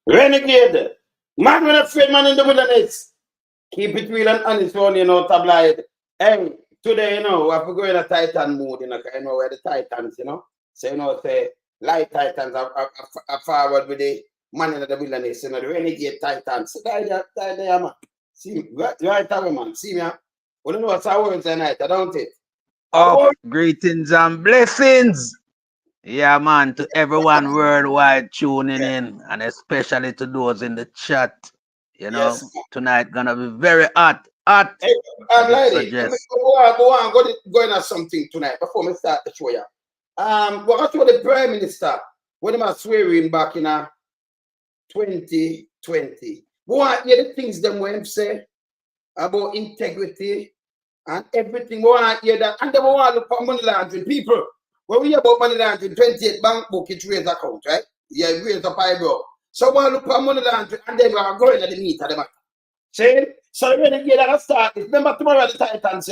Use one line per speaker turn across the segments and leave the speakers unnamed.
Renegade. Man with a afraid man in the wilderness. Keep it real and honest one, tabloid. Hey, today, we have to go in a Titan mood, where the Titans, So, say, light Titans are forward with the man in the wilderness, the renegade Titans. So, die there, man. See, right away, man. See me, we don't know what's our words tonight, don't it?
Greetings and blessings. Yeah, man, to everyone worldwide tuning in, and especially to those in the chat.
Yes.
Tonight gonna be very hot. Hot.
Hey,
I just
lady, let me
suggest.
go into something tonight before we start the show. Yeah. What was the Prime Minister when he was swearing back in 2020? We want to hear the things them when say about integrity and everything. We want to hear that. And then we want to look for money laundering. People, when we hear about money laundering, 28 bank book, it raise account, right? Yeah, it raise up eyebrow. So we want to look for money laundering and then we are going to the meat of the matter. See? So the renegade are start. Remember tomorrow the Titans,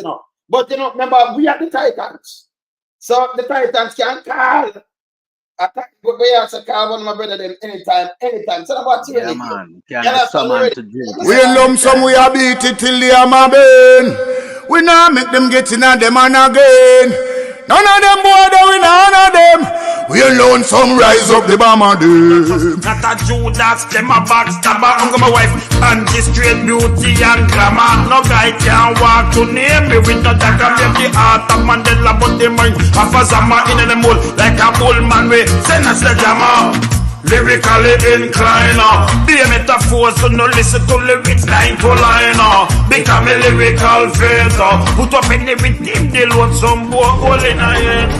But remember we are the Titans. So the Titans can call. Attack, but we also call one of my brother them anytime. So about you,
Yeah, man. Can get someone to drink.
We lump some, we a beat it till they are my bane. We now make them get in and them and again. None of them boy, we none of them. We alone some rise up the bomber them.
Not a Judas, them a backstabber. I'm my wife, and this straight beauty and glamour. No guy can walk to name me with no dagger. Make the heart of Mandela, but the mind of a Zama in the mold. Like a bull man, we send us the jammer. Lyrically inclined, be a metaphor, so no listen to lyrics line to line. Become a lyrical fader. Put up in everything, they load some boy all in a head.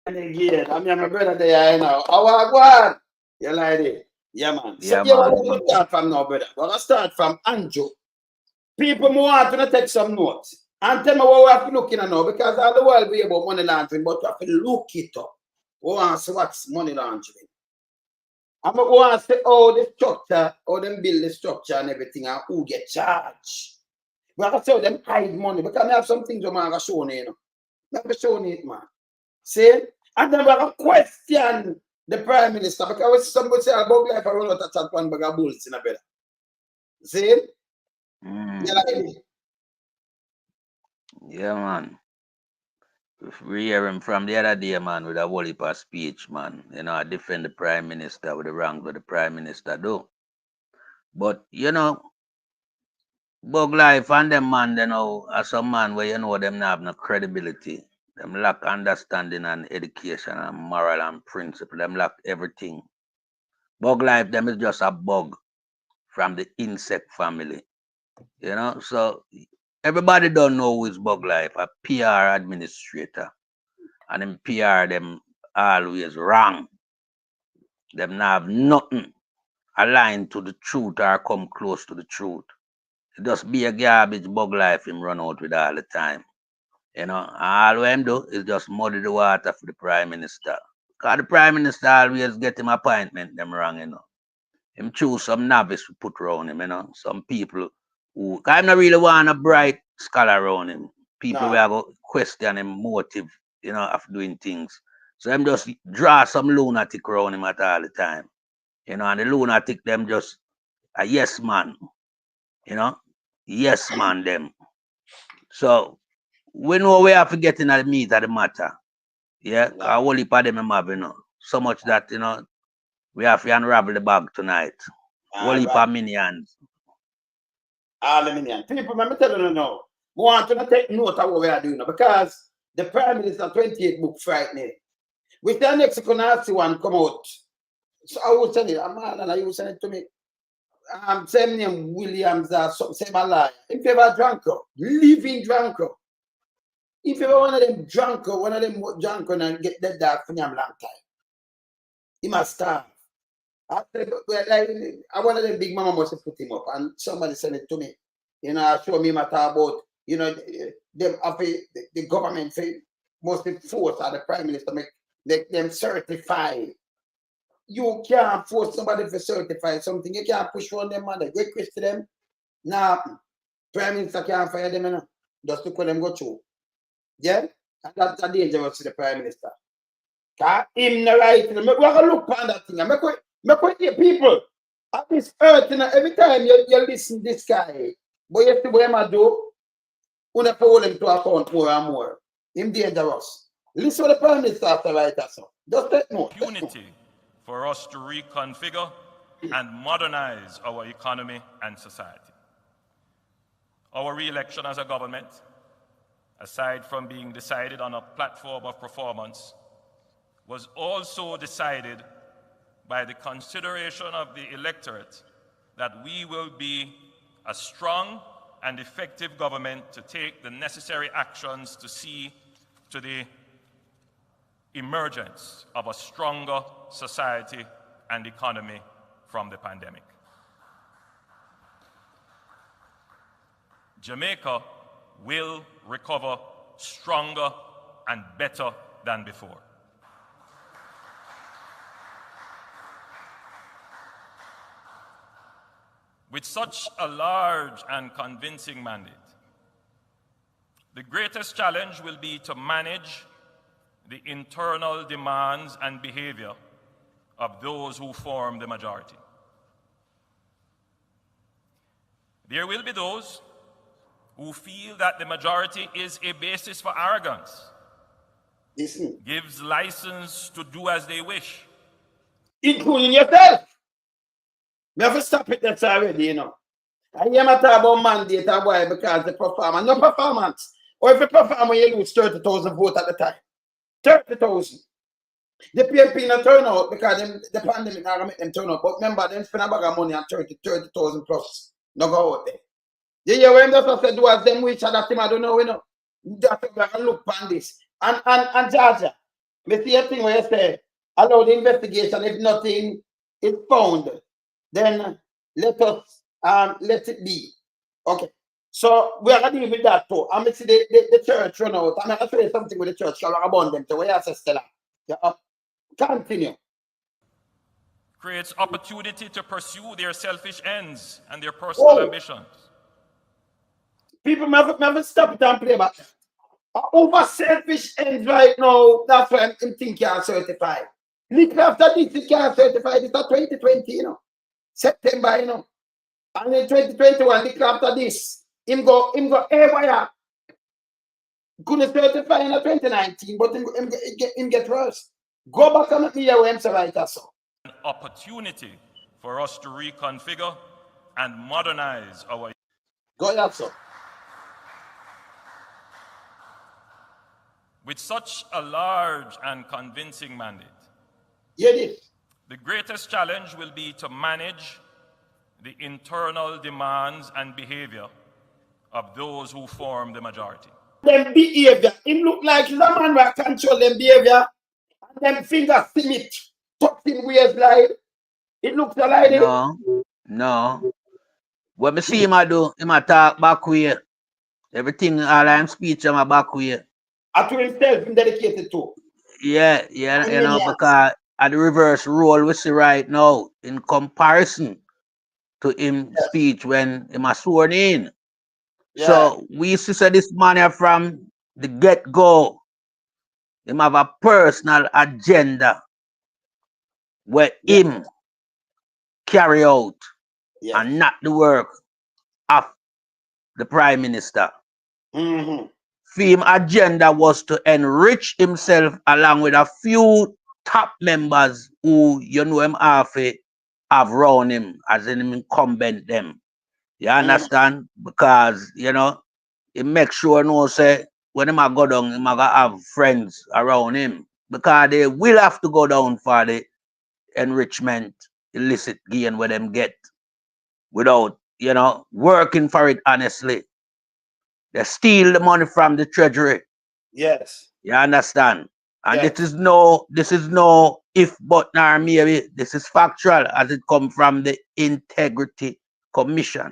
Renegade. I mean, my brother there, Our one. You like it? Yeah, man. So,
Yeah,
we're
man.
going to start from now, brother. We're going to start from Andrew. People more want to take some notes. And tell me what we have to look in now, because all the world we about money laundering, but we have to look it up. We want to see what's money laundering. And we want to see how the structure, how them build the structure and everything, and who get charged. We have to tell them hide money, because we have some things we want to show you, We have to show it, man. See? And then we have a question the Prime Minister, because somebody say about life, I run out of chat one bag of bullets in a bed. See? You like it?
Yeah, man. We hear him from the other day, man, with a whole heap of speech, man. I defend the Prime Minister with the wrongs what the Prime Minister do. But, Bug Life and them, man, as some man where them not have no credibility. Them lack understanding and education and moral and principle. Them lack everything. Bug Life, them is just a bug from the insect family. So everybody don't know who is Bug Life, a PR administrator. And them PR them always wrong. Them not have nothing aligned to the truth or come close to the truth. It just be a garbage Bug Life him run out with all the time. All we him do is just muddy the water for the Prime Minister. Because the Prime Minister always get him appointment them wrong, Him choose some novice to put around him, Some people who, cause I'm not really want a bright scholar around him. People who go question him motive, of doing things. So him just draw some lunatic around him at all the time. And the lunatic them just a yes man. Yes man them. So we know we have to get in the meat of the matter. Yeah, cause a whole heap of them have, so much that we have to unravel the bag tonight. Whole heap of minions.
All the minions. People, let me tell you now. We want to take note of what we are doing now, because the Prime Minister 28 book frightening. With the next Nazi one come out. So I was telling you, a man, and you send it to me. Same name Williams or something, same a lie. If you ever drunker, living drunker. If you ever one of them and get dead dog for a long time. He must starve. I said, well, like, one of them big mama must have put him up, and somebody sent it to me. You know, show me matter about, you know, them the government say must be forced or the Prime Minister make them certify. You can't force somebody to certify something. You can't push on them, man. Great question to them. Now, Prime Minister can't fire them, you know. Just look what them go through. Yeah? And that's a dangerous to the Prime Minister. Because him the right. We're going to look on that thing. Make way hear people at this earth, you know, every time you listen to this guy, but you see what him do, you have to hold him to account more and more. Him dangerous. Listen what the Prime Minister has to write us. Just take note.
Opportunity for us to reconfigure and modernize our economy and society. Our re-election as a government, aside from being decided on a platform of performance, was also decided by the consideration of the electorate that we will be a strong and effective government to take the necessary actions to see to the emergence of a stronger society and economy from the pandemic. Jamaica will recover stronger and better than before. With such a large and convincing mandate, the greatest challenge will be to manage the internal demands and behavior of those who form the majority. There will be those who feel that the majority is a basis for arrogance, gives license to do as they wish.
Including yourself. We have to stop it, that's already, you know. I hear my talk about mandate and why, because the performance, no performance. Or if you perform, you lose 30,000 votes at the time. 30,000. The PNP not turn out because the pandemic not make them turn out. But remember, them spend a bag of money on 30,000 plus. No go out there. You hear when that's what they do as them which are that thing, I don't know, you know. That's why I look on this. And Georgia, we see a thing where you say, allow the investigation, if nothing is found, then let it be. Okay. So we are going to deal with that too. I'm going to see the church run out. I'm going to say something with the church. Shall I abandon them to where you say Stella? Yeah, continue.
Creates opportunity to pursue their selfish ends and their personal ambitions.
People never stop it and play back. Over selfish ends right now, that's why I'm thinking can't certify. Little after this, it can't certify. It's not 2020, you know. September, you know. And in 2021, little after this, him go wire. Couldn't certify in 2019, but him get worse. Go back and let me hear what I'm saying right so.
An opportunity for us to reconfigure and modernize our.
Go ahead, sir.
With such a large and convincing mandate,
the
greatest challenge will be to manage the internal demands and behavior of those who form the majority.
Them behavior, it look like the man will control them behavior, and them fingers slip, tucked in ways like it looks like
No. What me see him I do, him I talk back way. Everything all I'm speech I'm a back way.
To himself, him dedicated to.
Yeah, you know, because at the reverse role we see right now in comparison to him speech when he was sworn in. Yeah. So we see this man from the get-go. Him have a personal agenda where him carry out and not the work of the Prime Minister. Him agenda was to enrich himself along with a few top members who you know him have have round him as an incumbent them. You understand? Because, you know, he make sure no say when him a go down, him a have friends around him. Because they will have to go down for the enrichment, illicit gain where them get without, you know, working for it honestly. They steal the money from the treasury.
Yes.
You understand? And
Yes.
this is no if but nor maybe. This is factual as it come from the Integrity Commission.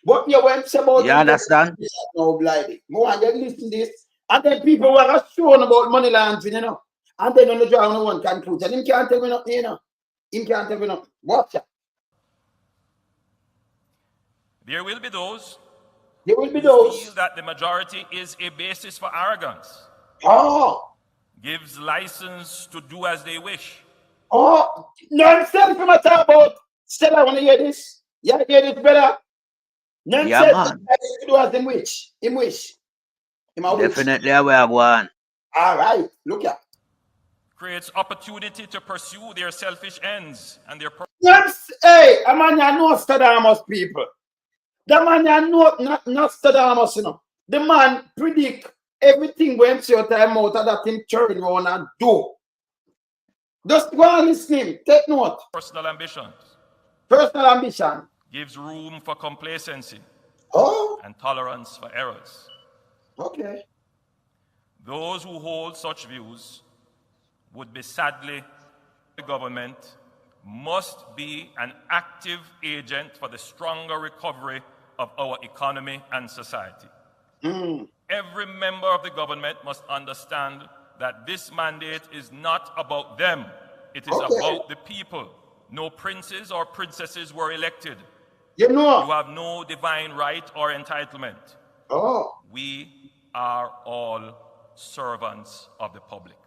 But you went about
You understand?
no blighty. More and you listen to this. And then people were shown about money laundering, you know. And then on the draw no one conclusion. Him can't tell me nothing, you know. Him can't tell me nothing. Watch out.
There will be those
There will be
who
those.
feel that the majority is a basis for arrogance,
Oh.
gives license to do as they wish.
Oh. Nonsense from a talk about. Still, I want to hear this. Yeah, hear this, brother. Nonsense.
Yeah, man.
To do as him wish. Him wish. Him a wish.
Definitely I will go on.
All right. Look at.
Creates opportunity to pursue their selfish ends and their
Yes, hey, a man ya know Nostradamus people. The man ya know not Nostradamus, you know. The man predict everything when your time out that him turn around and do. Just go and listen him. Take note.
personal ambitions.
Personal ambition.
Gives room for complacency
Oh,
and tolerance for errors.
okay.
Those who hold such views would be sadly the government must be an active agent for the stronger recovery of our economy and society. Every member of the government must understand that this mandate is not about them. It is about the people. No princes or princesses were elected.
You know.
You have no divine right or entitlement.
Oh.
We are all servants of the public.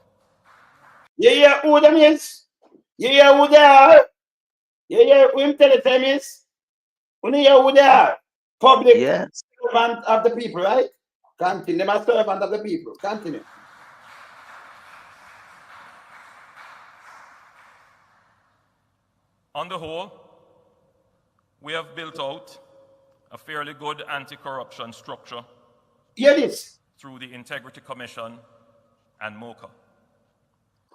You hear who them is? You hear who they are? You hear who him tell the time is? You hear who they are? Public
Yes.
servant of the people, right? Continue. Them are servant of the people. Continue.
On the whole, we have built out a fairly good anti-corruption structure
Hear this.
through the Integrity Commission and MOCA.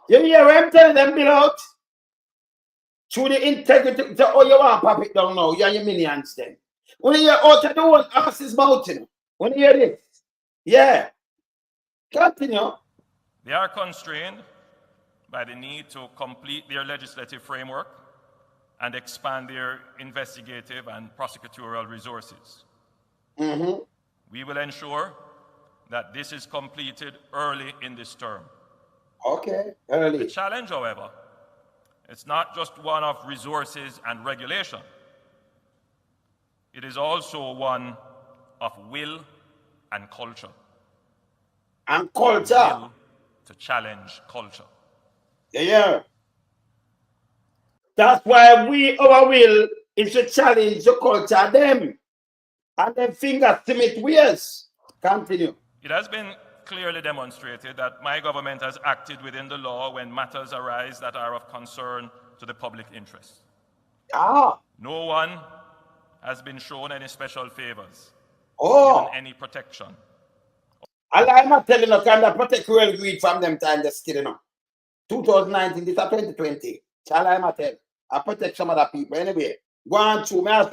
You hear what I'm telling them below? Through the integrity, so, oh, you want to pop it down now, you and your minions then. When you hear out of the one, ask his mountain. When you hear this, yeah. Continue.
They are constrained by the need to complete their legislative framework and expand their investigative and prosecutorial resources. We will ensure that this is completed early in this term.
Okay,
The
early.
challenge, however, it's not just one of resources and regulation. It is also one of will and culture.
And culture.
Will to challenge culture.
Yeah. That's why our will is to challenge the culture of them. And then fingers to meet ways. Continue.
It has been clearly demonstrated that my government has acted within the law when matters arise that are of concern to the public interest.
Ah.
No one has been shown any special favors,
Oh.
given any protection.
I'm not telling you, kind of protect real greed from them time, just kidding. You know. 2019, this is 2020. Shall I tell? I protect some other people. Anyway, go on through. I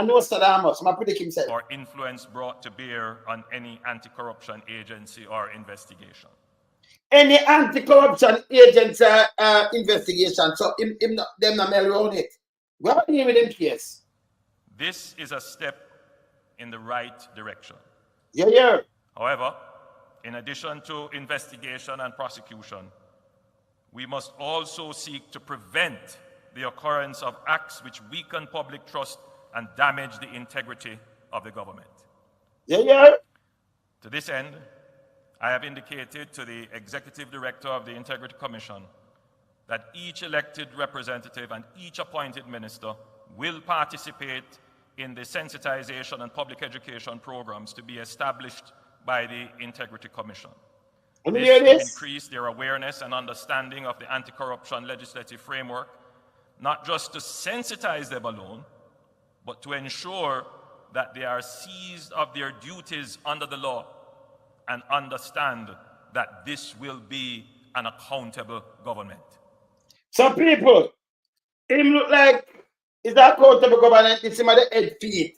know Nostradamus. I predict himself.
Or influence brought to bear on any anti-corruption agency or investigation.
Any anti-corruption agency investigation, so them not mail around it. What are you with them case?
This is a step in the right direction.
Yeah.
However, in addition to investigation and prosecution, we must also seek to prevent the occurrence of acts which weaken public trust and damage the integrity of the government.
Yeah.
To this end, I have indicated to the Executive Director of the Integrity Commission that each elected representative and each appointed minister will participate in the sensitization and public education programs to be established by the Integrity Commission. This will increase their awareness and understanding of the anti-corruption legislative framework, not just to sensitize them alone, but to ensure that they are seized of their duties under the law and understand that this will be an accountable government.
Some people, him look like he's the accountable government, it's him at the head feet.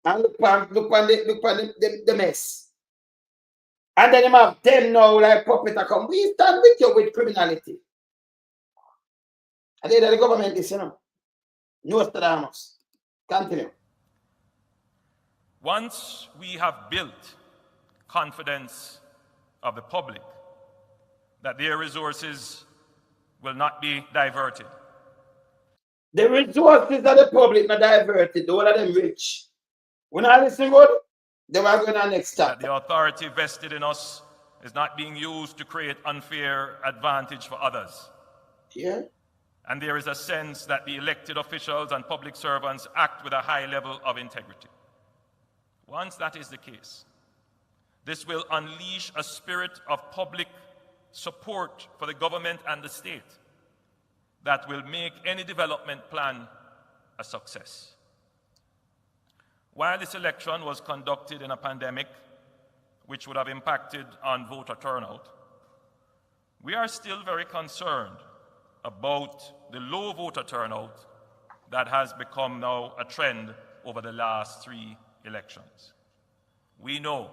And look on the mess. And then him have them now like puppet come. We stand with you with criminality. I think that the government is, Nostradamus. Continue.
Once we have built confidence of the public that their resources will not be diverted.
The resources of the public not diverted. All of them rich. When I listen good, they were going to next step.
That the authority vested in us is not being used to create unfair advantage for others.
Yeah.
And there is a sense that the elected officials and public servants act with a high level of integrity. Once that is the case, this will unleash a spirit of public support for the government and the state that will make any development plan a success. While this election was conducted in a pandemic, which would have impacted on voter turnout, we are still very concerned about the low voter turnout that has become now a trend over the last 3 elections. We know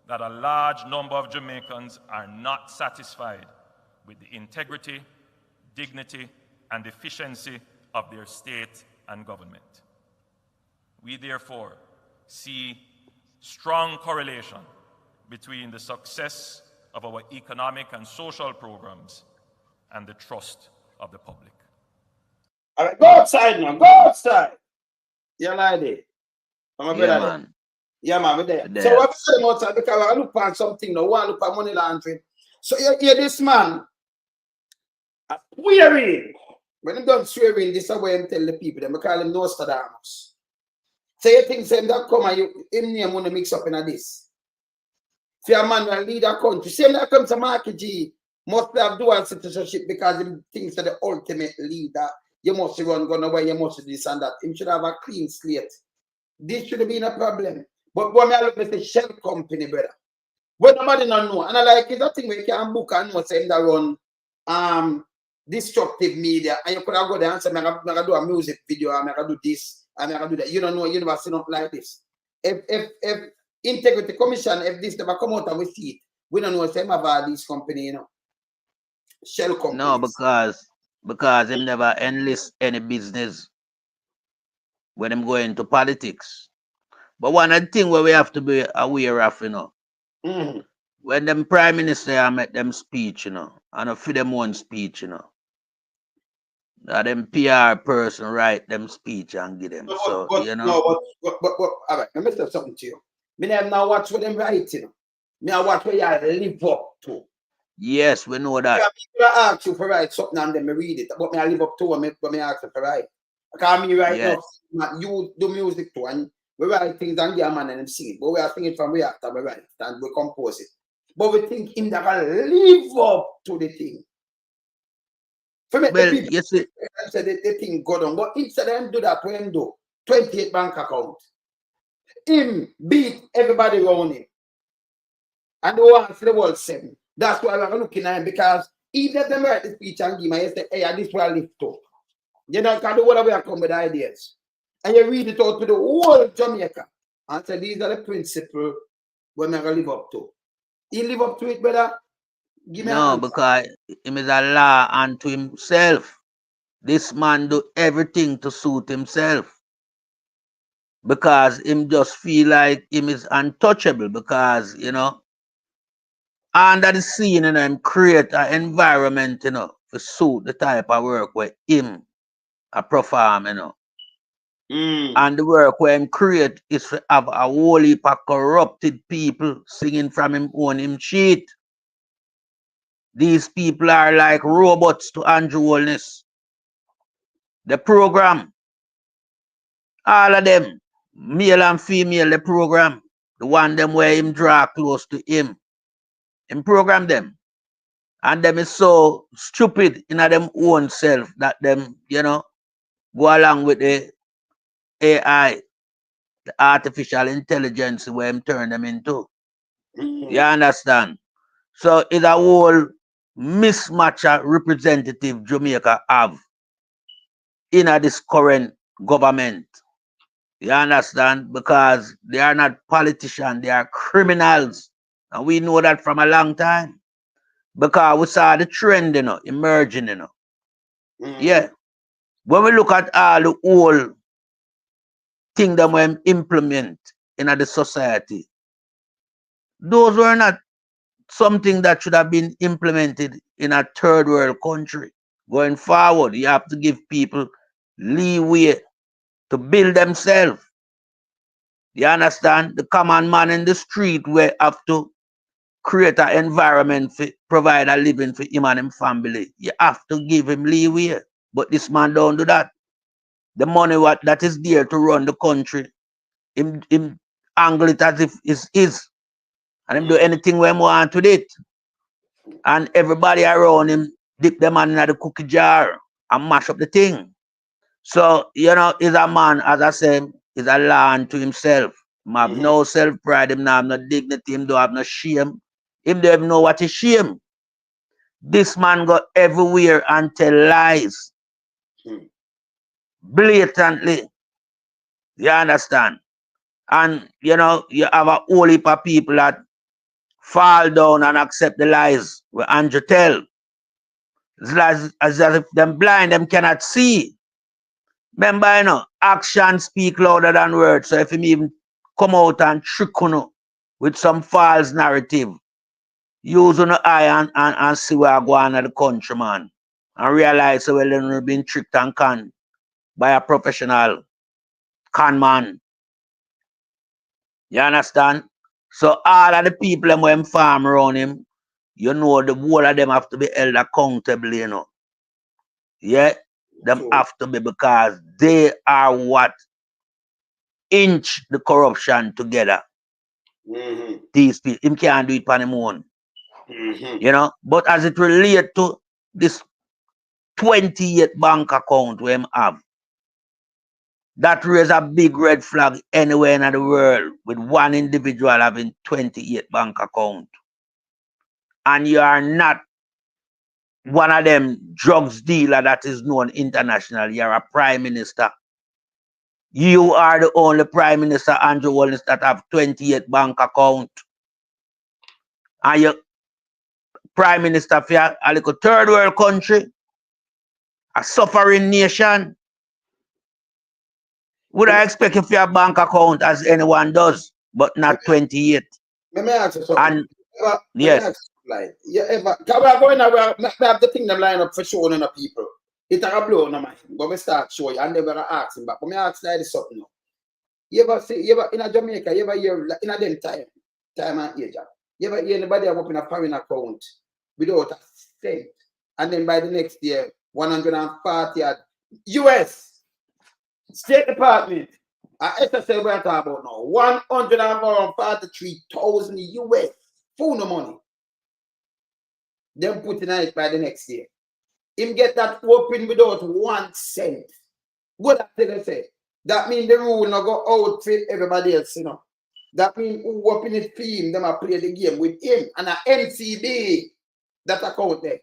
that a large number of Jamaicans are not satisfied with the integrity, dignity, and efficiency of their state and government. We therefore see strong correlation between the success of our economic and social programs and the trust of the public.
All right, go outside now. Go outside. Yeah, lady. I'm
Yeah, man.
Yeah, man, we're there.
There.
So what we say outside because I look at something now. One look at money laundering. So you hear this man swearing. When he done swearing, this is where I tell the people. They call him Nostradamus. So you think same that come and you him name want to mix up in this. If you're a man will lead a country, same that comes to Marky G must have dual citizenship because he thinks that the ultimate leader. You must run gun away, you must do this and that. He should have a clean slate. This should have been a problem. But when I look at the shell company, brother, but nobody don't know. And I like it's a thing where you can book and know saying that run destructive media, and you could have go there and say, I'm gonna do a music video, I'm gonna do this, I'm gonna do that. You don't know, university not like this. If Integrity Commission, if this never come out and we see it, we don't know same about this company, shell company.
No, because him never enlist any business when him go into politics. But one of the things where we have to be aware of, when them prime minister I make them speech, and I feel them one speech, that them PR person write them speech and give them.
All right, let me say something to you. Me never now watch what them writing. Me I watch what you live up to.
Yes, we know that.
I ask you for write something and then me read it. But me I live up to what me ask you for write. Because me right now, you do music too, and we write things and get a man and them sing it. But we are singing from we after we write it and we compose it. But we think him that can live up to the thing. For me,
Well,
the people
you see,
say the thing go down. But instead of him do that, when do 28 bank account. Him beat everybody around him. And the one for the world 7. That's why we're looking at him, because even if they write the speech and give me, say, hey, this will lift up. You know, can do whatever you come with ideas. And you read it out to the whole Jamaica. And say, these are the principles we're going to live up to. He live up to it, brother? Give me
no, because him is a law unto himself. This man do everything to suit himself. Because him just feel like him is untouchable, because, under the scene, him create an environment, to suit the type of work where him a perform, And the work where him create is to have a whole heap of corrupted people singing from him own him sheet. These people are like robots to Andrew Holness. The program, all of them, male and female, the program, the one them where him draw close to him program them. And them is so stupid in them own self that them, go along with the AI, the artificial intelligence where him turn them into. You understand? So it's a whole mismatch of representative Jamaica have in this current government. You understand? Because they are not politicians, they are criminals. And we know that from a long time. Because we saw the trend, emerging, Yeah. When we look at all the whole thing that we implement in the society, those were not something that should have been implemented in a third world country. Going forward, you have to give people leeway to build themselves. You understand? The common man in the street will have to create an environment for provide a living for him and his family. You have to give him leeway. But this man don't do that. The money what that is there to run the country, him angle it as if it's his. And him do anything we want with it. And everybody around him dip them in the cookie jar and mash up the thing. So, he's a man, as I said, is a law unto himself. Him have no self-pride, him not have no dignity, him don't have no shame. Him don't even know what is shame. This man go everywhere and tell lies. Blatantly. You understand? And, you have a whole heap of people that fall down and accept the lies where Andrew tell. It's as if them blind, them cannot see. Remember, actions speak louder than words. So if him even come out and trick with some false narrative, use on the eye and see where I go on at the country, man. And realize well they've been tricked and conned by a professional con man. You understand? So all of the people them when farm around him, the whole of them have to be held accountable, Yeah? Them have to be because they are what inch the corruption together. These people, him can't do it on his own. But as it relates to this 28 bank account we him have, that raise a big red flag anywhere in the world with one individual having 28 bank account. And you are not one of them drugs dealer that is known internationally. You're a prime minister. You are the only prime minister, Andrew Holness, that have 28 bank account. And you prime minister for a little third world country, a suffering nation. Would I expect if your bank account as anyone does, but not 28?
Let me ask you something.
And yes.
Like, we are going now, we have the thing them line up for showing on the people. It a blow on my mind. But we start showing and they were asking back. But me ask like this something now. You ever in a Jamaica, you ever hear in a them time and age, you ever hear anybody have open a foreign account without a cent? And then by the next year, 140 at US State Department, SSL we're talking about now, 143,000 US full no money. Them put in it by the next year. Him get that open without 1 cent. What I say? That means the rule not go out for everybody else, That means who open it for him, them are play the game with him and a NCB that account there.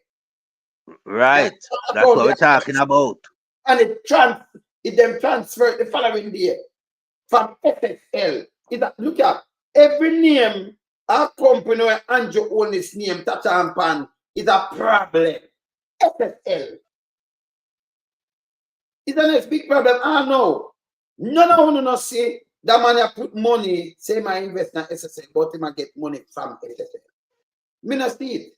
Right. That's what we're talking about.
And it them transfer the following day from SSL. Look at every name a company where Andrew Holness name touch and pan is a problem. SSL. It's a next big problem. I know. None of us say that man I put money, say my invest in SSL, but him I get money from SSL. Me not see it.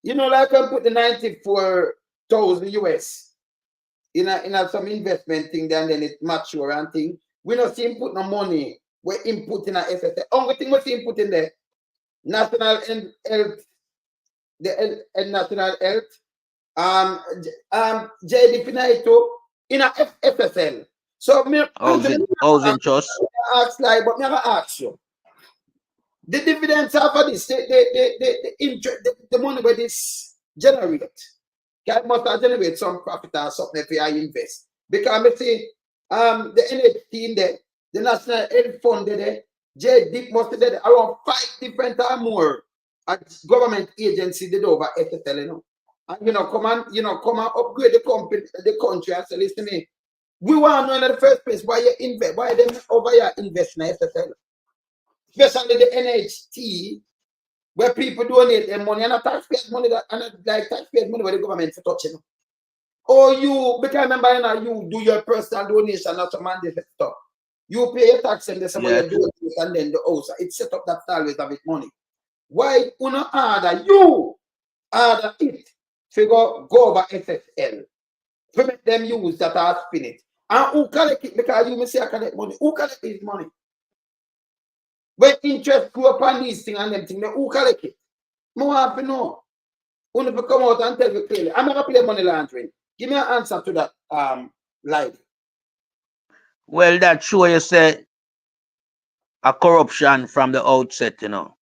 Like I put the 94,000 US in some investment thing there and then it mature and thing. We not see him put no money. We're input in a SSL. Only thing we see him put in there, National Health, the National Health, JD Finito in a FSL. So me
housing trust.
Ask like, but me ask you. The dividends after this, the money where this generate, can must generate some profit or something if I invest. Because I see the NHT in there, the National Health Fund there, JDIP must have there, around 5 different or more government agencies did over SSL, you know. And come and upgrade the country and say, listen to me. We want to know in the first place why you invest, why them over here invest in SSL. Especially the NHT, where people donate their money and taxpayers money taxpayers money where the government for touching. Or you, because remember, you do your personal donation, not some man this stuff. You pay your tax and they say you do it, and then the house. It's set up that always have it money. Why you not order it to go over SSL to make them use that are spin it? And who collect it? Because you may say I collect money. Who collect this money? When interest go upon these things and them things, who collect it? More have to know. Who never come out and tell you clearly. I'm not play money laundering. Give me an answer to that lady.
Well, that show you say a corruption from the outset, you know.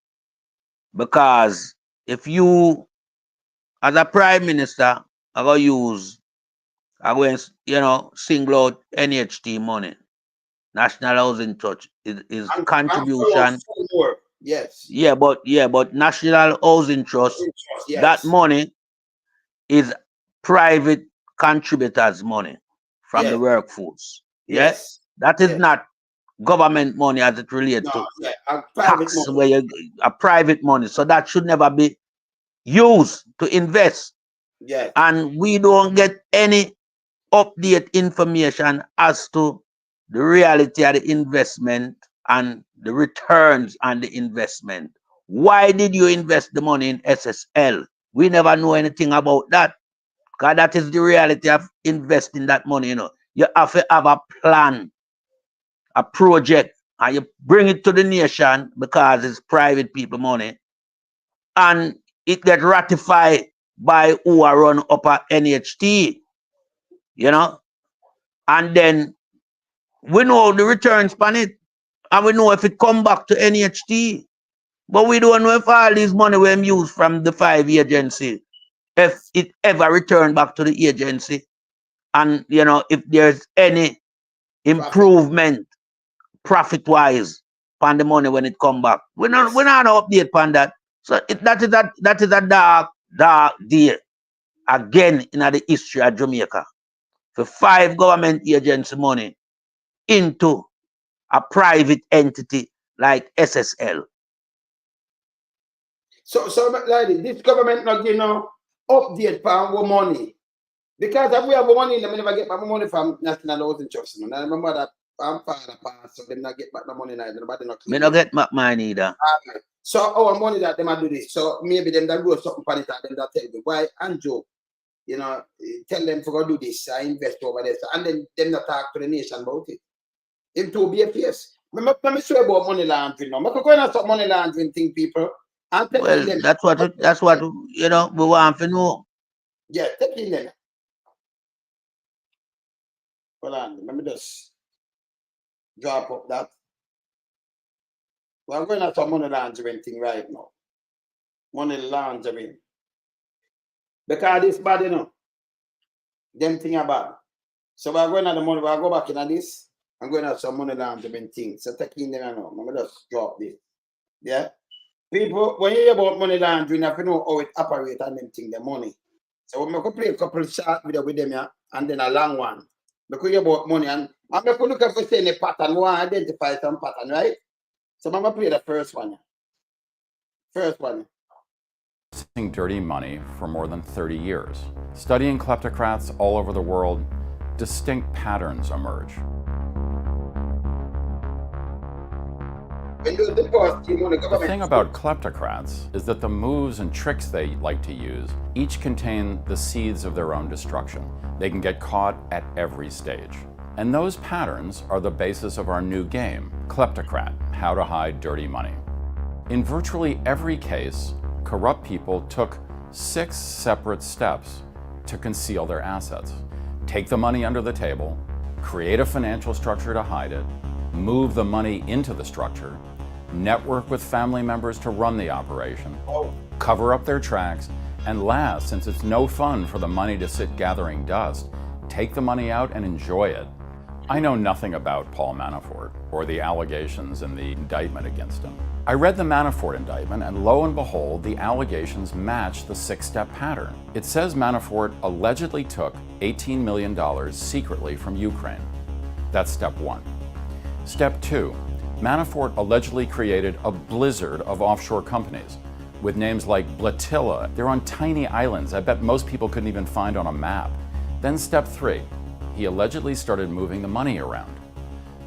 Because if you, as a prime minister, are going to single out NHT money, National Housing Trust is contribution.
Yes.
Yeah, but National Housing Trust,
yes.
That money is private contributors' money from the workforce.
Yes.
That is not government money as it relates to tax, a private money. So that should never be used to invest.
Yeah.
And we don't get any update information as to the reality of the investment and the returns on the investment. Why did you invest the money in SSL? We never know anything about that. Because that is the reality of investing that money, you know. You have to have a plan, a project, and you bring it to the nation because it's private people money. And it get ratified by who are run up at NHT, you know. And then we know the returns on it. And we know if it come back to NHT. But we don't know if all this money we use from the 5 agencies, if it ever returned back to the agency. And, if there's any improvement profit-wise on the money when it come back. We're not update on that. So that is a dark day again in the history of Jamaica. For 5 government agency money into a private entity like SSL.
So like this government not give no update for our money. Because if we have money, they never get my money from National Housing Trust. And I remember that I'm father passed, so they not get back my money now. Nobody not
Me not get back mine either.
So our money that they might do this. So maybe them that do something for it and them that tell me why Andrew, tell them to go do this, I invest over there. And then them not talk to the nation about it. Him to be a face. Let me show about money laundering now. I'm going to stop money laundering thing, people.
Well, that's what we want to know.
Yeah, take in them. Hold on, let me just drop up that. Well, I'm going to stop money laundering thing right now. Money laundering. Because this bad, them thing are bad. So we're going to the money, we'll go back into this. I'm going to have some money laundering things. So take in there now. I'm going to just drop this. Yeah? People, when you hear about money laundering, you have to know how it operates and them thing, the money. So we're going to play a couple of short videos with them, yeah, and then a long one. Because you hear about money, and I'm going to look at for saying a pattern. We want to identify some pattern, right? So I'm going to play the first one. First one.
Dirty money for more than 30 years. Studying kleptocrats all over the world, distinct patterns emerge. The thing about kleptocrats is that the moves and tricks they like to use each contain the seeds of their own destruction. They can get caught at every stage. And those patterns are the basis of our new game, Kleptocrat: How to Hide Dirty Money. In virtually every case, corrupt people took 6 separate steps to conceal their assets. Take the money under the table, create a financial structure to hide it, move the money into the structure, network with family members to run the operation, cover up their tracks, and last, since it's no fun for the money to sit gathering dust, take the money out and enjoy it. I know nothing about Paul Manafort or the allegations in the indictment against him. I read the Manafort indictment, and lo and behold, the allegations match the six-step pattern. It says Manafort allegedly took $18 million secretly from Ukraine. That's step one. Step two, Manafort allegedly created a blizzard of offshore companies with names like Blatilla. They're on tiny islands I bet most people couldn't even find on a map. Then step three, he allegedly started moving the money around.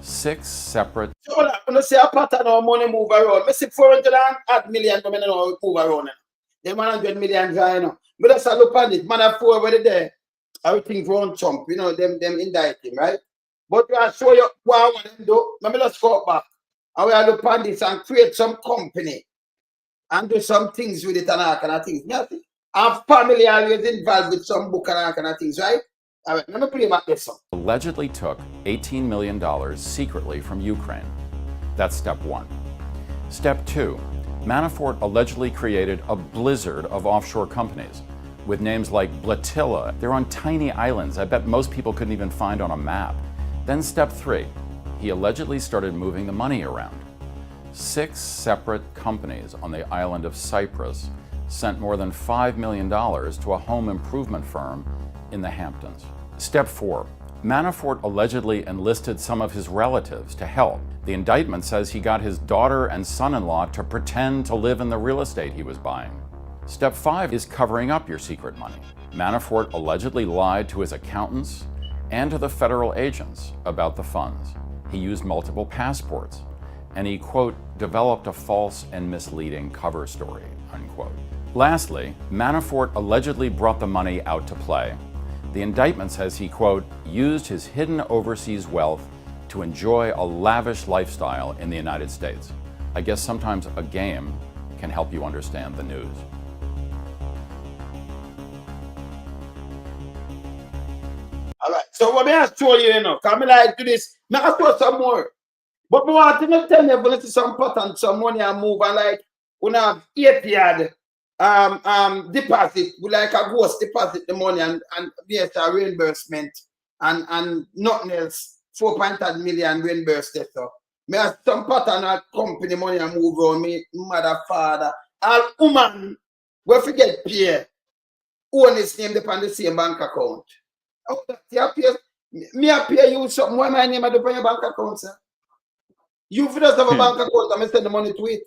6 separate...
So when I say a pattern of money move around, I say 400 million move around. Then 100 million guy, you know. But that's a look at it. Man, I four over there. Everything round Trump, you know, them indict him, right? But I show you what I want them do. Let me just go back. I will look at this and create some company and do some things with it and all kind of things. Our family always involved with some book and all kind of things, right? All right, let me play back this song.
Allegedly took $18 million secretly from Ukraine. That's step one. Step two, Manafort allegedly created a blizzard of offshore companies with names like Blatilla. They're on tiny islands I bet most people couldn't even find on a map. Then step three, he allegedly started moving the money around. 6 separate companies on the island of Cyprus sent more than $5 million to a home improvement firm in the Hamptons. Step four, Manafort allegedly enlisted some of his relatives to help. The indictment says he got his daughter and son-in-law to pretend to live in the real estate he was buying. Step five is covering up your secret money. Manafort allegedly lied to his accountants and to the federal agents about the funds. He used multiple passports, and he, quote, developed a false and misleading cover story, unquote. Lastly, Manafort allegedly brought the money out to play. The indictment says he, quote, used his hidden overseas wealth to enjoy a lavish lifestyle in the United States. I guess sometimes a game can help you understand the news.
All right, so what I show you, you know, come like do this, I show some more. But I want to tell you, if you some pattern, some money and move, and like, we have 8 yard deposit, we like a ghost deposit the money and yes, a reimbursement and nothing else, 4.8 million reimbursed. So, me have some pattern of company money and move around me, mother, father, all woman, we forget pay, Holness name upon the same bank account. Oh, me appear you something, why my name at the bank account, sir? You just have a bank account and I send the money to it.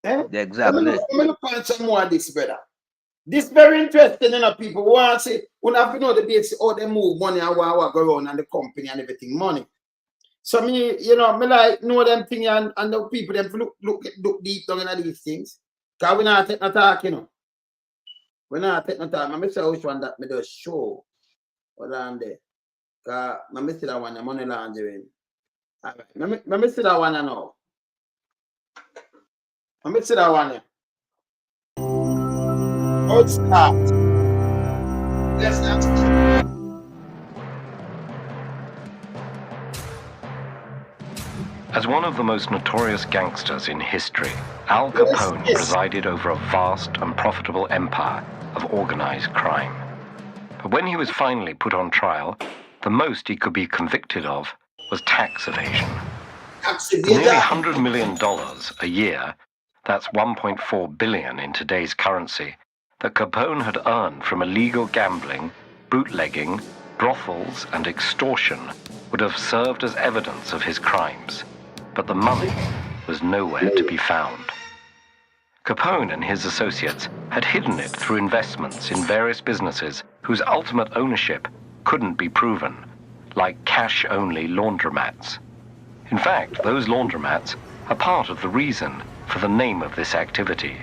Eh?
Exactly.
Let me find some more of this, brother. This very interesting, you know, people want to say, we have to know the basics, how they move money and what go around and the company and everything, money. So me, you know, me like know them things and the people them look deep down in these things. Because we not take no talk, you know. We not take no talk. I'm say which one that me does show. Hold on there. Because I see that one, the money laundering. All right. Let me see that one now. Let me see that one. Let's start. Let's start.
As one of the most notorious gangsters in history, Al Capone presided over a vast and profitable empire of organized crime. But when he was finally put on trial, the most he could be convicted of was tax evasion. For nearly $100 million a year, that's 1.4 billion in today's currency, that Capone had earned from illegal gambling, bootlegging, brothels, and extortion would have served as evidence of his crimes. But the money was nowhere to be found. Capone and his associates had hidden it through investments in various businesses whose ultimate ownership couldn't be proven, like cash-only laundromats. In fact, those laundromats are part of the reason for the name of this activity,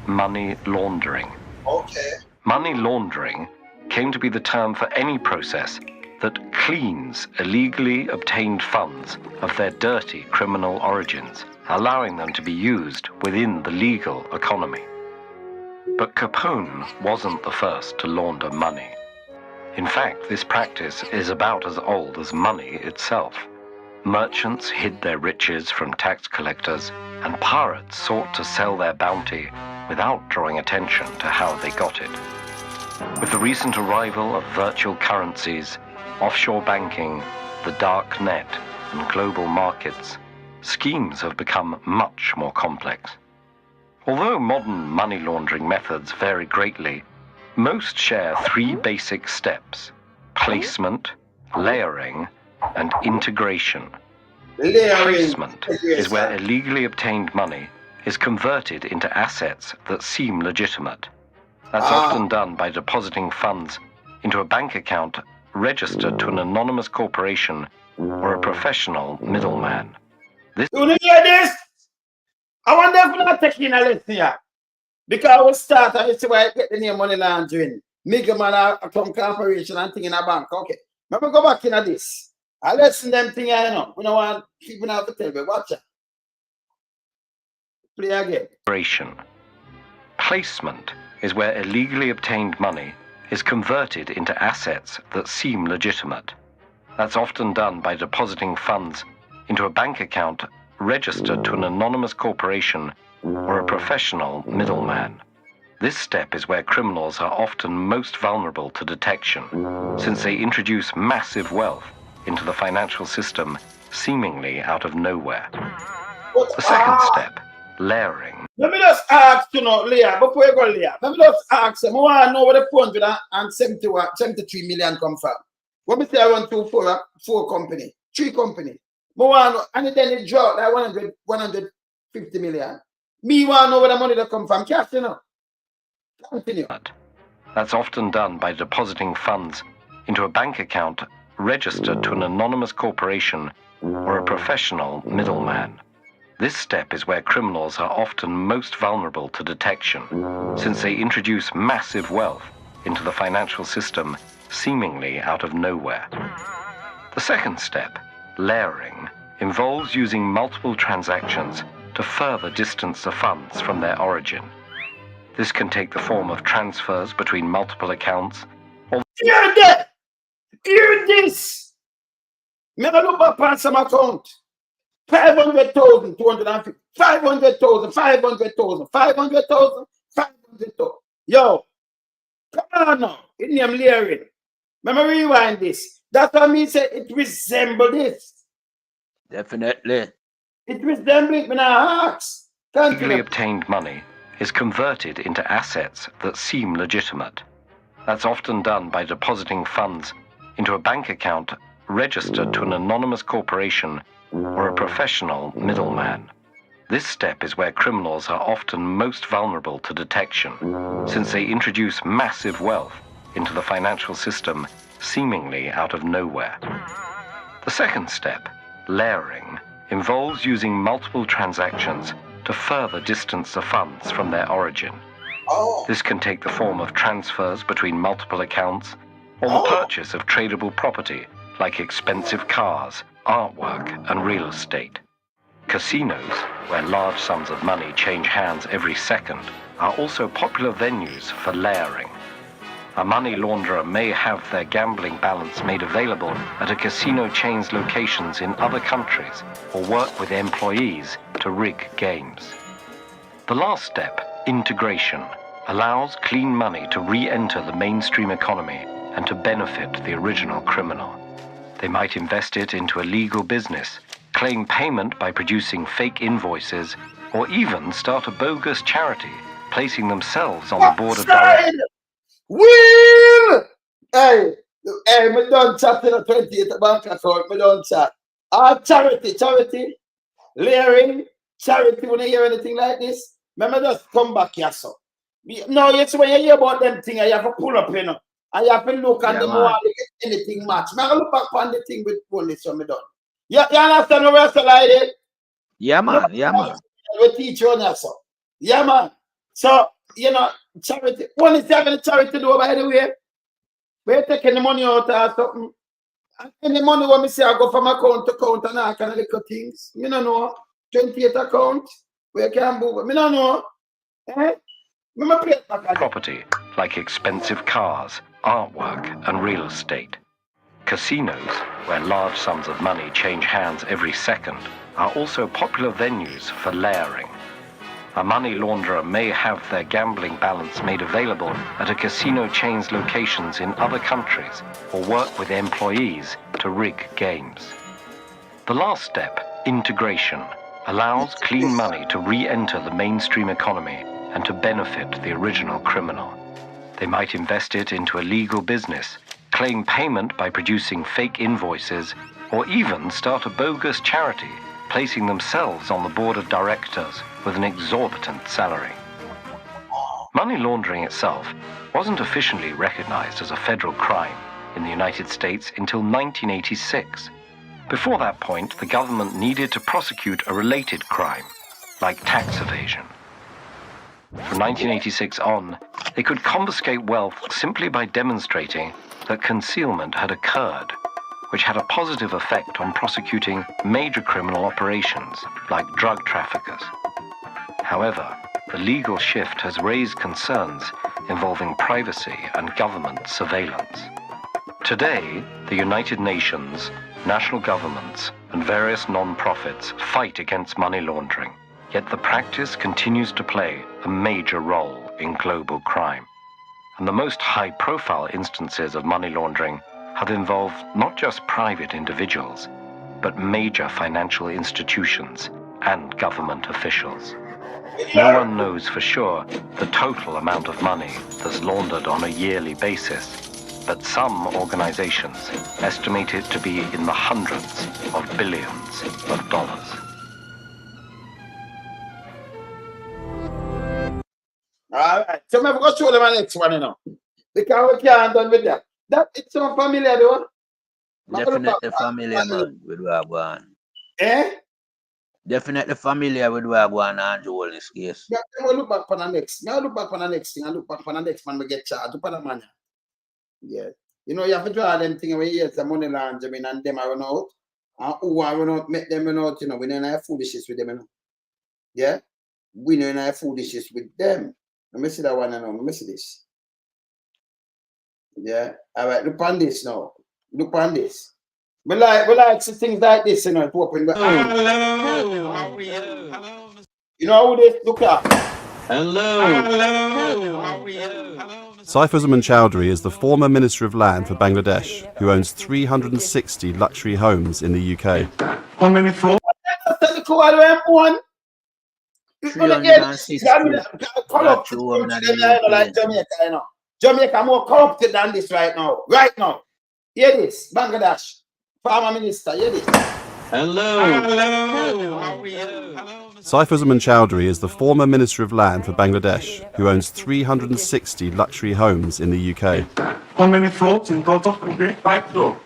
money laundering.
Okay.
Money laundering came to be the term for any process that cleans illegally obtained funds of their dirty criminal origins, allowing them to be used within the legal economy. But Capone wasn't the first to launder money. In fact, this practice is about as old as money itself. Merchants hid their riches from tax collectors, and pirates sought to sell their bounty without drawing attention to how they got it. With the recent arrival of virtual currencies, offshore banking, the dark net, and global markets, schemes have become much more complex. Although modern money laundering methods vary greatly, most share three basic steps: placement, layering, and integration. Placement is where illegally obtained money is converted into assets that seem legitimate. That's often done by depositing funds into a bank account registered to an anonymous corporation or a professional middleman.
You hear this? I wonder if we're not taking a lesson here. Because we start and you see why I get the name money laundering. Mega man a corporation and thing in a bank. Okay. Let me go back into this. I listen them thing I know. We don't want people have to tell me. Watch it. Play again.
Placement is where illegally obtained money is converted into assets that seem legitimate. That's often done by depositing funds into a bank account registered to an anonymous corporation or a professional middleman. This step is where criminals are often most vulnerable to detection, since they introduce massive wealth into the financial system seemingly out of nowhere. The second step, layering.
Let me just ask, Leah, before you go, Leah, let me just ask them, I want to know where the 473 million come from. What me say I want to four company, three company. And then it drop like 150 million. Me want to know where the money that come from. Cash, Continue.
That's often done by depositing funds into a bank account registered to an anonymous corporation or a professional middleman. This step is where criminals are often most vulnerable to detection, since they introduce massive wealth into the financial system seemingly out of nowhere. The second step, layering, involves using multiple transactions to further distance the funds from their origin. This can take the form of transfers between multiple accounts or...
Hear that! Hear this! Never look back on some account. 500,000, 250, 500,000, 500,000, 500,000, 500,000. Yo, come on now. It name layering. Let me rewind this. That's what I mean say it resembles this.
Definitely.
It resembles it when I ask.
Legally obtained money is converted into assets that seem legitimate. That's often done by depositing funds into a bank account registered to an anonymous corporation or a professional middleman. This step is where criminals are often most vulnerable to detection, since they introduce massive wealth into the financial system seemingly out of nowhere. The second step, layering, involves using multiple transactions to further distance the funds from their origin. This can take the form of transfers between multiple accounts or the purchase of tradable property like expensive cars, artwork, and real estate. Casinos, where large sums of money change hands every second, are also popular venues for layering. A money launderer may have their gambling balance made available at a casino chain's locations in other countries or work with employees to rig games. The last step, integration, allows clean money to re-enter the mainstream economy and to benefit the original criminal. They might invest it into a legal business, claim payment by producing fake invoices, or even start a bogus charity, placing themselves on the board of directors.
Will! Hey, me done chat in the 28th bank account, me done chat. Charity, layering, charity, when you hear anything like this, me just come back here, so. No, yes, when you hear about them things, you have to pull up, And you have to look at them more to get anything match. I look back on the thing with Holness when me done. You understand the rest of like it?
Yeah, man.
We teach you on that, so. Yeah, man. So, charity. One is having a charity do, by the way. We're taking the money out or something. And the money when me say I go from account to account and all kind of little things. Me don't know. 28 account. Where can move. Me don't know.
Property, like expensive cars, artwork, and real estate. Casinos, where large sums of money change hands every second, are also popular venues for layering. A money launderer may have their gambling balance made available at a casino chain's locations in other countries or work with employees to rig games. The last step, integration, allows clean money to re-enter the mainstream economy and to benefit the original criminal. They might invest it into a legal business, claim payment by producing fake invoices, or even start a bogus charity, placing themselves on the board of directors with an exorbitant salary. Money laundering itself wasn't officially recognized as a federal crime in the United States until 1986. Before that point, the government needed to prosecute a related crime, like tax evasion. From 1986 on, they could confiscate wealth simply by demonstrating that concealment had occurred, which had a positive effect on prosecuting major criminal operations, like drug traffickers. However, the legal shift has raised concerns involving privacy and government surveillance. Today, the United Nations, national governments, and various non-profits fight against money laundering, yet the practice continues to play a major role in global crime. And the most high-profile instances of money laundering have involved not just private individuals, but major financial institutions and government officials. No one knows for sure the total amount of money that's laundered on a yearly basis, but some organizations estimate it to be in the hundreds of billions of dollars.
All right. So I'm going to show them the next one, you know. Because we can't done with that. That it's so familiar, though.
Definitely familiar, man, with what go on.
Eh?
Definitely familiar with what go on Andrew Holness case.
Yeah, I look back on the next. I look back on the next thing. I look back on the next man we get charged. Look at the man. Yeah. You know, you have to draw them thing away. Yes, the money laundering and them are run out. And who are run out, make them run out, you know. We don't have foolishness with them, you know. Yeah? We don't have foolishness with them. Let me see that one now. Let me see this. Yeah. All right, look on this now. Look on this. We like see things like this, you know, to open the
Hello, how are you? Hello,
you know how this look at?
hello, how are you?
Saifuzzaman Chowdhury is the former Minister of Land for Bangladesh, who owns 360 luxury homes in the UK.
How many floors?
That's the cool one.
360
Corrupt like Jamaica, you know. Jamaica more corrupted than this right now. Right now. Hear this, Bangladesh. Former Minister, hear this.
Hello, how are you?
Saifuzzaman Chowdhury is the former Minister of Land for Bangladesh, who owns 360 luxury homes in the UK.
How many floors in total? Okay, 5 floors.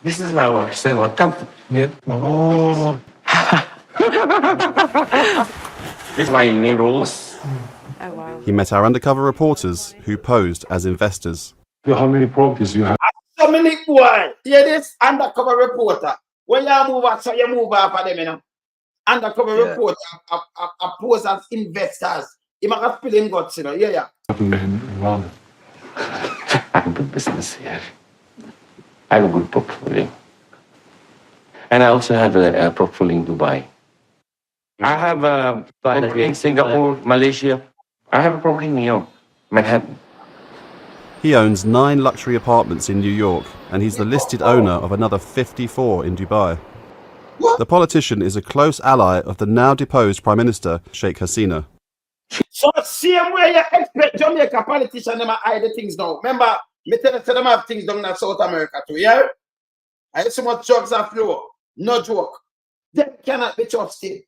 This is our cell. Come here. Oh. This is my new rules.
Oh, wow.
He met our undercover reporters, who posed as investors.
How many properties you have?
So many boy, hear this, undercover reporter. When you move out, so you move out for them, you know. Undercover reporter, a pose as investors. You might have feeling guts, you know. Yeah.
I have a good business here. I have a good portfolio. And I also have a portfolio in Dubai. I have a property in Singapore, Malaysia. I have a property in New York, Manhattan.
He owns 9 luxury apartments in New York, and he's the listed owner of another 54 in Dubai.
What?
The politician is a close ally of the now deposed Prime Minister, Sheikh Hasina.
So same way you expect Jamaica politicians them hide the things now. Remember, me tell you them have things down in South America too, yeah? I have so much drugs are flow. No joke. Them cannot be trusted.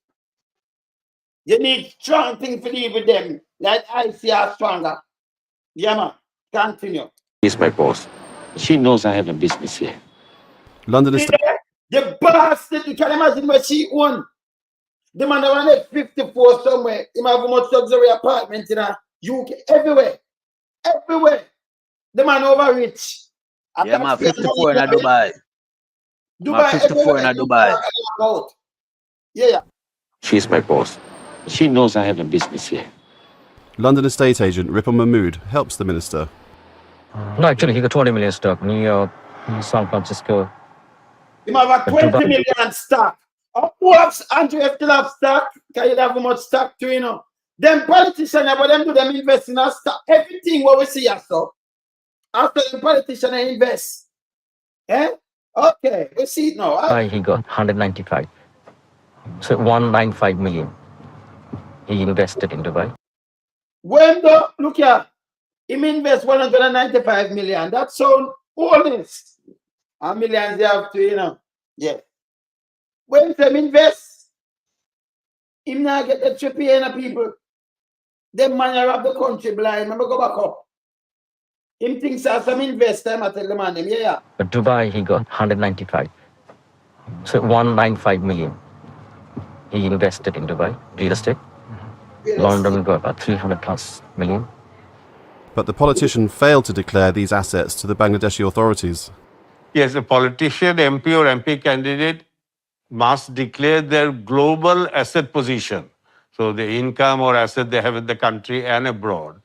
You need strong things to deal with them. Like I see are stronger. Yeah, man. Continue.
He's my boss. She knows I have a business here.
London is
The bastard, you can imagine what she own. The man that want 54 somewhere. He have a much luxury apartment in UK. Everywhere. Everywhere. The man over rich.
Yeah, man, 54 in Dubai.
Dubai,
54 in Dubai.
Yeah.
She's my boss. She knows I have a business here.
London estate agent Ripple Mahmood helps the minister.
No, actually, he got 20 million stock. New York, San Francisco.
You have a 20 million stock. Who has Andrew still have stock? Can you have much stock too, you know? Them politicians, but them do them invest in us. Everything what we see after the politician invest. Eh? Okay, we see it now.
He got 195. So 195 million. He invested in Dubai.
When the look here, him invest 195 million. That sound honest. And millions they have to, you know. Yeah. When them invest, him not get the trippy in people. Them man of the country blind. Remember go back up. Him thinks that some investor, I tell the man them, yeah.
But Dubai, he got 195. So 195 million. He invested in Dubai, real estate. London, we got about 300 plus million.
But the politician failed to declare these assets to the Bangladeshi authorities.
Yes, a politician, MP or MP candidate must declare their global asset position. So the income or asset they have in the country and abroad.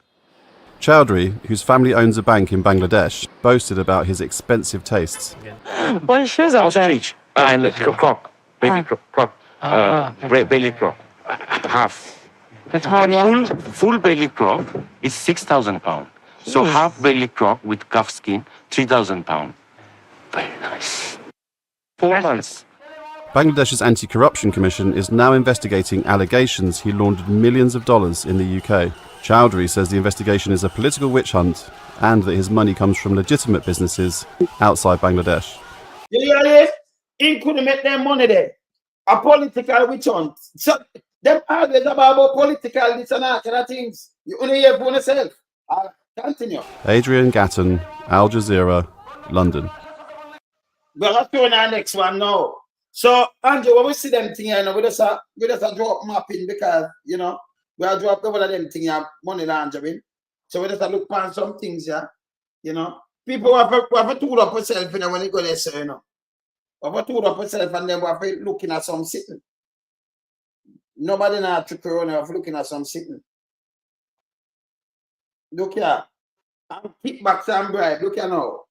Chowdhury, whose family owns a bank in Bangladesh, boasted about his expensive tastes.
What shoes are ostrich and croc, baby croc, belly croc, half. Full belly croc is 6,000 pounds. So half belly croc with calf skin, 3,000 pounds. Very nice. 4 months.
Bangladesh's Anti-Corruption Commission is now investigating allegations he laundered millions of dollars in the UK. Chowdhury says the investigation is a political witch hunt and that his money comes from legitimate businesses outside Bangladesh.
You hear this? He couldn't make their money there. A political witch hunt. So, them always about political this and that kind of things. You only hear for yourself. Continue.
Adrian Gatton, Al Jazeera, London.
Well, let's go on our next one now. So, Andrew, when we see them things, you know, we just drop mapping because, you know, we have dropped over them things, money laundering. So we just look for some things, yeah. You know, people have a tool up yourself, you know, when you go there, so, you know. Have a tool up yourself and then we have looking at some sitting. Nobody now to corona of looking at some sitting. Look here. I'm kickbacks and bribe. Look here now.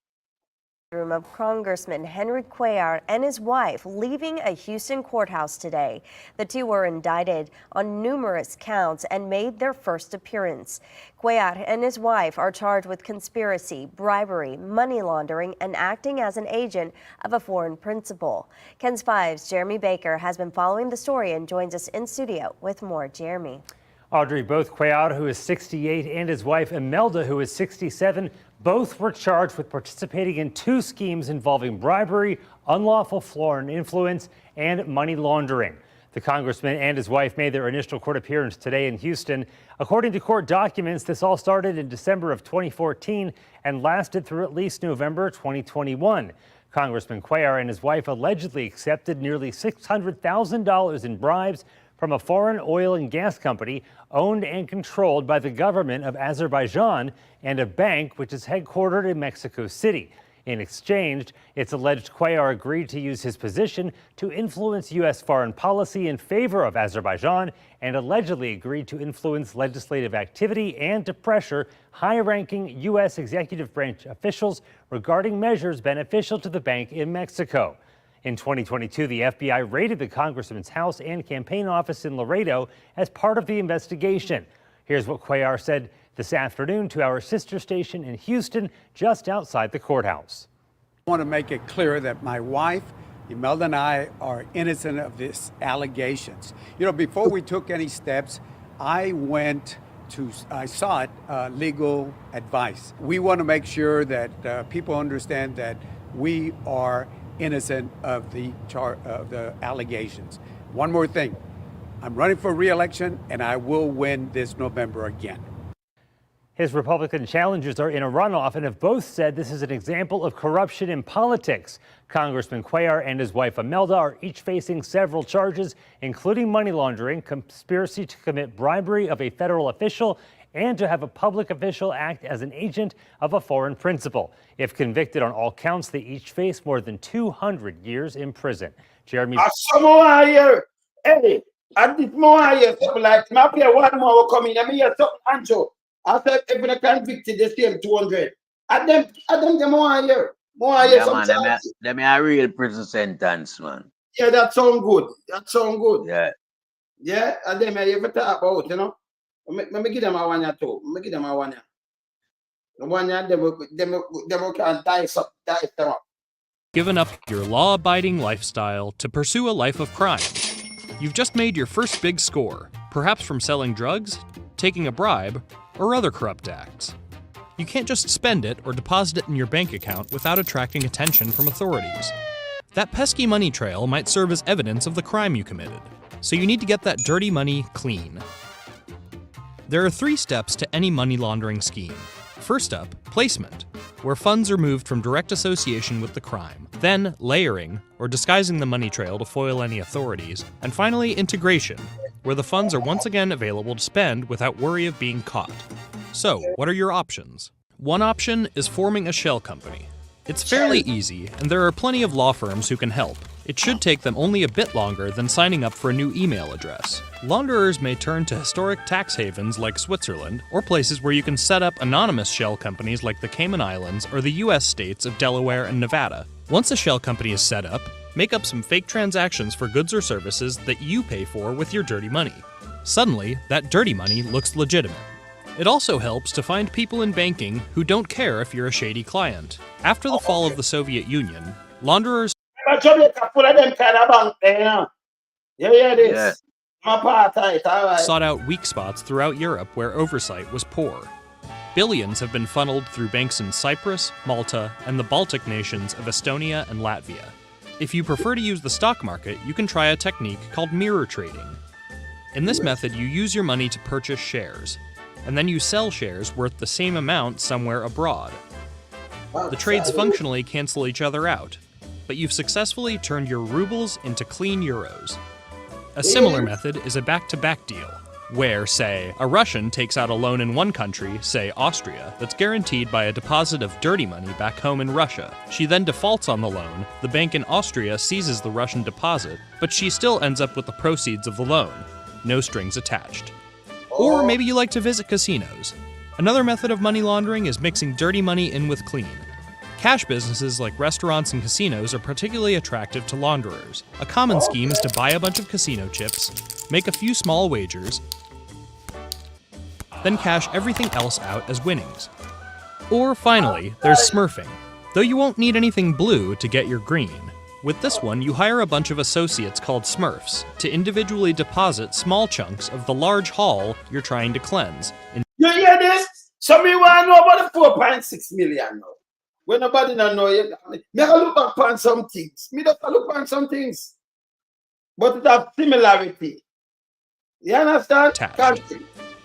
Room of Congressman Henry Cuellar and his wife leaving a Houston courthouse today. The two were indicted on numerous counts and made their first appearance. Cuellar and his wife are charged with conspiracy, bribery, money laundering, and acting as an agent of a foreign principal. KENS 5's Jeremy Baker has been following the story and joins us in studio with more. Jeremy.
Audrey, both Cuellar, who is 68, and his wife Imelda, who is 67, both were charged with participating in two schemes involving bribery, unlawful foreign influence, and money laundering. The congressman and his wife made their initial court appearance today in Houston. According to court documents, this all started in December of 2014 and lasted through at least November 2021. Congressman Cuellar and his wife allegedly accepted nearly $600,000 in bribes from a foreign oil and gas company owned and controlled by the government of Azerbaijan and a bank which is headquartered in Mexico City. In exchange, it's alleged Cuellar agreed to use his position to influence U.S. foreign policy in favor of Azerbaijan and allegedly agreed to influence legislative activity and to pressure high-ranking U.S. executive branch officials regarding measures beneficial to the bank in Mexico. In 2022, the FBI raided the congressman's house and campaign office in Laredo as part of the investigation. Here's what Cuellar said this afternoon to our sister station in Houston, just outside the courthouse.
I want to make it clear that my wife, Imelda, and I are innocent of these allegations. You know, before we took any steps, I sought legal advice. We want to make sure that people understand that we are innocent of the allegations. One more thing, I'm running for re-election and I will win this November again.
His Republican challengers are in a runoff and have both said this is an example of corruption in politics. Congressman Cuellar and his wife Imelda are each facing several charges, including money laundering, conspiracy to commit bribery of a federal official, and to have a public official act as an agent of a foreign principal. If convicted on all counts, they each face more than 200 years in prison. Jeremy.
Hey, at this more here, like, maybe one more coming. I mean, you're something, Anjo. I said, if you're convicted, they same 200. And them more here. More here.
Yeah, man, them a real prison sentence, man.
Yeah, that sound good. That sound good.
Yeah.
Yeah, and them you ever talk about, you know. Let me give them a 1 year too. Let me give them a 1 year. The 1 year, they can dice them up.
Given up your law-abiding lifestyle to pursue a life of crime. You've just made your first big score, perhaps from selling drugs, taking a bribe, or other corrupt acts. You can't just spend it or deposit it in your bank account without attracting attention from authorities. That pesky money trail might serve as evidence of the crime you committed, so you need to get that dirty money clean. There are 3 steps to any money laundering scheme. First up, placement, where funds are moved from direct association with the crime. Then, layering, or disguising the money trail to foil any authorities. And finally, integration, where the funds are once again available to spend without worry of being caught. So, what are your options? One option is forming a shell company. It's fairly easy, and there are plenty of law firms who can help. It should take them only a bit longer than signing up for a new email address. Launderers may turn to historic tax havens like Switzerland, or places where you can set up anonymous shell companies like the Cayman Islands or the US states of Delaware and Nevada. Once a shell company is set up, make up some fake transactions for goods or services that you pay for with your dirty money. Suddenly, that dirty money looks legitimate. It also helps to find people in banking who don't care if you're a shady client. After the fall of the Soviet Union, launderers sought out weak spots throughout Europe where oversight was poor. Billions have been funneled through banks in Cyprus, Malta, and the Baltic nations of Estonia and Latvia. If you prefer to use the stock market, you can try a technique called mirror trading. In this method, you use your money to purchase shares, and then you sell shares worth the same amount somewhere abroad. The trades functionally cancel each other out, but you've successfully turned your rubles into clean euros. A similar method is a back-to-back deal, where, say, a Russian takes out a loan in one country, say Austria, that's guaranteed by a deposit of dirty money back home in Russia. She then defaults on the loan, the bank in Austria seizes the Russian deposit, but she still ends up with the proceeds of the loan. No strings attached. Or maybe you like to visit casinos. Another method of money laundering is mixing dirty money in with clean. Cash businesses like restaurants and casinos are particularly attractive to launderers. A common scheme is to buy a bunch of casino chips, make a few small wagers, then cash everything else out as winnings. Or finally, there's smurfing. Though you won't need anything blue to get your green. With this one, you hire a bunch of associates called smurfs to individually deposit small chunks of the large haul you're trying to cleanse.
You hear this? So me want to know about the 4.6 million now. When nobody don't know you, me look back on some things. Me just look on some things. But it has similarity. You understand?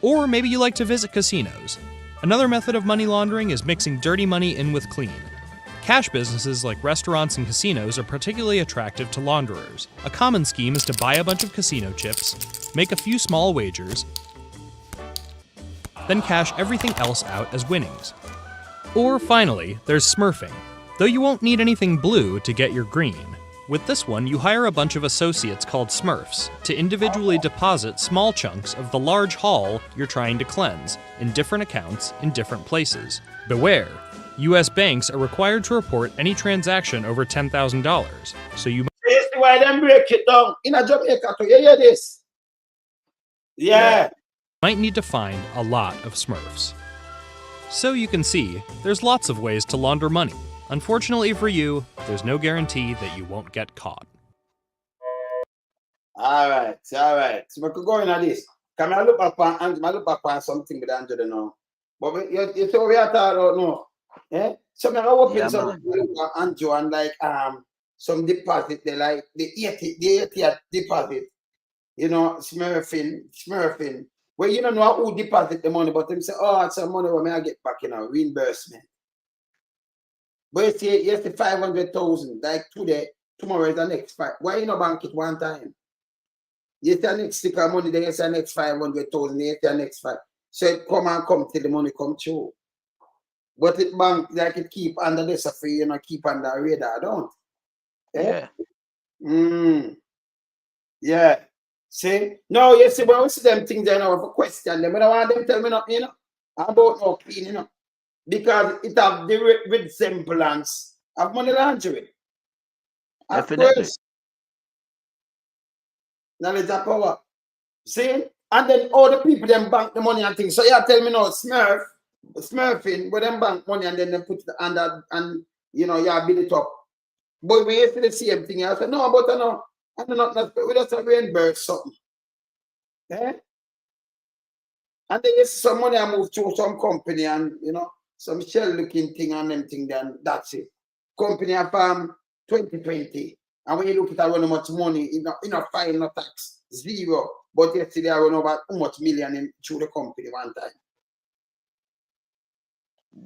Or maybe you like to visit casinos. Another method of money laundering is mixing dirty money in with clean. Cash businesses like restaurants and casinos are particularly attractive to launderers. A common scheme is to buy a bunch of casino chips, make a few small wagers, then cash everything else out as winnings. Or finally, there's smurfing. Though you won't need anything blue to get your green. With this one, you hire a bunch of associates called smurfs to individually deposit small chunks of the large haul you're trying to cleanse in different accounts in different places. Beware! U.S. banks are required to report any transaction over $10,000, so you
This is why them break it down. In a Jamaica too, you hear this? Yeah.
might need to find a lot of smurfs. So you can see, there's lots of ways to launder money. Unfortunately for you, there's no guarantee that you won't get caught.
All right. So we could go in at this. Can I look back on something with Andrew now? But you say we are talking about no. Yeah? So I'm open some Andrew and like some deposit, they like the 80th deposit, you know, smurfing. Well, you don't know who deposit the money, but them say, oh, it's some money where I get back, you know, reimbursement. But you say 500,000, like today, tomorrow is the next 5. Why you not bank it one time? You say next stick of money, then you say next 500,000, you say next 5. So it come till the money come through. But it bank like it keep under the surface, you know, keep under the radar, don't?
Yeah.
Yeah. See? No, you see, when we see them things, I know, for question them, I don't want them to tell me nothing, you know, about no clean, you know, because it have the resemblance of money laundering. Of
Definitely.
course. Knowledge of power. See? And then all the people them bank the money and things. So you tell me now, Smurfing, where them bank money and then they put it under and you know, you build it up. But we used to the same thing. I said, no, but I know, we just have reimburse something. Eh? And then you see some money I move to some company and you know, some shell looking thing and them thing, then that's it. Company of 2020. And when you look at how much money, you know, file no tax, zero. But yesterday I run over how much million in through the company one time.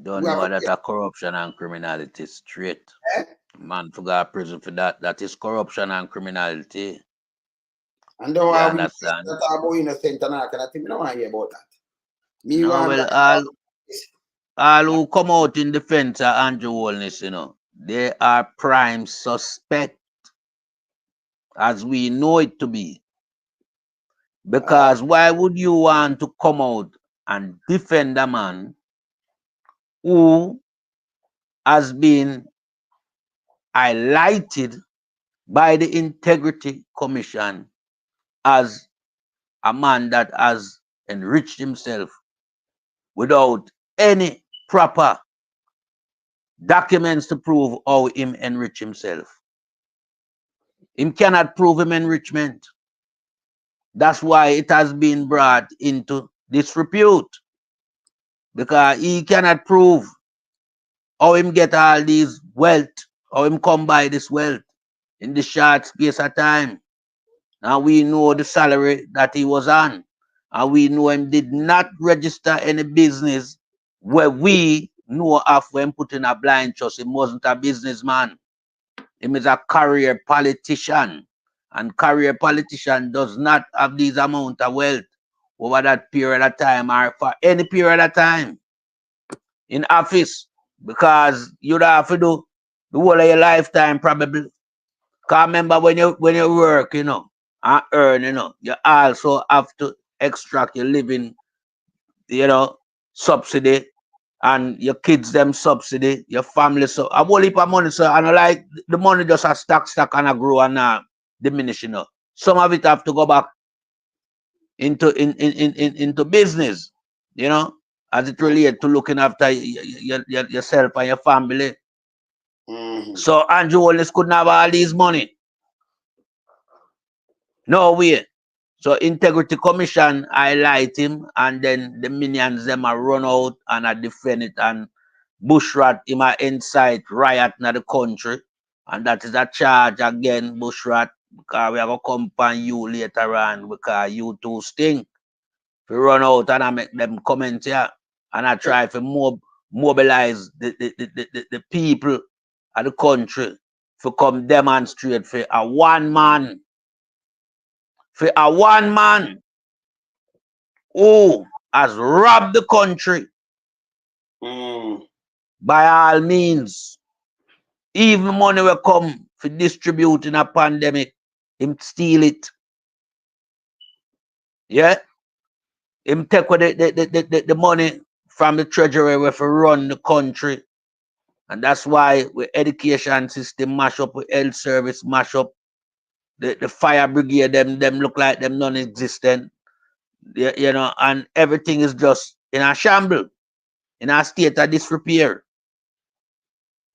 Don't know that a corruption and criminality straight.
Eh?
Man forgot prison for that. That is corruption and criminality.
And though
you
I
understand?
that about innocent and I think we don't want to hear about that. Me
No,
want
well,
that
all who come out in defense of Andrew Holness, you know, they are prime suspect, as we know it to be. Because why would you want to come out and defend a man who has been highlighted by the Integrity Commission as a man that has enriched himself without any proper documents to prove how him enrich himself? Him cannot prove him enrichment. That's why it has been brought into disrepute. Because he cannot prove how him get all these wealth, how him come by this wealth in the short space of time. Now we know the salary that he was on. And we know him did not register any business where we know of when put in a blind trust. He wasn't a businessman. Him is a career politician. And career politician does not have these amount of wealth over that period of time or for any period of time in office, because you'd have to do the whole of your lifetime probably. Because remember when you work, you know, and earn, you know, you also have to extract your living, you know, subsidy, and your kids them subsidy, your family so a whole heap of money. So I don't like the money just a stack and a grow and diminish, you know. Some of it have to go back into business, you know, as it relates to looking after yourself and your family. So Andrew Holness couldn't have all these money. No way. So Integrity Commission highlight him, and then the minions them are run out and a defend it, and bushrat him a incite riot in the country. And that is a charge again, bushrat, because we are going to come upon you later on because you too stink. We run out and I make them comment here, and I try to mobilize the people of the country to come demonstrate for a one man who has robbed the country by all means. Even money will come for distribute in a pandemic, him steal it. Yeah? Him take away the money from the treasury where for run the country. And that's why with education system mash up, with health service mash up, the fire brigade, them look like them non-existent. You know, and everything is just in a shamble, in a state of disrepair.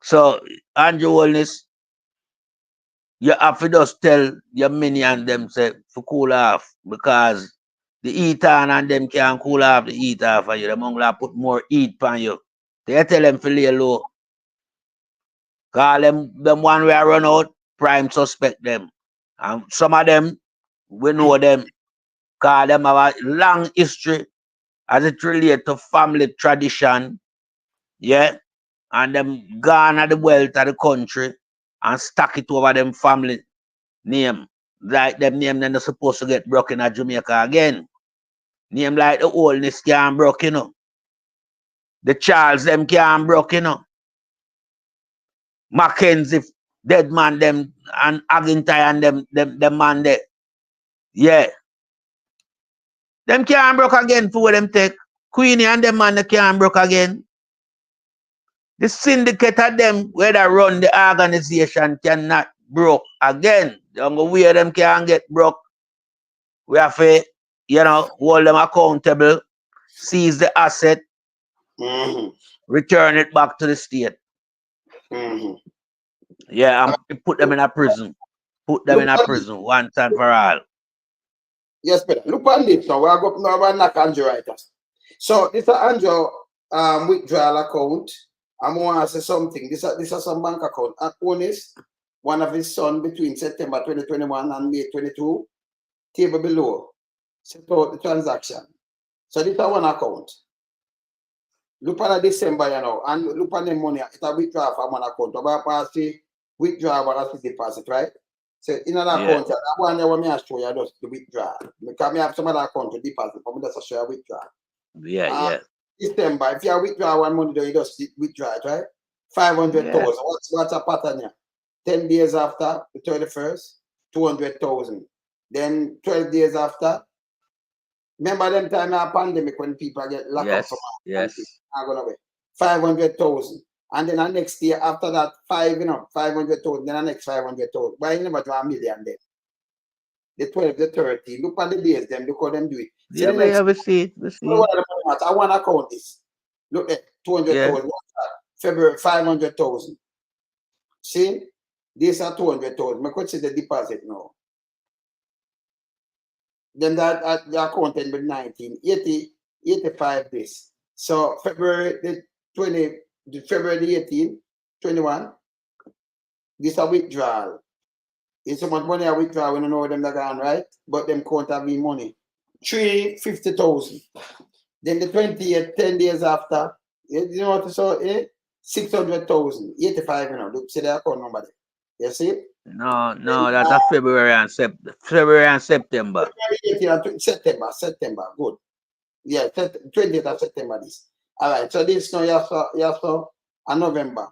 So Andrew Holness, you have to just tell your minion them say to cool off, because the heat on and them can't cool off the heat off of you. Them only put more heat on you. They tell them to lay low. Call them one way I run out, prime suspect them. And some of them, we know them, call them have a long history as it relates to family tradition. Yeah. And them gone at the wealth of the country and stack it over them family name. Like them name then they're supposed to get broken at Jamaica again. Name like the Holness can't broke, you know. The Charles them can't broke, you know. Mackenzie, dead man them, and Agintai and them man there. Yeah. Them can't broke again for what them take. Queenie and them man they can't broke again. The syndicate of them where they run the organization cannot broke again. The only way them can get broke, we have to hold them accountable, seize the asset, return it back to the state. Yeah, and put them in a prison. Put them in a prison once and for all.
Yes, better. Look on this now. We are going to knock Andrew right now. So this is Andrew withdrawal account. I'm going to say something. This is some bank account. Holness, one of his son between September 2021 and May 22, table below, set out the transaction. So this is one account. Look at December, and look at the money. It's a withdrawal from one account. About withdrawal versus deposit, right? So in another account, that one that me show you just the withdrawal. Because I have some other account to deposit, but me just show you withdrawal.
Yeah.
December, if you withdraw one money, you just withdraw it, right? 500,000. What's a pattern here? 10 days after the 31st, 200,000. Then 12 days after. Remember them time in a pandemic when people get locked up from
yes.
500,000. And then the next year after that, 500,000, then the next 500,000. Why you never draw a million then? The 12, the 30. Look at the days, them, look how them do it.
Yeah, we have a seat.
I want to count this. Look at 200,000. February, 500,000. See? These are 200,000. I consider the deposit now. Then that the account end with 19, 85 days. So February the 18, 21, this is a withdrawal. It's so much money I withdraw when you know them that gone, right? But them count have me money. 350,000. Then the 28th, 10 days after, you know what? So 600,000, 85, Look, see the account number there. You see?
No, that's a February and September.
September, good. Yeah, 20th of September this. All right, so this now you saw a November.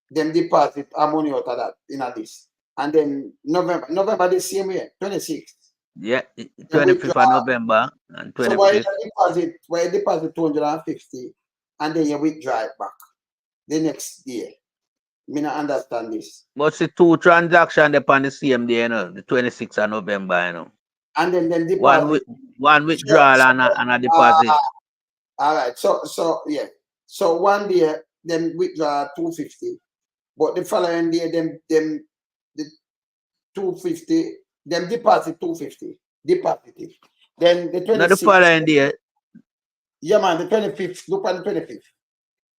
Then deposit our money out of that in this. And then November the same way, 26th.
Yeah, 25th of November and 25th.
So why you deposit 250 and then you withdraw it back the next year? Me not understand this.
But the two transactions upon the same day, the 26th of November,
And then deposit.
One withdrawal and a deposit.
All right. So yeah. So one day them withdraw 250, but the following day them the 250 them deposit 250. Deposit it. Then the 26th.
Not the following day.
Yeah, man. The 25th. Look at the 25th.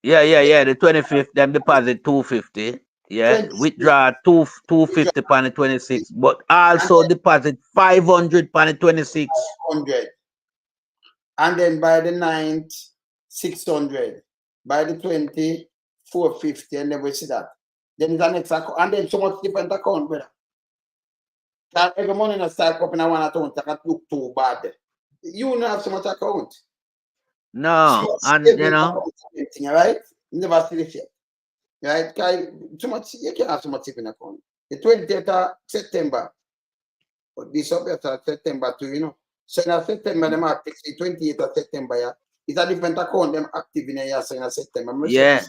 Yeah. The 25th, them deposit 250. Yeah, withdraw 250 on the 26th, but also deposit 500 on the 26th.
500. And then by the 9th, 600. By the 20th, 450, and then we see that. Then the next account, and then so much different account, brother. That every money in a start up in one account, that can look too bad. You don't have so much account.
No, and
right? Never see it yet. Right? Too much, you can't have so much in account. The 20th of September, but this up at September too, So in September, them active, the 28th of September, yeah, it's a different account, them active in a year, so in September.
Yeah.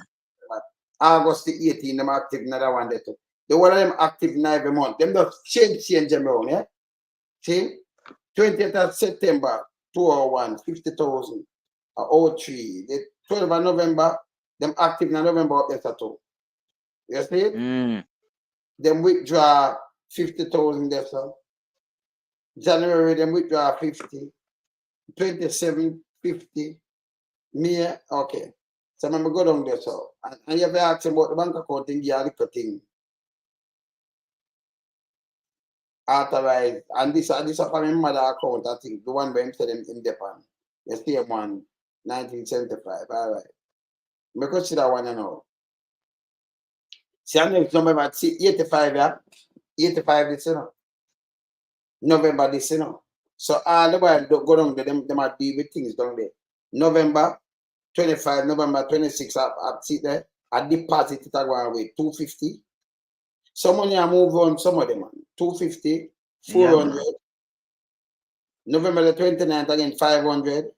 August the 18th, them active in another one there too. The one of them active in every month. Them just change them around, yeah? See? 20th of September, 201, 50,000. 03. The 12th of November, them active in November up there too. You see it? Them withdraw 50,000 there, so. January, them withdraw 50. 27, 50. May, okay. So I'm going to go down there, so. And you have to ask about the bank account thing, you have the thing. Authorized. And this is for my mother account, I think. The one where I'm selling in Japan. The same one, 1975. All right. I consider that one, See, I know November 85, yeah? 85 this, November this, So all the while go down there, them are deal with things down there. November 25, November 26, I see there. I deposit it away 250. Some money I move on, some of them, 250, 400. Yeah, November the 29th again, 500.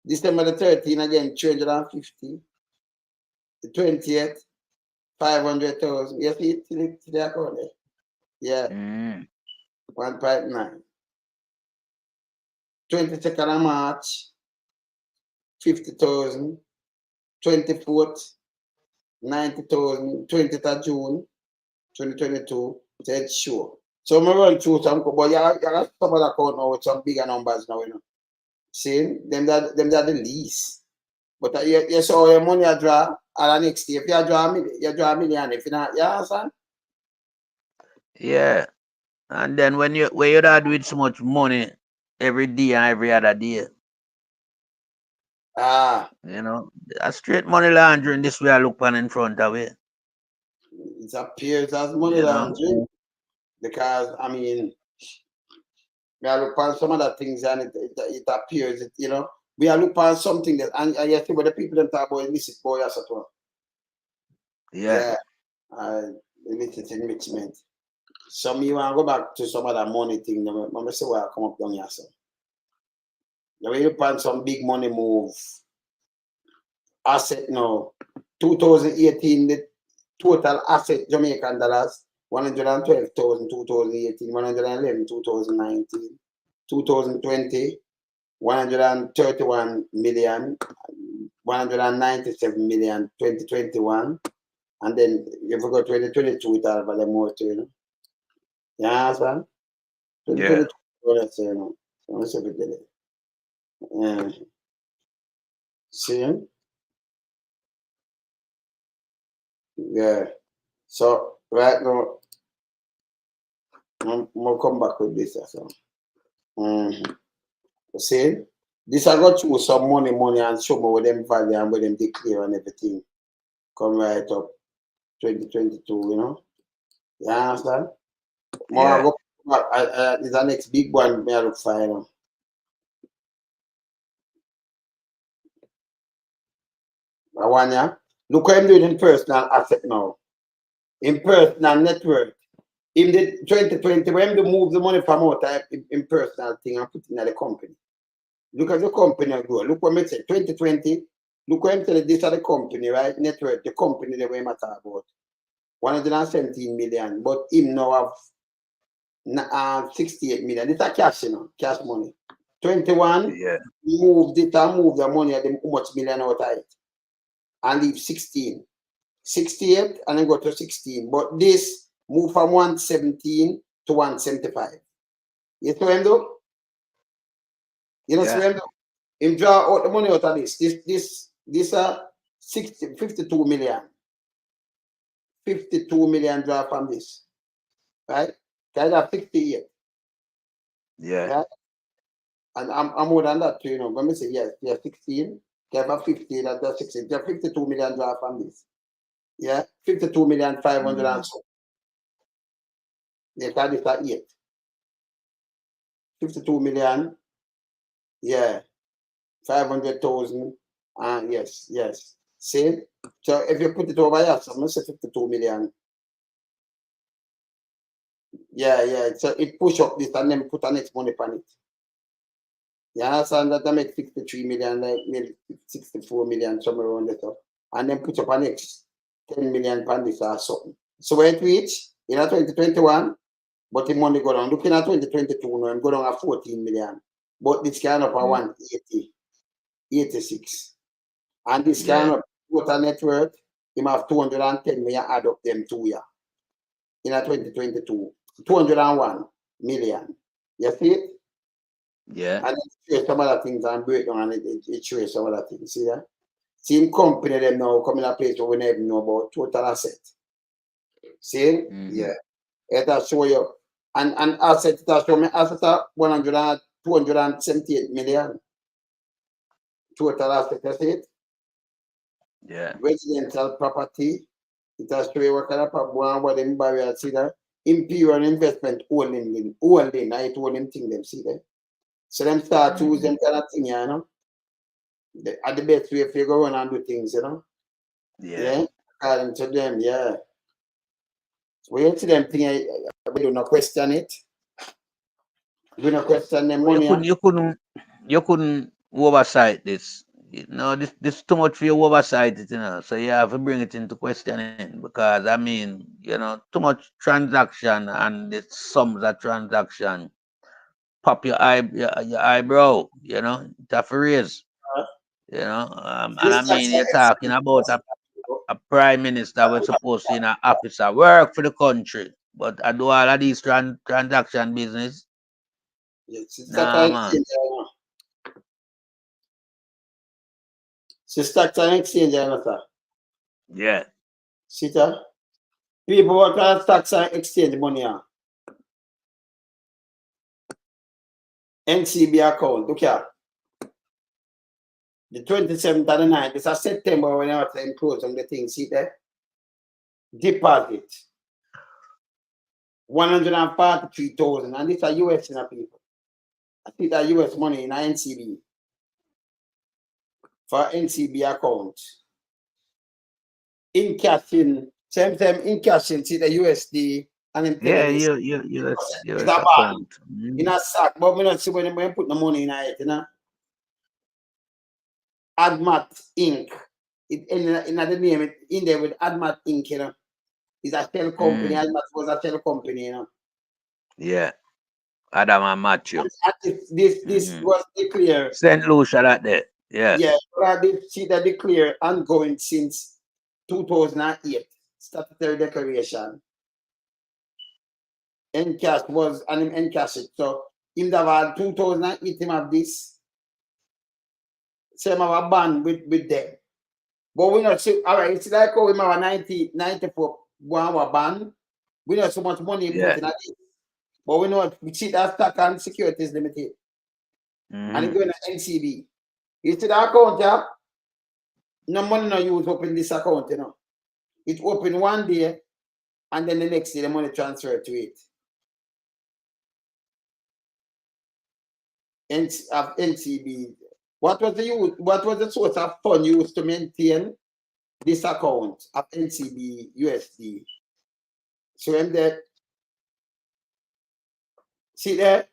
December the 13th again, 350. The 20th, 500,000. You see it to the account there? Yeah. 1.9. 22nd of March, 50,000. 24th, 90,000. 20th of June, 2022. Said sure. So I'm run through some, but you got some other account now with some bigger numbers now, you know. See, them that the least. But you saw your money you draw, and the next year, if you draw a million, if you not, you understand?
Yeah. And then when you do with so much money every day and every other day. You know, a straight money laundering this way I look on in front of it.
It appears as money laundering. Because I mean, we are look at some other things and it appears, you know, we are looking at something that, and I think what the people that talk about illicit boy as well.
Yeah.
Illicit enrichment. Some you want to go back to some other money thing. I'm say where I come up down here. So the way you plan some big money move. Asset now, 2018, the total asset Jamaican dollars, 112,000, 2018, 111, 2019, 2020, 131 million, 197 million, 2021, and then if we go 2022, it will value more too, you know. You understand? 2022, let's say, you know. Let's see if we get it. See? Yeah. So right now, I'll come back with this. So. See, this I got you some money and show me with them value and with them declare and everything. Come right up 2022, you know. You understand? More I go back, is the next big one me I look for, you know. I want ya. Look what I'm doing in personal asset now. In personal network. In the 2020, when they move the money from out in personal thing and put it in the company. Look at the company I go. Look what I say, 2020. Look what I'm telling you, this is the company, right? Network, the company that we matter about. 117 million, but him now have 68 million. This is cash, you know, cash money. 21, move the money at the much million out of it. And leave 16. 68 and then go to 16. But this move from 117 to 175. You see what I'm doing? You know what I'm doing? Him draw out the money out of this. This 52 million. 52 million draw from this. Right? Guys have 68.
Yeah.
Right? And I'm more than that too, you know. Let me say yes, you have 16. You have 15, that's 16. You have 52 million draw from this. Yeah, 52 million 500 and so. Yeah, that is that 8. 52 million, yeah, 500,000, and yes. See? So if you put it over here, so I'm gonna say 52 million. Yeah. So it push up this and then put the next money on it. You understand that I make 63 million, like maybe 64 million, somewhere around the top. And then put up a next 10 million on this or something. So where it reach in 2021, but the money go down. Looking at 2022 now, I'm going down at 14 million. But this kind of a 180, 86. And this kind of total net worth, him have 210 million add up them 2 years. In 2022, 201 million. You see it?
Yeah.
And it shows some other things and break down and it shows some other things. See that? Same company them now coming a place where we never know about total asset. See? Yeah. It'll show you. And asset, it'll show me asset at 278 million. Total asset, you see it?
Yeah.
Residential property, it'll show you what kind of property what them buy, see that? Imperial investment holding, I told them thing them, see that? So them start to use them kind of thing, you know. At the best way if you go on and do things, you know. Yeah. According to them, yeah. So we see them thing, we do not question it. We don't question them money.
You couldn't oversight this. You know, this too much for you oversight it, you know. So you have to bring it into questioning because I mean, you know, too much transaction and the sums of transaction pop your eyebrow, you know, that's for raise, you know. And I mean, you're talking about a prime minister was supposed to in an office at work for the country, but I do all of these transaction business.
Yes, it's
Nah, man.
Stock and exchange, sir.
Yeah.
See, people work on stocks and exchange money. NCB account, look here. The 27th of the 9th, it's a September when I have to close on the thing, see there? Deposit. 143,000, and these are US people. I think that US money in NCB. For NCB account. In cashing, same time in cashing, see the USD and then
Yeah,
US
US account.
In a sack, but we not see when they put the money in it, you know. Admat Inc. It in the name it in there with Admat Inc. You know, it's a shell company. Admat was a shell company, you know.
Yeah, Adam and Matthew.
And this was declared.
St. Lucia, that there. Yeah.
Yeah, but this see that declared ongoing since 2008. Statutory declaration. Encash was and him encash it. So in the had 2008 him have this. Same have a ban with them. But we not see all right, it's like how we have 94 one ban. We not so much money put in it. But we know we see that stock and securities limited. And it's going to NCB. You see the account, yeah? No money no use open this account, you know. It open one day and then the next day the money transfer to it. NCB. What was the source of fund used to maintain this account of NCB USD? So when the see there,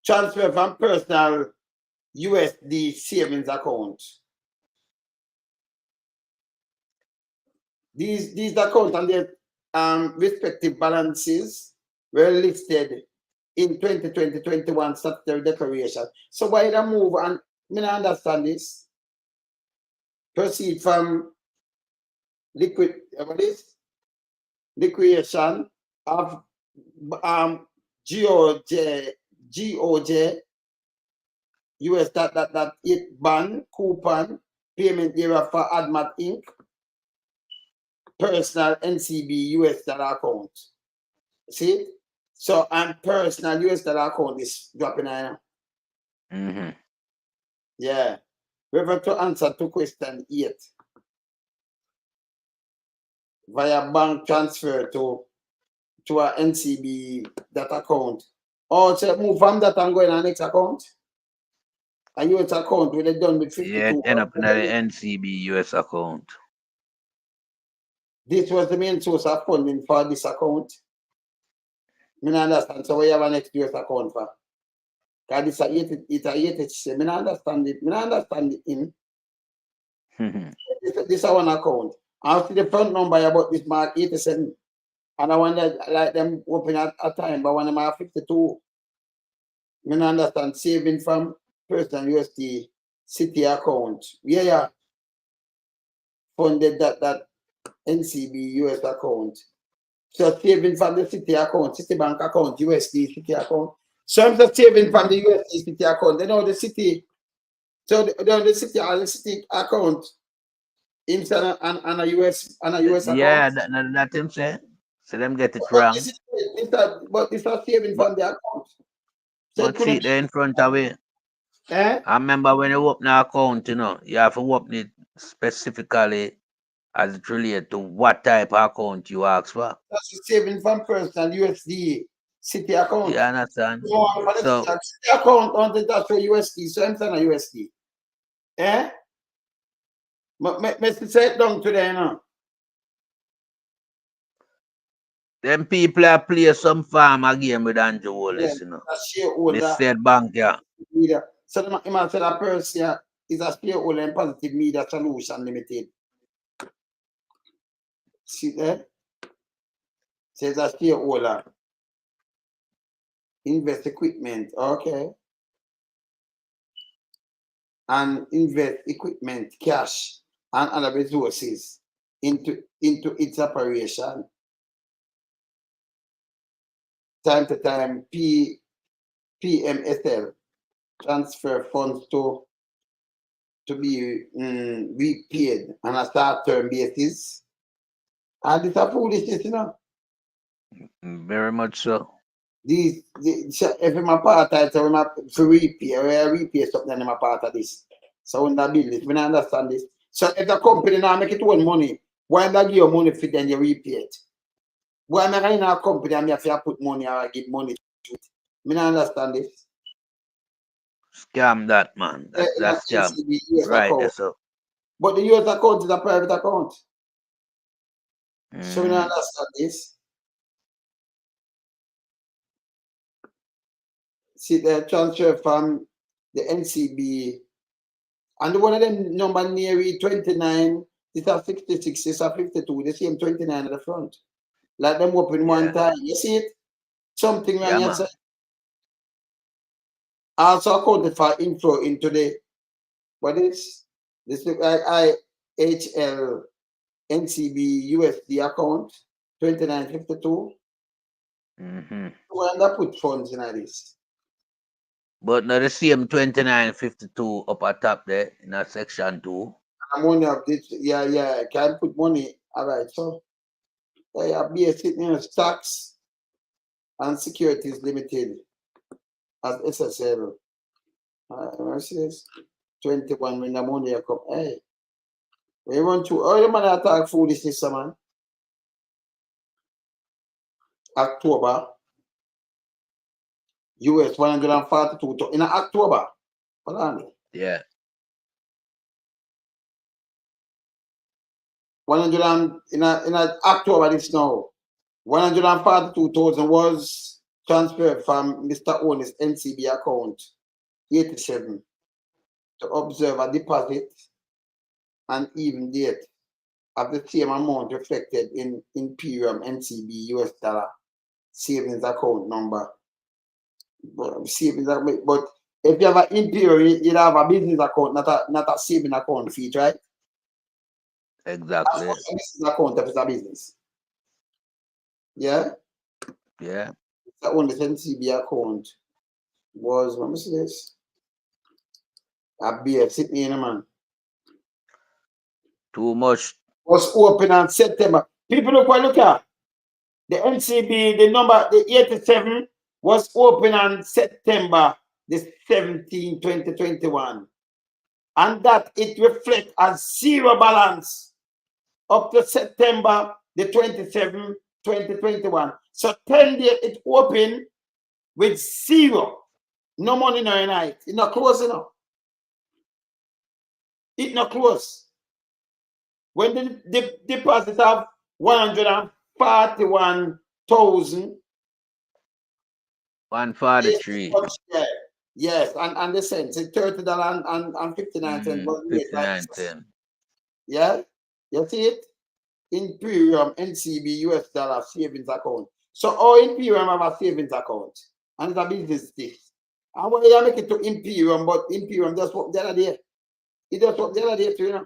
transfer from personal USD savings account. These accounts and their respective balances were listed in 2020-21 statutory declaration. So why the move and I understand this? Proceed from liquidation of GOJ US that it ban coupon payment area for Admat Inc. Personal NCB US dollar account. See? So and personal US dollar account is dropping now. Yeah. We have to answer to question 8. Via bank transfer to our NCB that account. Or to move from that and go in our next account. A US account when they done with 52.
Yeah, end up in the NCB US account.
This was the main source of funding for this account. I understand. So we have an next US account for. Because it's a 80. I understand it. I understand it. This is one account. I see the front number about this mark 87. And I want to like them open at a time, but when I'm at 52, I understand saving from personal USD city account. Yeah. Funded that NCB US account. So saving from the city account, city bank account, USD city account. So I'm just saving from the USD city account. They know the city. So the city account inside and a US account.
Yeah, that him say. So them get it wrong.
But this is saving from the account. So
but see, they're in front of it. I remember when you open an account, you know, you have to open it specifically as it relates to what type of account you ask for.
That's saving from personal USD city account.
You understand?
So city account on the that's for USD, so I'm saying a USD. Mr. Say it down today, you know.
Them people are play some farmer game with Andrew Holness, you know. This said bank, yeah.
So the man said that person is a shareholder in Positive Media Solution Limited. See there? Says a shareholder. Invest equipment, okay. And invest equipment, cash, and other resources into its operation. Time to time, PMSL transfer funds to be repaid on a short-term basis. And it's a foolishness, you know.
Very much so.
If I'm a part of it, so I'm to repay something, I'm a part of this. So when that business, we don't understand this. So if the company now make it own money, why not give you money for then you repay it? Why am I in a company and I have to put money or give money to it? I don't understand this.
Scam that, man. That's scam. Right, there, so.
But the US account is a private account. So we don't understand this. See the transfer from the NCB, and one of them number near 29, it's a 66, it's a 52, the same 29 at the front. Like them open one time. You see it? Something wrong here. Also accounted for inflow into the what is this look like IHL NCB USD account 2952. Where they put funds in this?
But now the same 2952 up at top there in that section 2.
Money of this, yeah, can put money. All right, so they are basic stocks and securities limited as SSL. This 21 when the money come. Hey, we want to all the money attack foolishness, man. October, US 142 in October. Hold on.
Yeah.
100 in October this now. 142,000 was transferred from Mr. Holness NCB account 87 to observe a deposit and even date of the same amount reflected in Imperium NCB US dollar savings account number. But if you have an Imperium, you have a business account, not a saving account fee, right?
Exactly.
That's a business account if it's a business. Yeah?
Yeah.
The only NCB account was, let me see this. A beer sitting in a man.
Too much.
Was open on September. People look at the NCB, the number, the 87 was open on September the 17th, 2021. And that it reflects a zero balance up to September the 27th, 2021. So 10 days it open with zero. No money no in it. It's not close enough. It's not close. When the deposit of 141,000.
143.
Yes, and the cents, it's $30 and 59 cents.
59
Yeah, you see it? Imperium NCB US dollar savings account. So all Imperium have a savings account. And it's a business this. And when you make it to Imperium, but Imperium just work the other day. It just work the other day too, you know.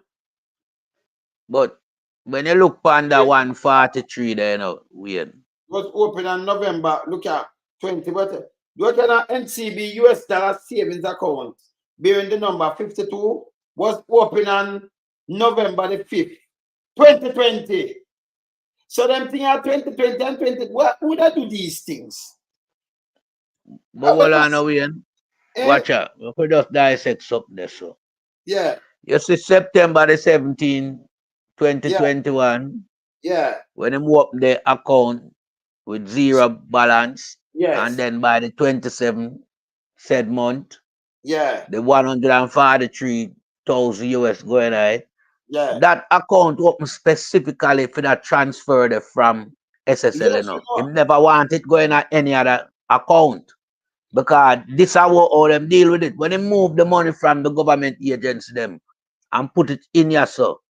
But when you look on the 143 there, you know, weird.
It was open on November, look at 20, but look at an NCB US dollar savings account bearing the number 52 was open on November the 5th, 2020. So them thing are 2020 and 20. What would I do these things?
But hold on now, Wayne. Watch out. We could just dissect something there, so.
Yeah.
You see September the 17th, 2021.
Yeah.
When them open the account with zero balance.
Yes.
And then by the 27th said month.
Yeah.
The 143,000 US going out.
Yeah.
That account open specifically for that transfer from SSL.
Yes,
You know. He never want it going at any other account. Because this is how them deal with it. When they move the money from the government agency them and put it in your so.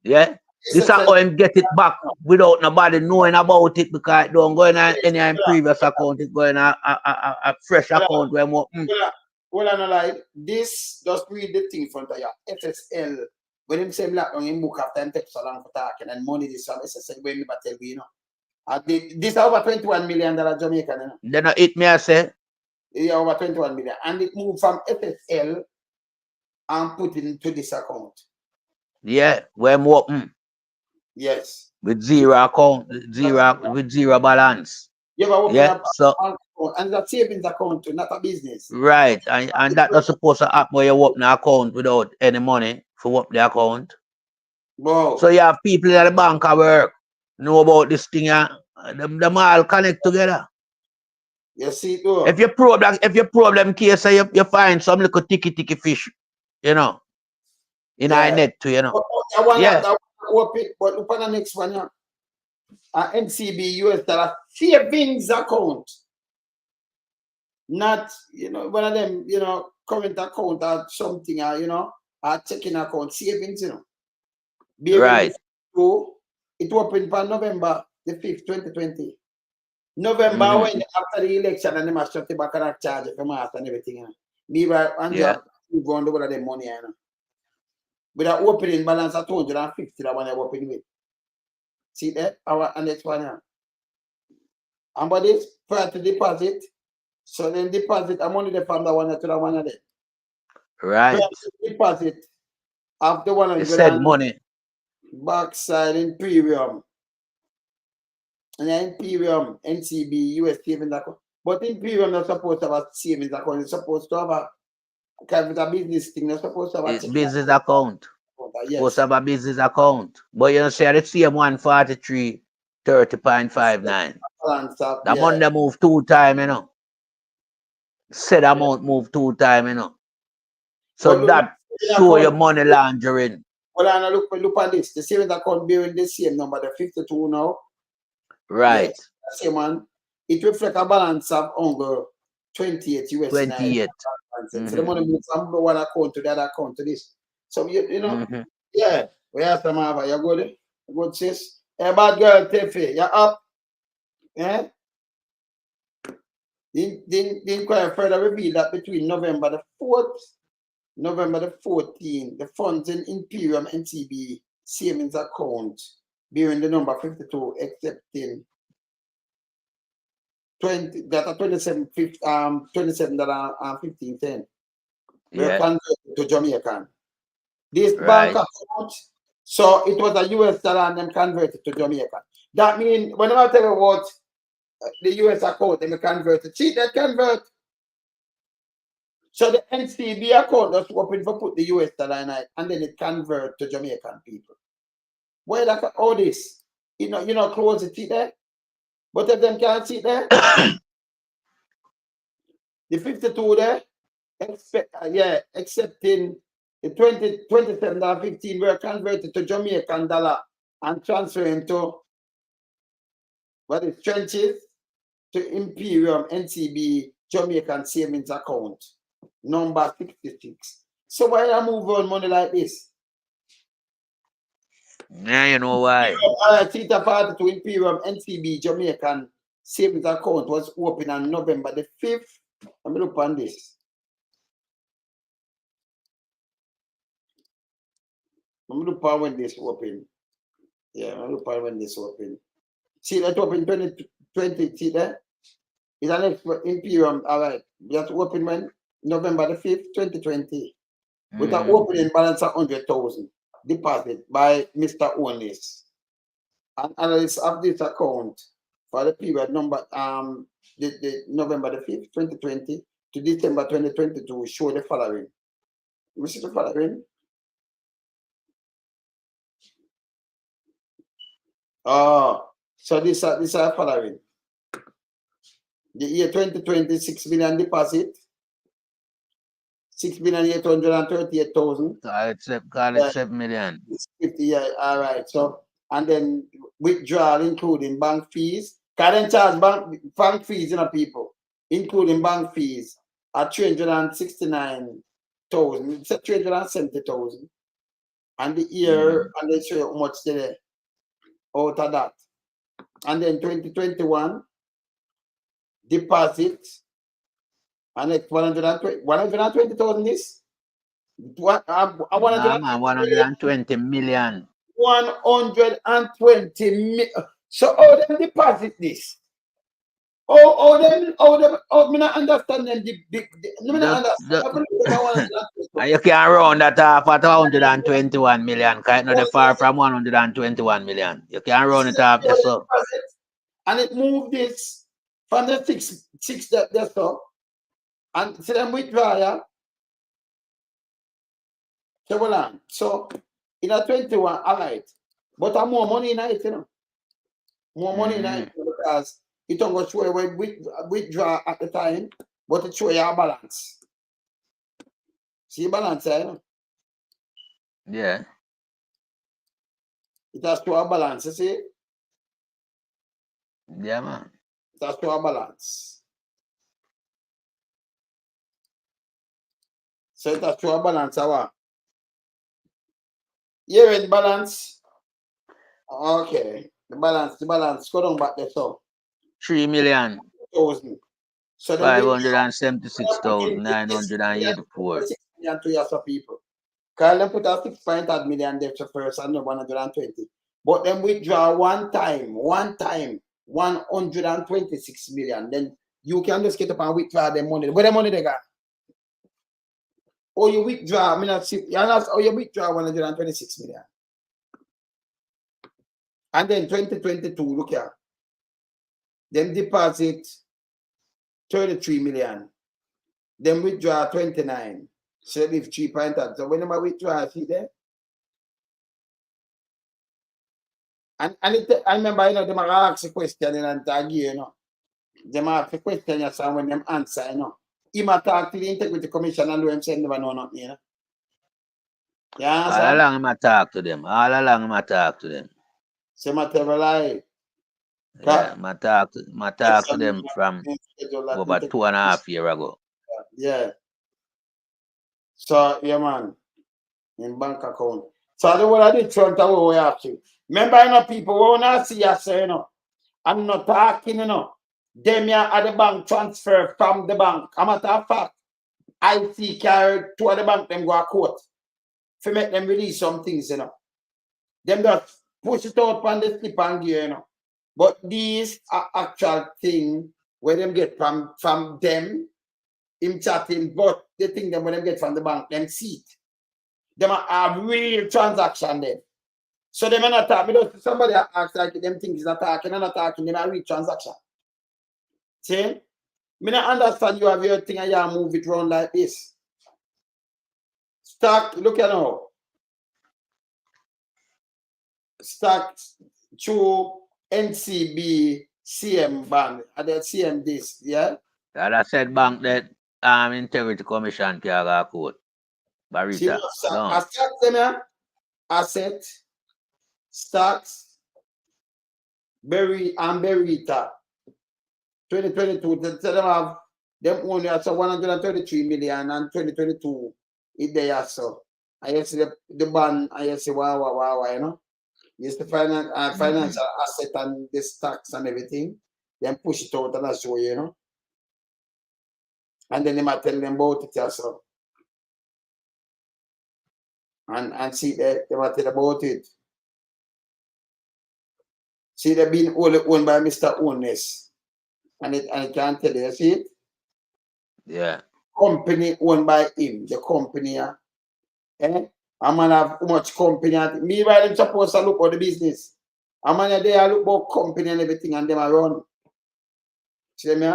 Yeah? This is how him get it back without nobody knowing about it because it don't go in any previous account. It go in a fresh account where more.
Well, I know like this. Just read the thing from the SSL. When him say black on him book after him take so long for talking and money this from SSL when me tell you know. This over $21 million Jamaican. You know?
Then it me I say.
Yeah, over 21 million, and it moved from SSL and put it into this account.
Yeah, where more.
Yes.
With zero account, with zero balance.
Yeah,
so
and that savings account, not a business.
Right, and that not supposed to happen where you open an account without any money for open the account.
Wow.
So you have people at the bank at work know about this thing, them all connect together.
You see, though.
If your problem case, you find some little ticky fish, you know, in our net too, you know.
That open, but look at the next one, yeah. NCB US dollar savings account. Not, you know, one of them, you know, current account or something, you know, or checking account, savings, you know.
Right.
It opened on November the 5th, 2020. November when after the election and they must shut the back and charge for mask and everything, you know. Me and you go on the them money, you know. With an opening balance of 250 that one I open with. See that? Our next one here. And but this prior to deposit. So then deposit I'm only the from the one to the one of them.
Right.
Deposit after one
you said money.
Backside Imperium. And then Imperium, NCB, US savings account. But Imperium not supposed to have a savings account. It's supposed to have a kind of a business thing. Not supposed to have a
business account.
Yes.
Supposed to have a business account. But you know, say the same 143.30.59. The money move 2 times, you know. Said amount move 2 times, you know. So but that show your money laundering.
Well, I look at this. The savings account bearing the same number, the 52 now.
Right.
Yes, the same one. It reflects a balance of under 28 US.
28.
So the money moves from one account to the other account to this. So you know, yeah. We have some of you good. Good sis. Hey, bad girl, Tiffy, you up? Yeah. The inquiry further revealed that between November the 4th, November the 14th, the funds in Imperium NCB savings account bearing the number 52 accepting $27.15 were converted to Jamaican. This bank account, so it was a US dollar and then converted to Jamaican. That means whenever I tell you what the US account, they convert it. See that convert. So the NCB account was open for put the US dollar in it and then it convert to Jamaican people. Why that all this? You know, close it there. But if them can't see there, the 52 there, accepting the 27.15 were converted to Jamaican dollar and transferring to what is trenches to Imperium NCB Jamaican savings account number 66. So why I move on money like this?
Yeah, you know why.
Theta Party to Imperium NCB Jamaican savings account was opened on November the 5th. Let me look on this. Let me look on when this opened. Yeah, let me look on when this opened. See that open 2020, see that? It's an Imperium, all right. That open when? November the 5th, 2020. With an opening balance of 100,000 deposit by Mr. Holness. An analyst of this account for the period number the November the 5th, 2020 to December 2022 show the following. You see the following? So this are following. The year 2020, 6 million deposit, 6,838,000.
Call it 7 million.
50, yeah, all right. So and then withdrawal including bank fees. Current charge bank fees, you know, people, including bank fees are 369,000. It's 370,000. And the year, and they show you how much they out of that. And then 2021, deposit, and it's 120,000 this?
Nah, man, 120 million.
120 million. So how them deposit this? How me not understand them. Me not understand.
You can round that off at 121 million, because it's not far from 121 million. You can round it off there, so.
And it moved this from the six that so. And see them withdraw, yeah? So in a 21, all right. But I'm more money in it, you know. More money in it because it don't go show when withdraw at the time, but it show you a balance. See balance, you know?
Yeah.
It has to a balance, you see?
Yeah, man.
It has to a balance. So it has to a balance, what? Here is balance. Okay. The balance. Go down back there, so.
3 million.
1,000. So
576,984.
6 million to your people. Because them put a 6.8 million there first and 120. But then withdraw one time, 126 million. Then you can just get up and withdraw the money. Where the money they got? Or you withdraw, I mean, or you withdraw 126 million. And then 2022, look here. Then deposit 33 million. Then withdraw 29. So leave 3.8. So whenever withdraw, see there? And I remember, you know, they might ask a question and tag you, know. They might ask a question, yes, and when them answer, you know. He might talk to the Integrity Commission and do him say never know nothing, you know. Yeah,
All along him talk to them.
So I tell a lie.
Yeah, I talk to them from over 2.5 years ago.
Yeah. So, yeah, man. In bank account. So the one I did front of we have to. Remember, you know, people who want to see us, you know. I'm not talking, you know. Them here at the bank transfer from the bank. I'm matter of fact, I see carried to the bank, them go a court. To make them release some things, you know. Them just push it out on the slip and gear, you know. But these are actual things where them get from them, him chatting, but the thing them when them get from the bank, them see it. Them are real transaction there. So them are not talking, because somebody asks like them things is attacking and attacking, them are real transaction. See? Me not understand you have your thing and you move it around like this. Stock, look at now. Stock through NCB CM bank and the CM this, yeah?
And I said bank that Integrity Commission can go court. Barita.
Asset, stocks, Berita. 2022, them have them only at 133 million and 2022 it there so. I see the bond, I see wow, you know. Yes, the financial asset and the stocks and everything. Then push it out and I show you know. And then they might tell them about it also. And see that they might tell about it. See they've been owned by Mr. Holness. And it can't tell you, see it?
Yeah.
Company owned by him, the company. A man have how much company. Me by them supposed to look at the business. A man they look about company and everything and them around. See me?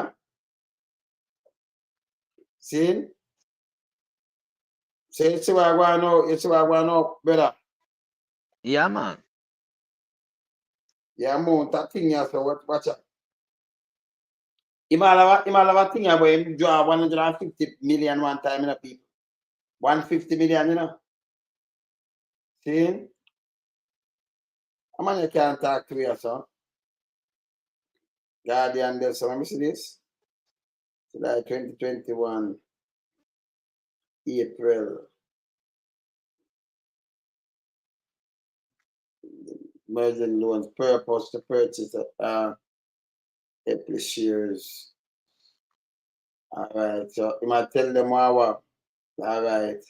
See? See what I want to know, you see what I want to know, brother.
Yeah, man.
Yeah, man, that thing here, so watch out. He might have a thing about him draw 150 million one time in a people. 150 million, you know. See? A man you can't talk to you, so. Guardian there, so let me see this. July 2021, April. Merging loans, purpose to purchase Apple shares. All right, so you might tell them what. All right.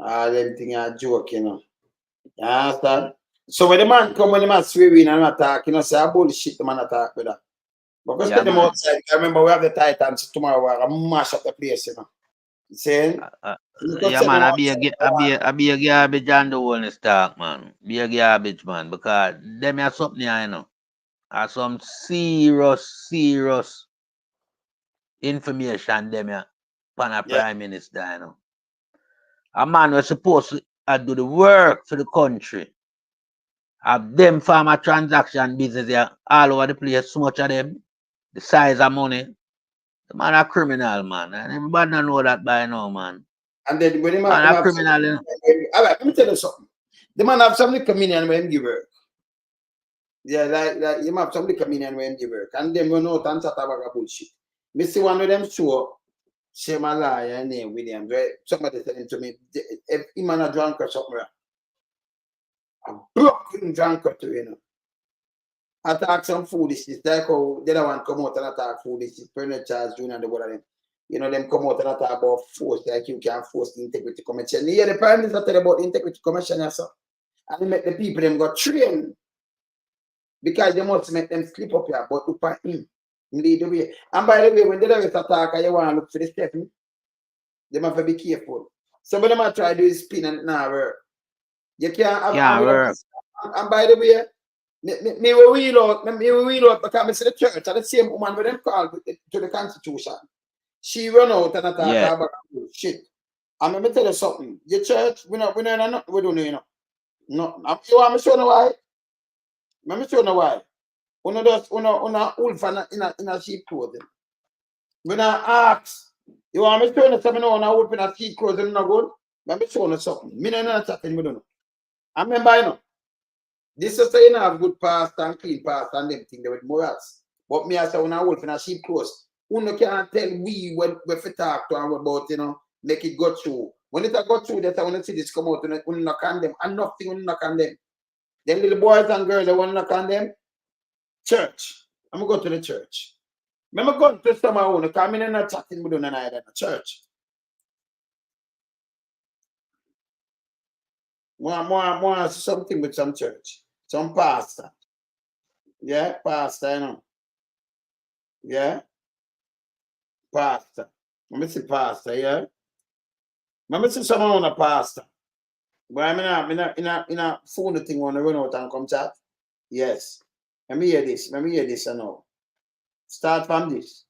All them things are joke, you know. You understand? So when the man come, when the man swearing and attack, you know, say bullshit, the man attack with that. But go
Yeah,
stay them
man.
outside. I remember we have the Titans tomorrow. We're gonna mash up the place, you know. You saying?
Yeah, man, I be a garbage on the whole stock, man. Be a garbage, man, because them are something here, you know. Are some serious information them here upon a prime minister, you know. A man was supposed to do the work for the country. Have them farmer transaction business here all over the place, so much of them. The size of money. The man a criminal, man. And everybody don't know that by now, man.
And then when
man a criminal, you know.
All right, let me tell you something. The man have somebody coming in when him give work. Yeah, like you have somebody coming in when him give work. And them run out and chat about bullshit. Me see one of them show, say my liar name William. Somebody telling to me, if him and a drunk or something, I broke him drunk or two, you know. Attack some foolishness. Like how the other one come out and attack foolishness. Bernard Charles Jr. and the one of them. You know, them come out and attack about force, like you can't force the integrity commission. Yeah, the Prime Minister tell about the integrity commission, yes, sir. And they make the people them go train. Because they must make them slip up here, but upon him. Lead the way. And by the way, when the rest attack, you want to look for the step, they have to be careful. Some of them are try to do is spin and now work. You can't have work. And by the way, me will wheel out because I see the church and the same woman with them called to the Constitution. She run out and attack about shit. And let me tell you something. Your church, we know nothing we don't know, you know. No, you want me to show you why? Let me show you why. Una wolf in a sheep clothing. When I ask, you want me to show you something on a wolf in a sheep clothing not good? Let me show you something. Me no know chatting, we don't know. I remember, you know. This is saying I have good pastor and clean pastor and them thing with morals. But me as a wolf in a sheep clothes. Uno can't tell we when we talk to them about, you know, make it go through. When it go through, that's when I see this come out and we knock on them. And nothing we knock on them. Them little boys and girls that want to knock on them. Church. I'm going to go to the church. Remember going to some of them, come in and not chatting with them in the church. More something with some church. Some pastor. Yeah, pastor, you know. Yeah. Pastor. Let me see pastor, yeah. Let me see someone on a pastor. But I'm in a phone thing on the run out and come chat. Yes. Let me hear this. Let me hear this, I know. Start from this.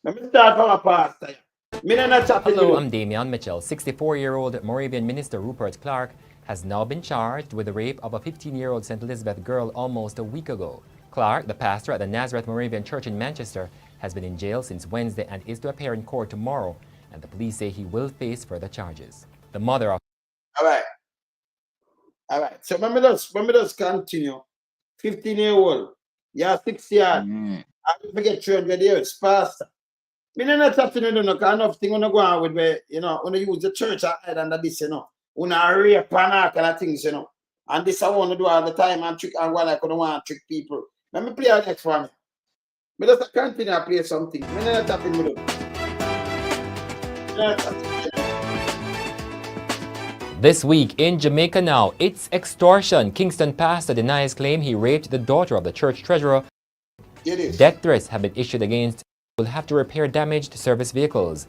Let me start from a pastor.
Hello, I'm Damian Mitchell. 64-year-old Moravian minister Rupert Clark has now been charged with the rape of a 15-year-old St. Elizabeth girl almost a week ago. Clark, the pastor at the Nazareth Moravian Church in Manchester, has been in jail since Wednesday and is to appear in court tomorrow, and the police say he will face further charges. The mother of...
All right. So let me just continue. 15-year-old. Yeah, 60 years. I forget 300 years. Pastor. Me not something to do no kind of thing go on with where, you know, when you use the church head under this, you know. Rape and all kind of things, you know. And this I want to do all the time and trick and what I don't want to trick people. Let me play our next one. Me just continue to play something. Me not something to do.
This week in Jamaica now, it's extortion. Kingston pastor denies claim he raped the daughter of the church treasurer. Death threats have been issued against will have to repair damaged service vehicles.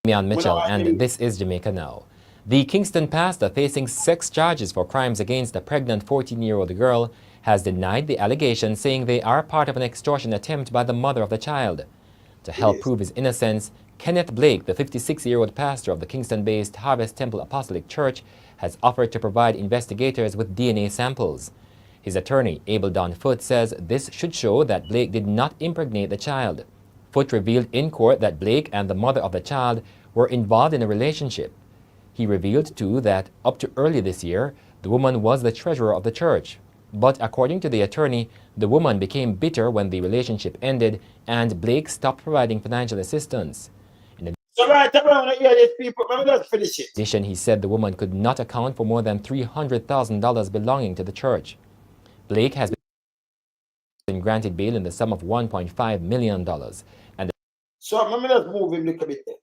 I'm Mitchell, and this is Jamaica Now. The Kingston pastor facing 6 charges for crimes against a pregnant 14-year-old girl has denied the allegations, saying they are part of an extortion attempt by the mother of the child. To help prove his innocence, Kenneth Blake, the 56-year-old pastor of the Kingston-based Harvest Temple Apostolic Church, has offered to provide investigators with DNA samples. His attorney, Abel Don Foote, says this should show that Blake did not impregnate the child. Foote revealed in court that Blake and the mother of the child were involved in a relationship. He revealed, too, that up to early this year, the woman was the treasurer of the church. But according to the attorney, the woman became bitter when the relationship ended and Blake stopped providing financial assistance.
So So right around here, these people, let me just finish it.
In addition, he said the woman could not account for more than $300,000 belonging to the church. Blake has been granted bail in the sum of $1.5 million. And
so let me just move him a little bit there.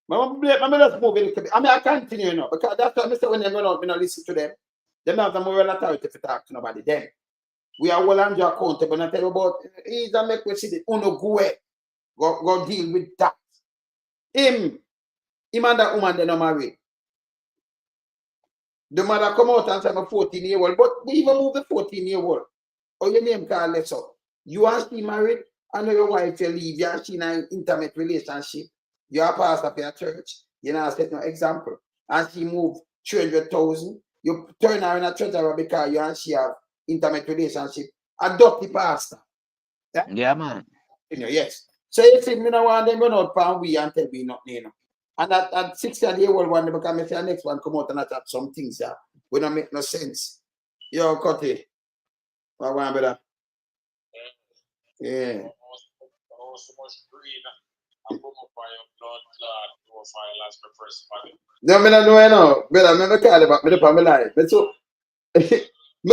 Let me just move him a little bit. I mean, I continue now, because that's what I say when they run out, we don't listen to them. They have the moral authority to talk to nobody. Them. We are well under accountable. And I tell you about, he's a make we see the uno go deal with that. Him and that woman, they not married. The mother come out and say I'm a 14-year-old, but we even move the 14-year-old. Oh, your name called let's up. You are still married, and your wife you leave, you are still in an intimate relationship. You are pastor of your church. You know, I set no example. And she moved 300,000. You turn her in a treasurer because you and she have intimate relationship. A dirty pastor.
Yeah, man.
You know, yes. So you see, me no want them run out for we and tell me nothing, you know. And that 60-year-old one, because I say the next one come out and attack some things that will not make no sense. Yo, Cutty. What want, brother? Yeah. No, me not know, you know. Brother, I never call him back. Me don't my life. Me so, me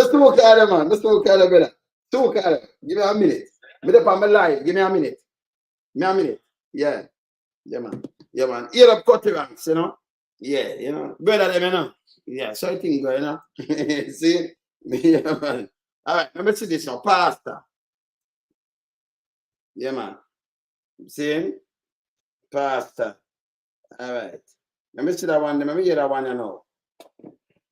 still call him, man. Me still call him, brother. Still call him. Give me a minute. Me don't my life. Give me a minute. Me a minute. Yeah. Yeah, man. Yeah, man. Ear up Cutty ranks, you know. Yeah, you know. Brother, them, you know. Yeah, so I think, you know. See? Yeah, man. All right, let me see this now. Pastor. Yeah, man. See? Pastor. All right. Let me see that one. Let me hear that one, you know.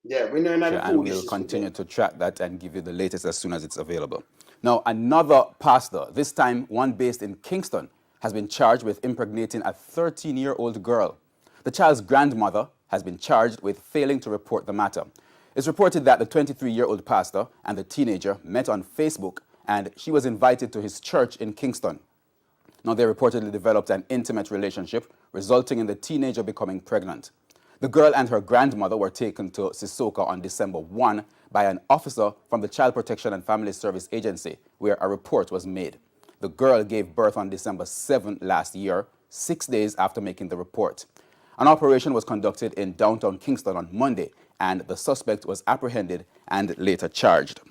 Yeah, we know another
and we'll continue to track that and give you the latest as soon as it's available. Now, another pastor, this time one based in Kingston, has been charged with impregnating a 13-year-old girl. The child's grandmother has been charged with failing to report the matter. It's reported that the 23-year-old pastor and the teenager met on Facebook, and she was invited to his church in Kingston. Now, they reportedly developed an intimate relationship, resulting in the teenager becoming pregnant. The girl and her grandmother were taken to Sissoko on December 1 by an officer from the Child Protection and Family Service Agency, where a report was made. The girl gave birth on December 7 last year, 6 days after making the report. An operation was conducted in downtown Kingston on Monday, and the suspect was apprehended and later charged.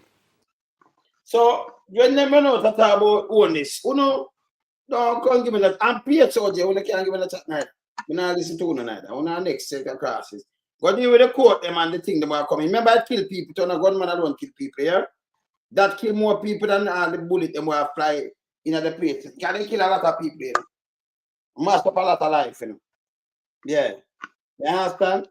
So, you never know that about Holness. You know, don't come give me that. I'm Pierce OJ, you can't give me that night. I'm not listen to you night. I'm not next set of crosses. Go deal with the court, them and the thing them are coming. Remember, I kill people. Turn a gunman, I don't kill people, yeah? That kill more people than the bullet them will fly in the place. Can they kill a lot of people, you know? Must up a lot of life, you know? Yeah. You understand?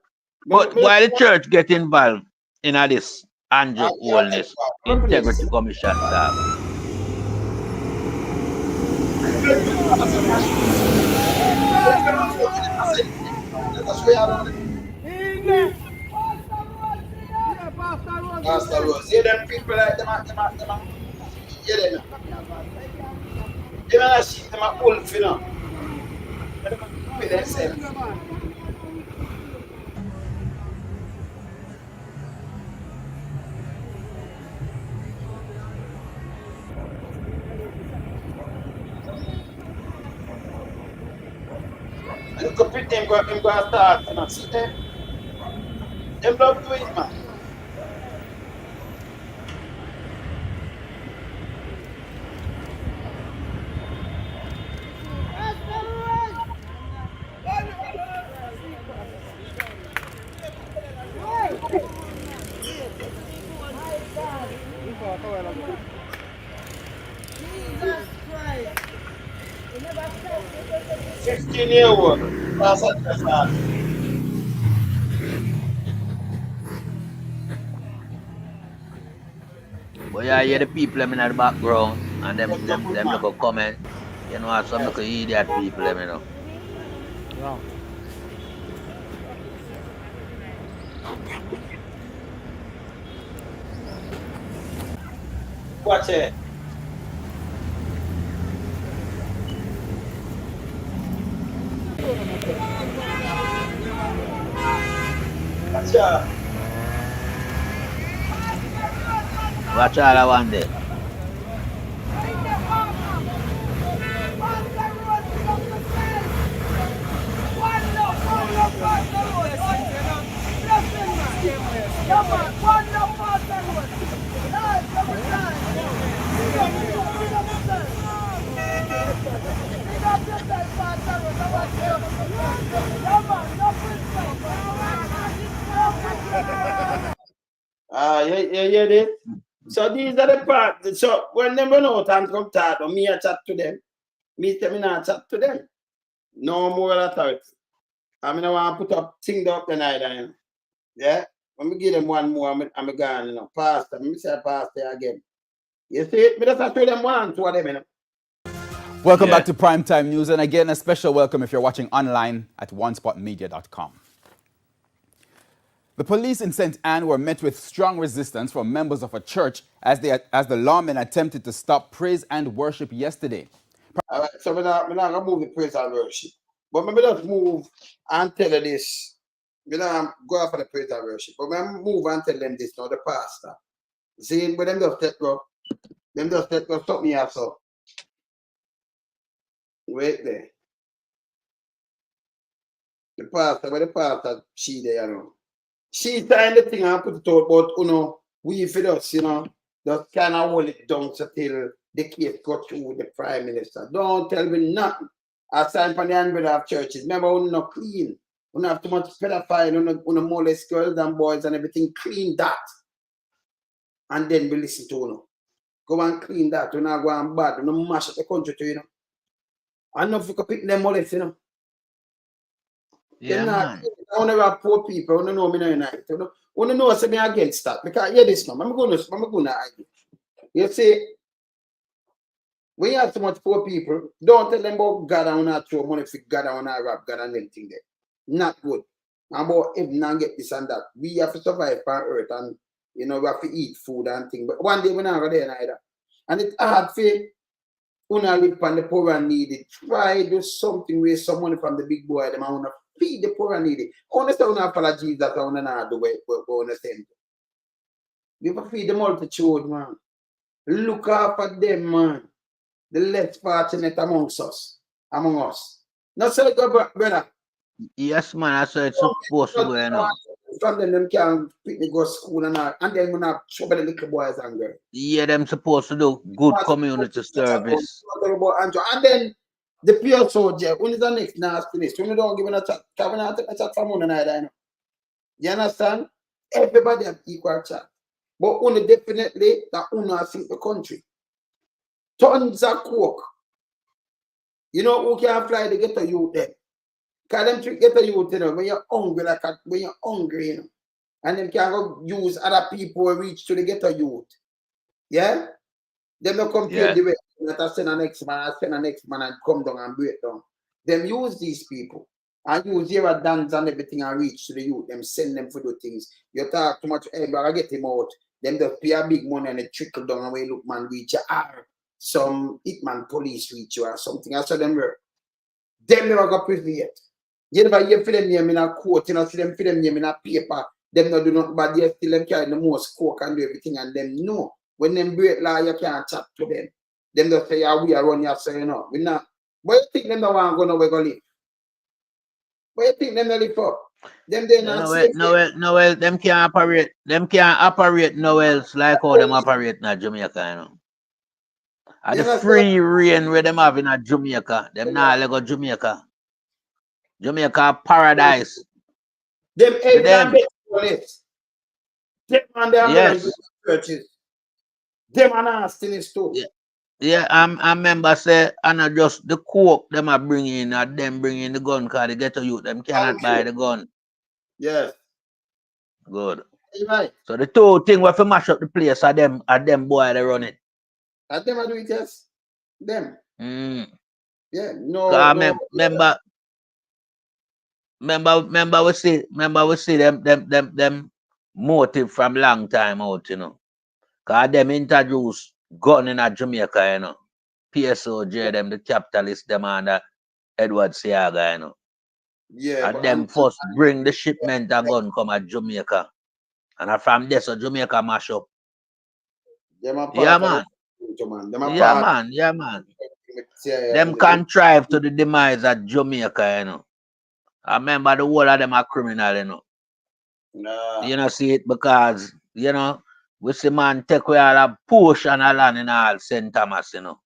But why the church get involved in all this Andrew Holness Integrity Commission, sir?
Pastor Rose, see them people like them, hear them. Them are sheep, them are wolf, you know. Them are with themselves. And look up at them, go start, you know. See them? Them love to it, man.
Jesus Christ.
16-year-old. That's what that's that.
But yeah, hear the people them in the background and them look a comment. You know, some look idiot people them, you know.
Yeah.
Watch it. Gotcha.
Watch all I want there.
Yeah, this. So these are the parts. So when them run out and come talk, me I chat to them. Me tell me not chat to them. No more authority. I mean, I want to put up things up the night, you know. Yeah? When we give them one more, I'm gone, you know. Pastor, me say pastor again. You see it? Me just show them one, two of them, you know.
Welcome back to Primetime News, and again, a special welcome if you're watching online at onespotmedia.com. The police in St. Anne were met with strong resistance from members of a church as the lawmen attempted to stop praise and worship yesterday.
All right, so we're not going to move the praise and worship. But maybe just move and tell you this. We don't go out for the praise and worship. But when move and tell them this now, the pastor. See, but them just take go. Them just take go. Stop me here, so. Wait there. The pastor, she there, you know. She signed the thing and put it out, but, you know, we for us, you know, just kind of hold it down so till the case go through the prime minister. Don't tell me nothing. I sign for the handbill of churches. Remember, we're not clean. We don't have too much pedophile, we don't molest girls and boys and everything. Clean that. And then we listen to you. Go and clean that. We not go and bad. We don't mash up the country to you know. And not if you can pick them molest, you know.
Yeah, man.
I want to have poor people. I want to know me united. I want to know what's against that. Because hear this now. I'm going to argue. You see, when you have so much poor people, don't tell them about God and not throw money for God and not rob God and anything there. Not good. About heaven and get this and that. We have to survive on earth and you know we have to eat food and things. But one day we're not going there neither. And it's hard for you to live on the poor and needy. Try do something with some money from the big boy. Them want to feed the poor and needy. Honestly, I want to follow Jesus. I want to know the way we understand. We have to feed the multitude, man. Look after them, man. The less fortunate among us. Not so good, brother.
Yes, man, that's how it's supposed to go, you know.
From them can pick me go school and all, and then we have trouble the little boys and girls.
Yeah, them supposed to do good community service.
And then the pure soldier, when is the next nastiness? When you don't give a chat, can we not take a chat from one another, you know? You understand? Everybody have equal chat. But only definitely that only has the country. Tons of coke. You know who can fly to get a youth then? Because them trick get a youth, you know, when you're hungry, when you're hungry, you know. And them can go use other people who reach to the get a youth. Yeah? Them not compare the way that I send a next man and come down and break down. Them use these people and use your dance and everything and reach to the youth. Them send them for the things. You talk too much, hey, but I get him out. Them just pay a big money and it trickle down and way look man reach you. Some hitman police reach you or something. I saw them work. Them never got prison yet. You never hear for them name in a court, you know, see them for them name in a paper. Them not do nothing, but they still them carry the most coke and do everything, and them know. When them break law, you can't chat to them. Them just say, yeah, we are running yourself, you know. We not. But you think them don't want to go nowhere go live? But you think them don't live for? Them they not safe.
No, them can't operate no else like how them operate in Jamaica, you know. And the free reign where them have in Jamaica, them not let go Jamaica. Jamaica paradise.
Them eggs and bacon. Them and the churches. Them and nastiness too.
Yeah, I remember say, and not just the coke them are bringing, and them bringing the gun because they get to youth, them cannot buy the gun.
Yes.
Good.
Right.
So the two things we have to mash up the place are them boy they run it.
Are them do it, yes. Them. Yeah,
Remember we see them motive from long time out, you know. Cause them introduce gun in Jamaica, you know. PSOJ, them the capitalists, them and Edward Seaga, you know.
Yeah.
And them first bring the shipment of gun come at Jamaica. And from there, so Jamaica mash up. Yeah, man. Yeah, man. Them contrive to the demise of Jamaica, you know. I remember the whole of them are criminal, you know. You know, see it because, you know, we see man take away all a portion of land in all St. Thomas, you know.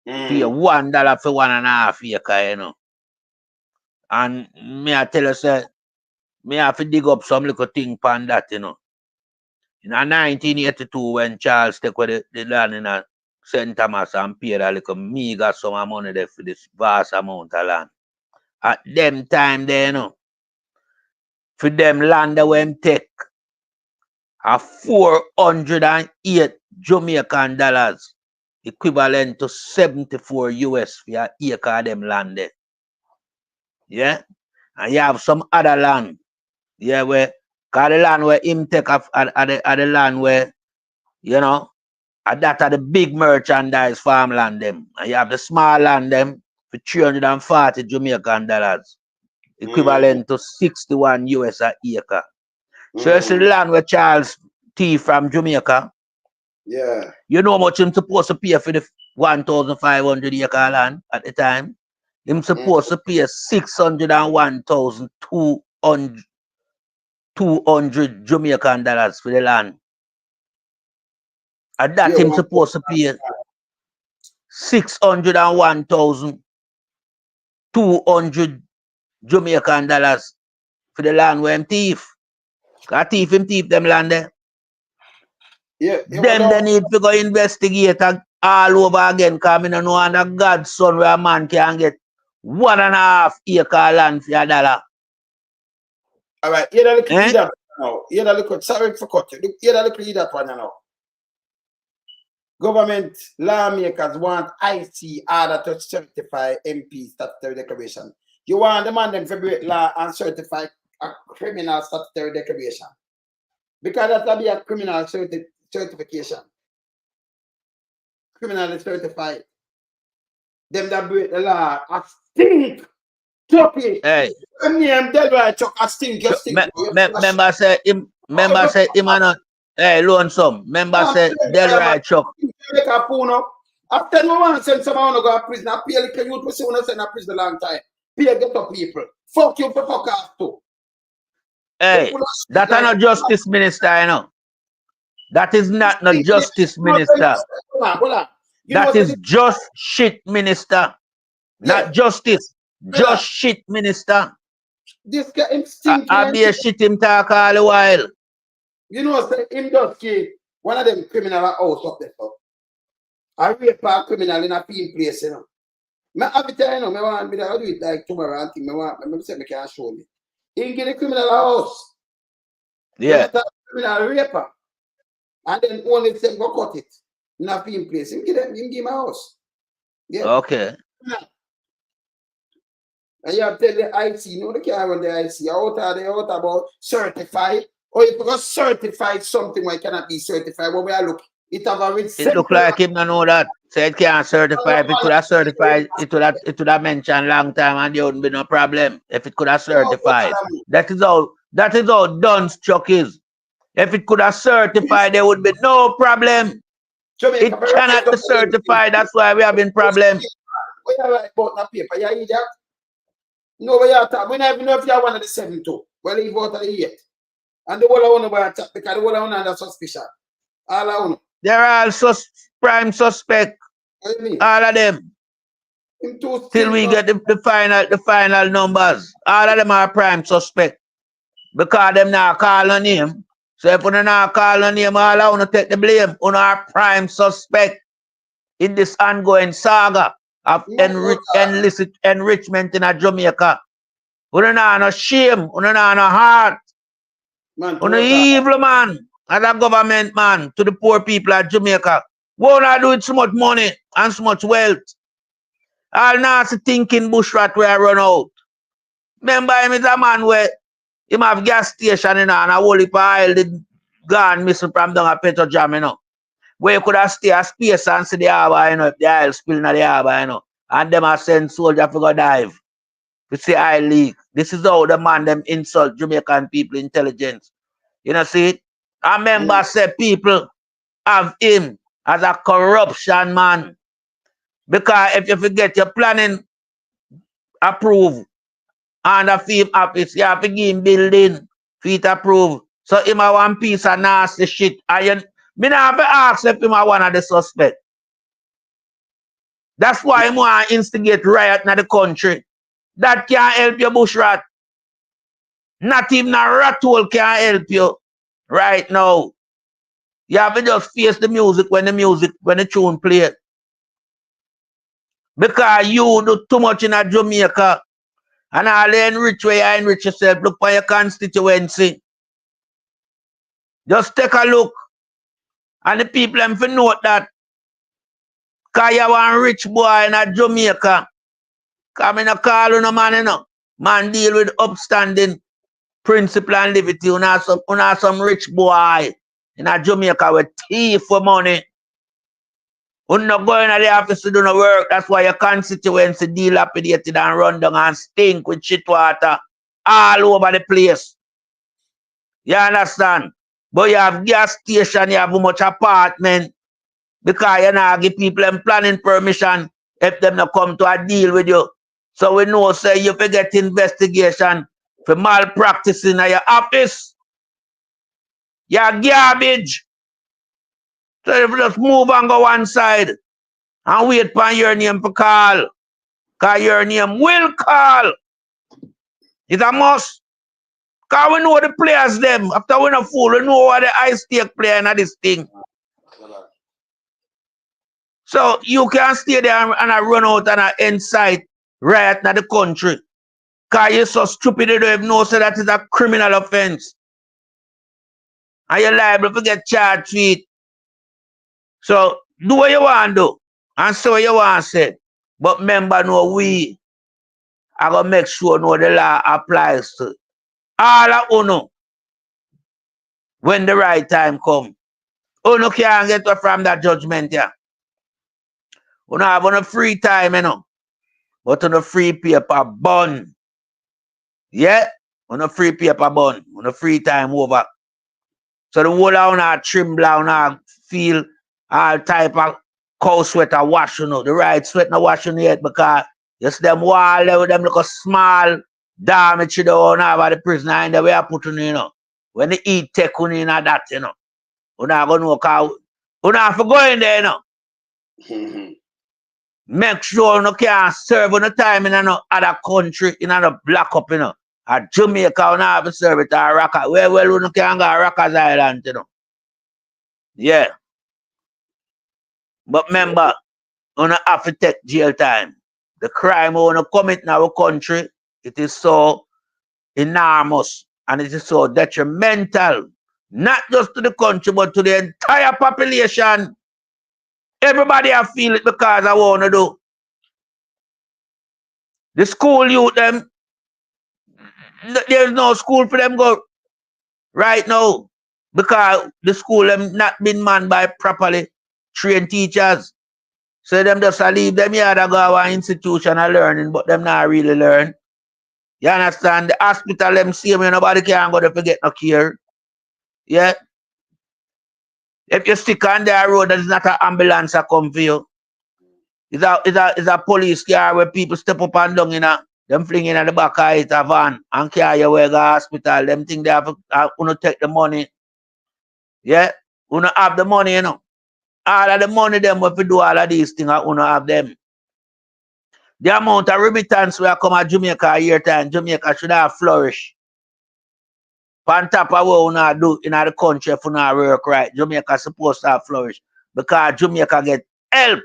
Pay $1 for 1.5 acre, you know. And me I tell you, say, me have to dig up some little thing pan that, you know. In 1982, when Charles took the land in St. Thomas and paid a little meager sum of money there for this vast amount of land. At them time there, you know, for them land that when take a 408 Jamaican dollars, equivalent to 74 US for an acre of them land there. Yeah? And you have some other land. Yeah, where cause the land where him take off at the land where, you know, that are the big merchandise farmland them. And you have the small land them for 340 Jamaican dollars. Equivalent to 61 US a acre. So you see the land where Charles T from Jamaica.
Yeah.
You know how much him supposed to pay for the 1,500 acre land at the time? Him supposed to pay 601,200 Jamaican dollars for the land. And that him supposed to pay 601,200 Jamaican dollars for the land where him thief. Cause him thief them land there.
Yeah,
them they need to go investigate all over again, because I don't know under God's son where a man can get 1.5 acre land for $1.
All right, you look at that now. You look, sorry for cutting. You look at that one now. Government lawmakers want IC order to certify MP statutory declaration. You want the man them to break law and certify a criminal statutory declaration. Because that will be a criminal certification. Criminally certified. Them that break the law, I stink. Chucky.
Hey.
Name dead right, Chuck. I stink. You stink.
Member say him and hey, lonesome. Member say dead right, Chuck.
After no one send someone to go to prison, I pay a little youth, we see when send a prison a long time. Pay get up people. Fuck you for fuck off too.
Hey, that are not justice minister, you know. That is not no justice minister. That is just shit minister. Not justice. Just shit minister.
This guy him stinking.
I be a shit him talk all the while.
You know, say him just keep one of them criminal house up there. So. I rape a criminal in a pin place, you know. Me have it, you know, me want me to do it like tomorrow and think me want me say me can show me. He get the criminal house.
Yeah.
Criminal raper. And then only them go cut it in a pin place. Him give my house. Yeah.
Okay.
And you have to tell the IC, you know, they can't run the IC. Out about certified. Or if you go certify something where it cannot be certified, what we are looking. It have a
it look like him don't know that. So it can't certify. If it could have certified, it would have mentioned long time and there wouldn't be no problem. If it could have certified. That is how Dunn's Chuck is. If it could have certified, there would be no problem. It cannot be certified, that's why we having problem.
We are right about that paper, you idiot. No, we are talking. We don't even know if you are one of the 7 too. Well, leave out of the 8. And the whole I want to attack because the whole I want under suspicion. All I want.
They're all prime suspect. All of them. Till we get the final numbers. All of them are prime suspect. Because them now call on him. So if you not call on him, all I want to take the blame. You are prime suspect in this ongoing saga of illicit enrichment in Jamaica. You don't have no shame. You don't have no heart. You no evil man. As a government man to the poor people of Jamaica. Why not do with so much money and so much wealth? All nasty thinking bushrat where I run out. Remember him is a man where him have gas station in and a whole heap of oil did gone missing from down a Petro Jam, you know. Where you could have stay a space and see the harbor, you know, if the oil spill in the harbor, you know. And them have send soldier to go dive. To see oil leak. This is how the man them insult Jamaican people intelligence. You know, see it? I remember say people have him as a corruption man. Because if you forget your planning approved and the fee office, you have to give him building for it approved. So him a one piece of nasty shit. Me not have to ask if him a one of the suspect. That's why you want to instigate riot in the country. That can't help you, bush rat. Not even a rat hole can help you right now. You have to just face the music when the tune play. Because you do too much in a Jamaica and all the enrich where you enrich yourself. Look for your constituency. Just take a look. And the people have to note that. Because you are a rich boy in a Jamaica. Because I don't call you no man, you know. Man deal with upstanding principle and liberty. You have some rich boy in a Jamaica with thief for money. You not going to the office to do no work. That's why your constituency dilapidated and run down and stink with shit water all over the place. You understand? But you have gas station, you have much apartment because you not give people them planning permission if them not come to a deal with you. So we know say you forget investigation for malpractice in your office. You're garbage. So if you just move and go one side and wait for your name to call. Because your name will call. It's a must. Because we know the players them. After we no fool, we know what the high stake player in this thing. So you can stay there and I run out and I incite riot in the country. Because you're so stupid you don't even know so that is a criminal offense. And you're liable to get charged for it. So do what you want to do. And say what you want to say. But remember, no, we are going to make sure no, the law applies to all of UNO when the right time comes. UNO can't get away from that judgment, yeah. UNO have on a free time, you know. But on a free paper bun. Yeah? On a free paper bun. On a free time over. So the whole of UNO tremble, UNO feel all type of cow sweat a wash, you know. The right sweat not washing yet because you see them wall there with them like a small damage you don't have at the prison and the way I put on, you know. When they eat take on in that, you know. You not gonna know how you not have to go in there, you know. Make sure you can't serve on the time in another other country, in another black up, you know. At Jamaica, you not have to serve it at Rockers. Well, you can't go to Rockers Island, you know. Yeah. But remember, you don't have to take jail time. The crime you want to commit in our country, it is so enormous and it is so detrimental, not just to the country, but to the entire population. Everybody I feel it because I want to do. The school youth, them, there's no school for them go right now because the school them not been manned by properly trained teachers. So them just leave them here to go to an institution of learning, but them not really learn. You understand? The hospital them same way nobody can go there to get no care. Yeah. If you stick on the road, there's not an ambulance that come for you. It's a police car where people step up and down in a them fling in the back of it a van and carry you away to the hospital. Them think they have to take the money. Yeah? You don't have the money, you know. All of the money them if you do all of these things, you don't have them. The amount of remittance where come at Jamaica a year time, Jamaica should have flourished. On top of what we not do in the country if we not work right, Jamaica supposed to have flourish. Because Jamaica get help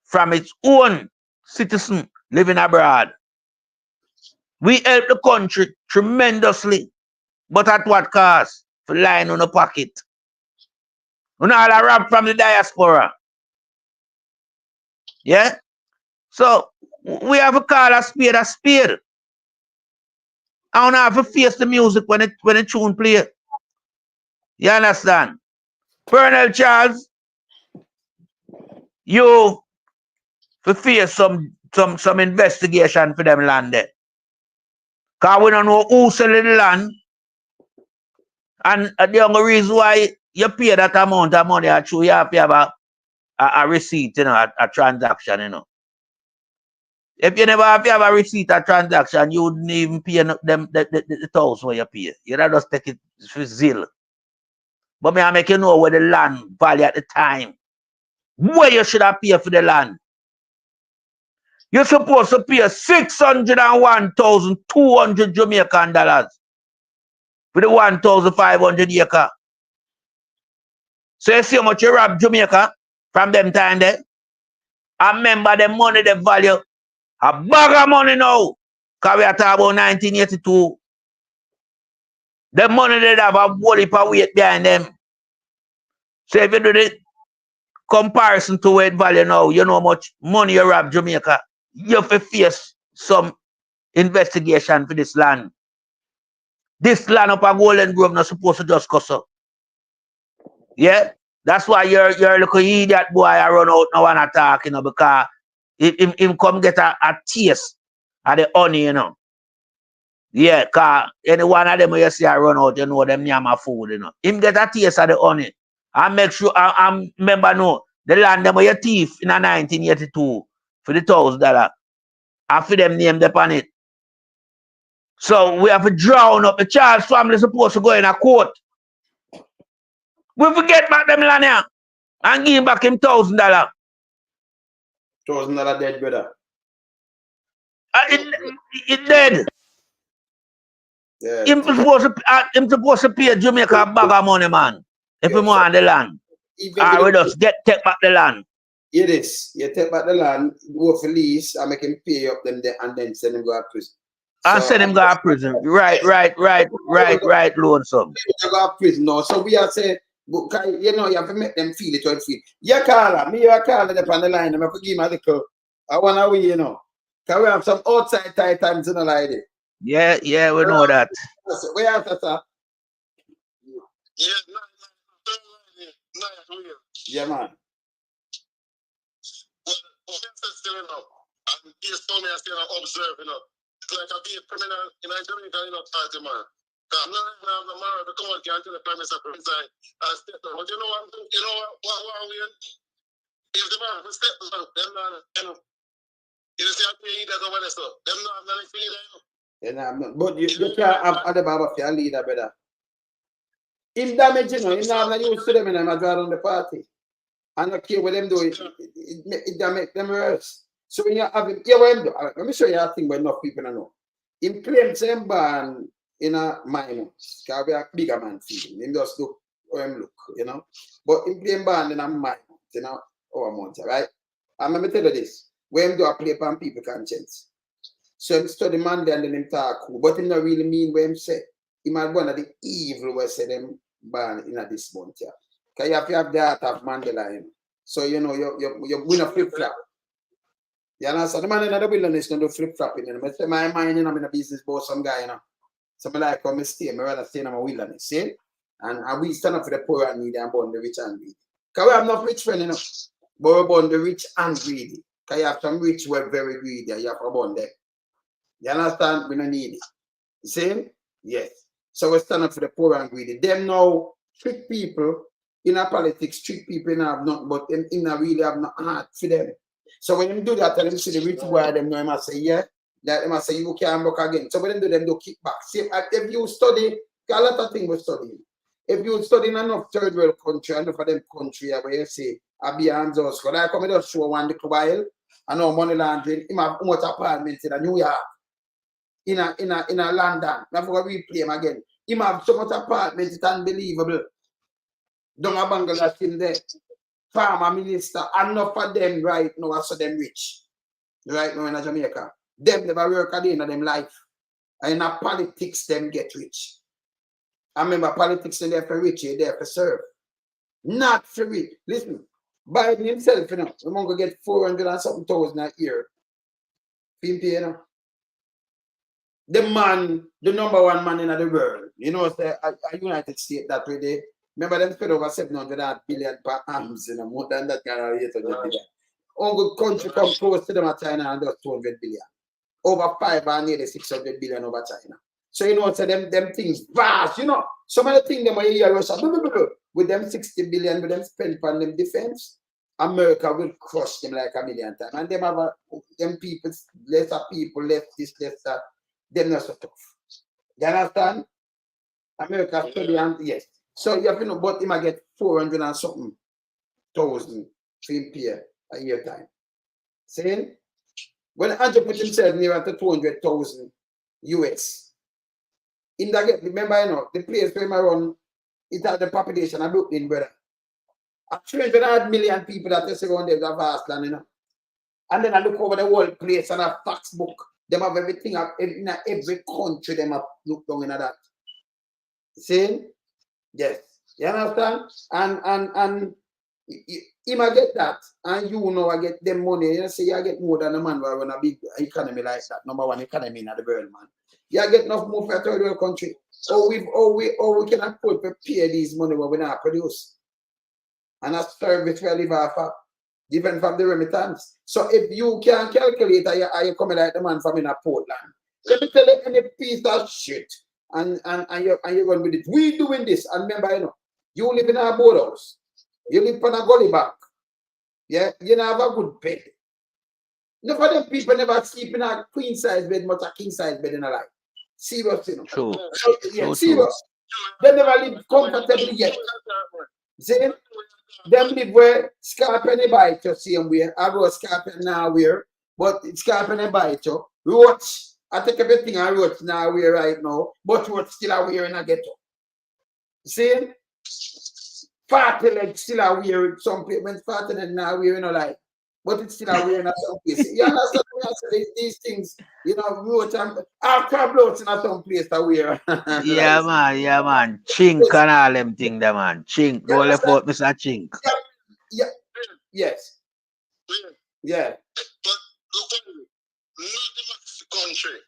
from its own citizen living abroad. We help the country tremendously. But at what cost? For lying on the pocket. We not all rob from the diaspora. Yeah? So we have to call a spade a spade. I don't have to face the music when the tune play. You understand? Colonel Charles, you to face some investigation for them land there. Because we don't know who selling the land. And the only reason why you pay that amount of money, you have to have a receipt, you know, a transaction, you know. If you never have to have a receipt, a transaction, you wouldn't even pay them the house where you pay. You just take it for zeal. But me I make you know where the land value at the time. Where you should have paid for the land. You're supposed to pay $601,200 Jamaican dollars for the 1,500 acre. So you see how much you rob Jamaica from them time there? I remember the money, the value, a bag of money now. Because we are talking about 1982. The money they have a whole heap of weight behind them. So if you do the comparison to where it value now, you know how much money you rob Jamaica. You have to face some investigation for this land. This land up a Golden Grove not supposed to just cuss up. Yeah? That's why you're little idiot boy I run out now and attack, you know, because him come get a taste of the honey, you know. Yeah, because any one of them you see I run out, you know them near my food, you know. Him get a taste of the honey. I make sure I remember no, the land them were thief in a 1982 for the $1,000. I for them name upon it. So we have to drown up. The Charles family supposed to go in a court. We forget back them land here and give him back him $1,000.
$1,000 dead, brother.
It dead.
Yeah.
Him supposed to pay Jamaica a bag of money, man. If he want the land. Or we just take back the land.
It is. You take back the land, go for lease, and make him pay up them there and then send him go to prison.
And send him go to prison. Right, lonesome.
Go to prison now. So we are saying, you know, you have to make them feel it or feel. You call her, me you call her on the line, and I could give him a little. I want to you know. Because we have some outside tight times in the line.
Yeah, we know that.
We have that, sir. Yeah, man.
And he's told me I still observe, you know. It's like a be a criminal in Jamaica, you know, party man. I'm not even married to come out here until the premise of inside. But you know what? You know what are we in? If the man step down, them man, you know. You see, I pay that over there, so them not have nothing for you, you know.
Yeah, but you can't have other Baba for your leader, brother. Him damage, you know, him not used to them and I'm on the party. I don't care what them do, it damage them worse. So when you have him, yeah, what him do? Let me show you a thing where enough people don't know. Him claim same ban in a minor, because we are bigger man feeling. Him just look how him look, you know. But him claim ban in a minor, you know, over a month, right? And let me tell you this, when him do a play upon people conscience. So him study Monday and then him talk cool, but him not really mean what him say. He might one of the evil where say them ban in a this month, yeah. Because you have to have the heart of Mandela, you know. So you know you win a flip flop. You understand? The man in the wilderness don't do flip flopping, you know. I say my mind, you know, I'm in a business about some guy, you know. So I like how I stay, I rather stay in my wilderness, see? And we stand up for the poor and needy and born the rich and greedy. Because we have enough rich friends, you know. But we're born the rich and greedy. Because you have some rich who are very greedy, you have to born them. You understand? We don't need it. You see? Yes. So we stand up for the poor and greedy. Them now trick people in our politics, trick people in have nothing, but them in really have no heart for them. So when them do that, tell them see the rich boy, them know him must say, yeah, that they must say you can't work again. So when them do them do kickback. See, if you study, a lot of things we study. If you study in enough third world country, enough of them country where you say, I be hands house. Because I come just show one little while, I know money laundering, him have much apartments in New York. In a London. I forgot we play him again. Him have so much apartments, it's unbelievable. Don't have Bangladesh in there. Farmer minister, enough of them right now, I saw them rich. Right now in Jamaica. Them never work a day in them life. And in a politics, them get rich. I remember politics in there for rich, you're there for serve. Not for rich. Listen, Biden himself, you know, we're going to get 400 and something thousand a year. You know. The man, the number one man in the world, you know, the United States that way they remember them spend over 700 billion per arms, you know, more than that kind of 800 billion. Only country come close to them at China and just 200 billion. Over 5 and nearly 600 billion over China. So you know, so them things vast, you know. Some of the things them when you hear Russia, with them 60 billion, with them spend on them defense, America will crush them like a million times. And them have them people, lesser people, left this, left that. Them not so tough. You understand? America study and yes. So you have to know, but he might get 400 and something thousand to pay a year time. See? When Andrew put himself near to 200,000 US, in that, remember, you know, the place where I run, it had the population of Brooklyn, brother. 300 million people that is around there, the vast land, you know. And then I look over the whole place and a fax book. Them have everything in every country, them have looked down in that. See? Yes. You understand? And you might get that, and you know I get them money. You say I get more than a man who run a big economy like that. Number one economy in the world, man. You get enough more for a third world country. We can afford to pay these money when we not produce. And a service we live off of, different from the remittance. So if you can calculate are you coming like the man from in a Portland, let me tell you any piece of shit and you're going with it. We doing this, and remember, you know, you live in a boathouse, you live on a gully bank, yeah, you don't have a good bed. None of them people never sleep in a queen size bed, but a king size bed in a life. Serious, you know.
True.
Yeah, serious. They never live comfortably yet. See? Them live where scarping a bite you same way. I go scarping now where, but scarping a bite you. Roach, I take everything I roach now where right now, but roach still a wear in a ghetto. See? Fatty leg still a wear some place, when fatty leg now wear in a life. But it's still a wear in some place. You understand what I say? These things, you know, roach and crab bloats in some place to wear.
Yeah, man. Chink and all them things, there, man. Chink. Don't left out Mr. Chink.
Yeah. Yes. Yeah.
But look at me. Not the country.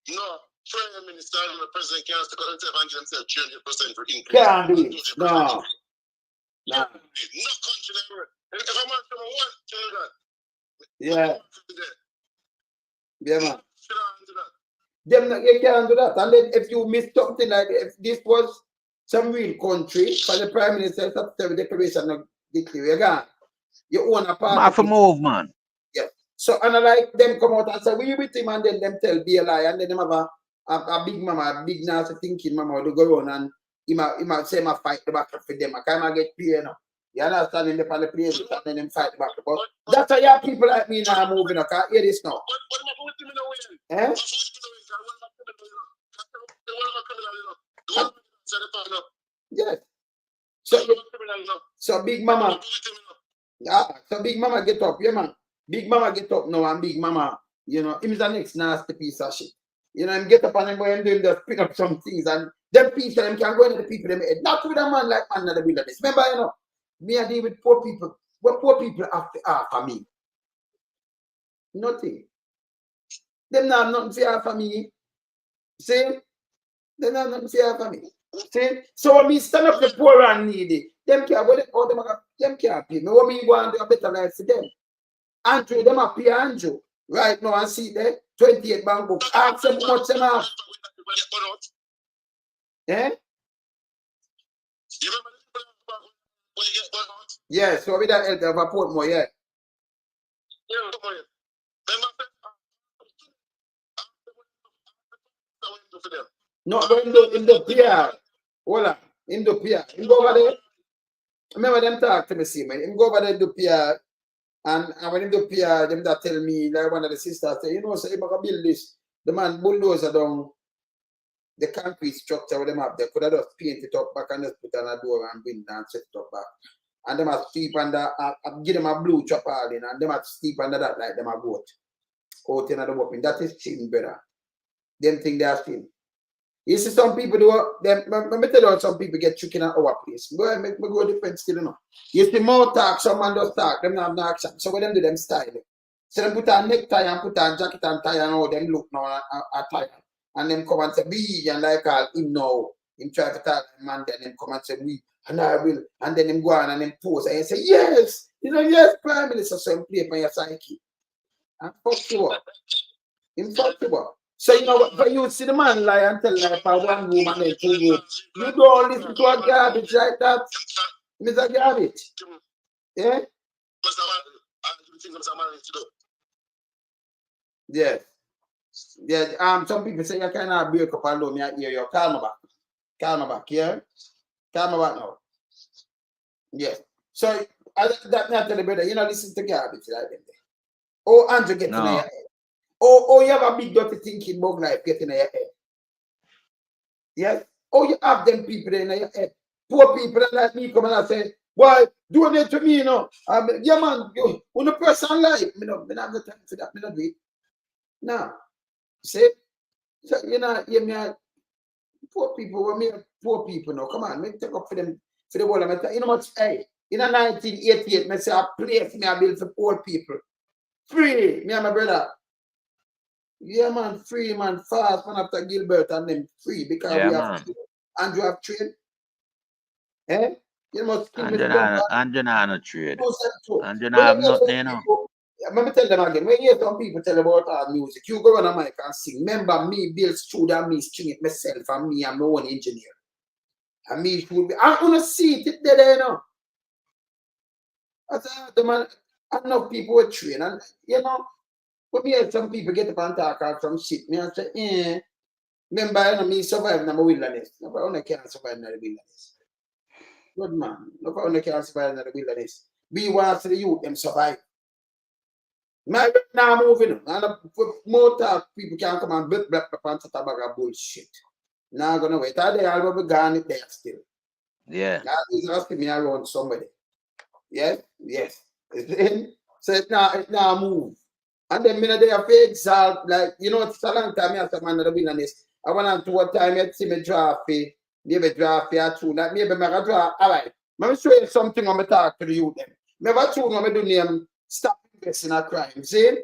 No, Prime Minister and the President can't stick on themselves and give themselves 300% for increase.
Can't do it. No.
No country never. If a man from one tell that.
Yeah. Yeah, man. You can't do that. And then if you miss something like if this was some real country, for the Prime Minister to have a declaration of declare you gone. You own a part.
Have to move, man.
Yeah. So and I like them come out and say, we with him, and then them tell be a lie, and then them have a big mama, a big nasty thinking mama to go on and he might say I fight the battle for them. I can't get paid now. You understand in the place and then them fight the battle. But that's why you have people like me now moving. I can't hear this now. Eh? Yes. So big mama. Yeah, so big mama get up, yeah man. Big mama get up now and big mama, you know, him is the next nasty piece of shit. You know, him get up and him when doing just pick up some things and them people them can go into the people them head. Not with a man like man in the wilderness. Remember, you know, me I deal with poor people. What poor people have to offer me? Nothing. Them not have nothing to offer me. See? They not have nothing to offer me. See? So when me stand up the poor and needy, them can't them can't pay me. What me go and do a better life for them? Andrew, them a pay Andrew. Right now I see there, 28 bank book. Ask them how much them have. Eh? Yeah, so with that help of a Portmore, yeah. No, but in the PR. Hold on. In the PR. Him go over there. Remember them talk to me, see man. Him go over there do PR. And when him do PR, them that tell me, like one of the sisters say, you know, say, if I can build this, the man bulldozer down the concrete structure with them up, they could have just paint it up back and just put on a door and window and set it up back. And them have sleep under, give them a blue chop all in, and them have sleep under that like them a goat. Out in the open. That is chin, brother. Them think they are chin. You see some people do them. Let me tell you, some people get chicken at our place. Boy, make me go different still, you know. You see more talk, some man does talk, them have no action. So when them do them style. So them put on necktie and put on jacket and tie and all them look now at tie. And them come and say, we and like call him now. Him try to tell him man, then him come and say, we and I will. And then him go on and him pose and say, yes, you know, yes, Prime Minister, so him play for your psyche. And fuck you up. Him fuck you up. So you know what, but you see the man lie and tell like for one room and then 2 rooms. You don't listen to a garbage like that. It's a garbage. Yeah? Yes. Yeah. Some people say you cannot break up alone. You hear you. Calm back. Calm back, yeah? Calm back now. Yes. So that not tell the brother, you know, listen to garbage like them. Oh, Andrew get in your head. Oh, you have a big dirty thinking bug life get in your head. Yes? Oh, you have them people in your head. Poor people like me come and say, why, donate to me, you know. Yeah, man, you, on a person life, me not have the time for that, me not do it. Now, see? So, you know, poor people, poor people now. Come on, me take up for them, for the world. You know much, hey, in 1988, me say a place me I build for poor people. Free, me and my brother. Yeah, man, free, man, fast, man, after Gilbert and them free, because we have trade. Andrew have trade. Eh? You must kill me.
Andrew not trade. Andrew not have nothing, you know.
Let me tell them again. When you hear some people tell about our music, you go on a mic and sing. Remember me build studio and me string it myself and me, I'm my own engineer. And me should be, I'm gonna see it there, you know. I said, the man, enough people were trained, and you know, when me hear some people get up and talk about some shit, me I say, remember, you know, me survive in the wilderness. Nobody can't survive in the wilderness. Good man, nobody can't survive in the wilderness. We want to the youth them survive. My now moving on. And more talk, people can come and build black up and talk about bullshit. Now gonna wait. Are they all be gone there still?
Yeah.
Now he's asking me around somebody. Yes, yes. So it now move. And then they have to exalt, like, you know, it's a long time I man of the wilderness. I went to what time you see me draft, maybe draft or two, like maybe I draft. All right. Let me show you something when I talk to the youth them. Never true when I do name stop investing in crime. See?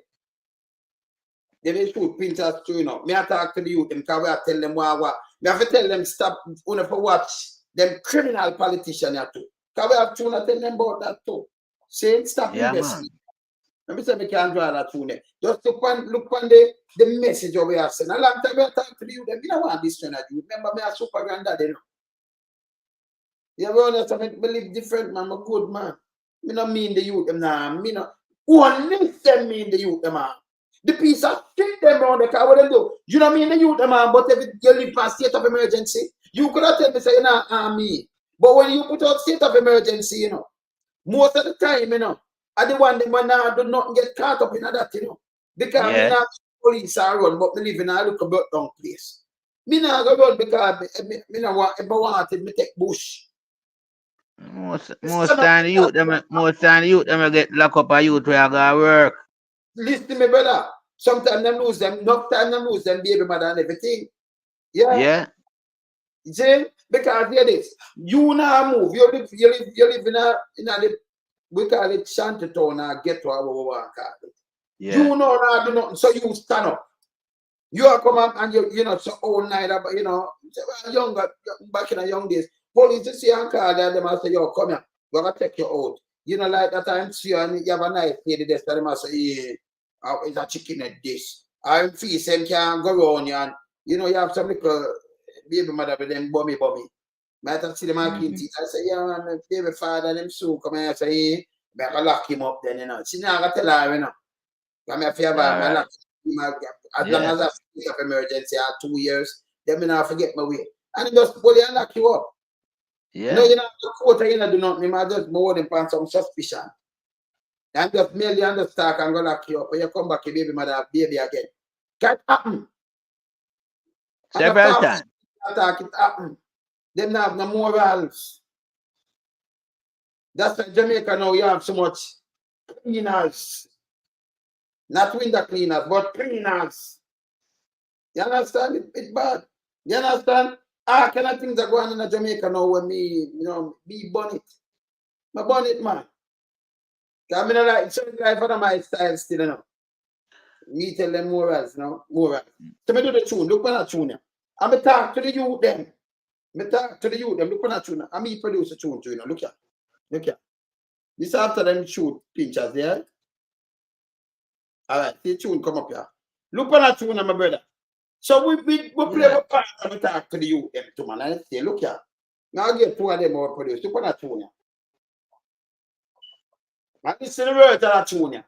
They may shoot printers too, you know. Me I talk to the youth them because I tell them what. Me have to tell them stop when for watch them criminal politicians too. Because we have to tell them about that too. Saying stop investing. Let me say me can't draw that tune. Just look on the message over here. A long time I talk to you, them. You don't want this one of you. Remember me a super granddad, you know. You ever understand? Me live different, man. I'm a good man. Me not mean the youth, them nah. Me not only them mean the youth, them man. The piece of shit them around the car, what they do? You don't mean the youth, them man, but if you live in state of emergency, you could have tell me say you know me. But when you put out state of emergency, you know, most of the time, you know, I the one them now do not get caught up in that, you know. Because me not police are run, but me live in a little bit down place. Me not go run because me not want, if I wanted, me take bush.
Most time the youth them get locked up a youth where I go work.
Listen to me, brother. Sometimes them lose them, enough time them lose them baby mother and everything. Yeah.
Yeah.
You see? Because hear this. You now move. You live in a we call it Shantytown or ghetto or what we want to call it.
Yeah.
You know now do nothing, so you stand up. You are come up and you know so old night, but you know, younger back in the young days. Police to see and call them and say, yo, come here, we're gonna take you out. You know, like that time see you and you have a nice lady there, so they say, yeah, it's a chicken at this. I'm feast and can go around you and you know you have some little baby mother with them bummy. Might have see them and teeth. I say, yeah, man, baby father, them soon come here. I say, hey, I lock him up then, you know. She now got to tell her, you know. Come here, favor, I lock him as long as I state of emergency 2 years, then me not forget my way. And it just pull you and lock you up.
Yeah.
No, you know, the court, you know, do nothing. I just more than find some suspicion. And just merely understand and go lock you up. When you come back, your baby mother have baby again. Can't happen.
Several times.
It happen. Them not have no morals. That's why Jamaica now you have so much cleaners. Not window cleaners, but cleaners. You understand? It's bad. You understand? Kind of things are going on in Jamaica now when me, you know, be bonnet. My bonnet, man. I mean, like, it's like one of my styles still, you know. Me tell them morals, you know, morals. So me do the tune, look on that tune. I'm going to talk to the youth then. Me talk to the youth, them look on that tune. I'm me produce a tune too, you know. Look here. Look here. This after them shoot pictures there. Alright, the tune come up here. Look on that tune, my brother. So we play a part and we talk to the youth them too, man. And say, look here. Now I get 2 of them more produce. Look on that tune here. And listen to the words of that tune here.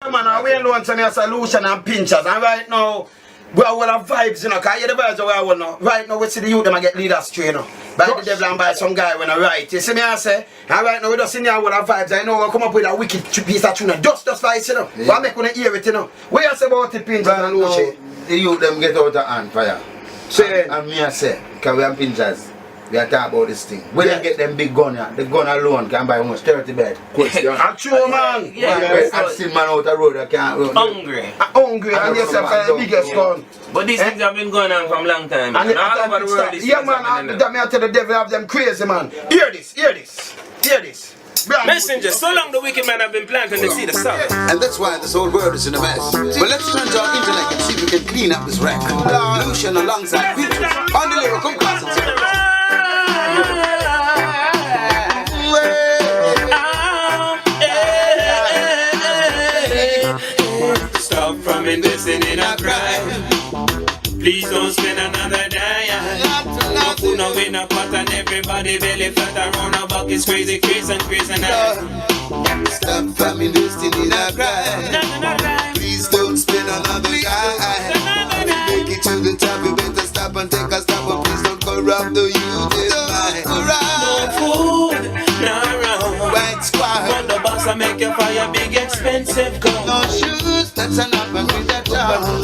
Man, we alone send me a solution and pinchers. And right now, we are all have vibes, you know, because you hear the vibes we are now. Right now, we see the youth them get leaders straight, you know. by the devil and by some guy when I write. You see me I say, and right now we just in here with our vibes. I know we'll come up with a wicked piece of tune. Just vibes, you know.
Yeah.
What make when hear it, you know. What you say about the Pinchers and Luce?
The youth them get out of hand fire. And me I say, because we have Pinchers. We are talking about this thing. We don't get them big gun here. The gun alone can buy almost 30 bed.
I'm true, man.
I've seen man out the road that can't run.
Hungry.
Hungry and yourself the biggest gun.
But these things have been going on from a long time.
And
all over the world, these
yeah,
things
man,
happening
that me I tell the devil have them crazy, man. Hear this, hear this, hear this.
Messenger, so long the wicked man have been planting the seed of sorrow.
And that's why this whole world is in a mess. But let's turn to our intellect and see if we can clean up this wreck. Lucian alongside Pinchers on the lyrical classes.
Stop from investing in a crime. Please don't spend another dime. No food, no way, no pot, and everybody belly flat around our back is crazy, crazy and crazy now.
Stop from investing in a crime. Please don't spend another dime. Make it to the top, you better stop and take a stop, but please don't corrupt the youth in mind.
No food, no rum.
White squad.
When the boss I make you for your big expensive gun.
No shoes, that's enough and with that job. You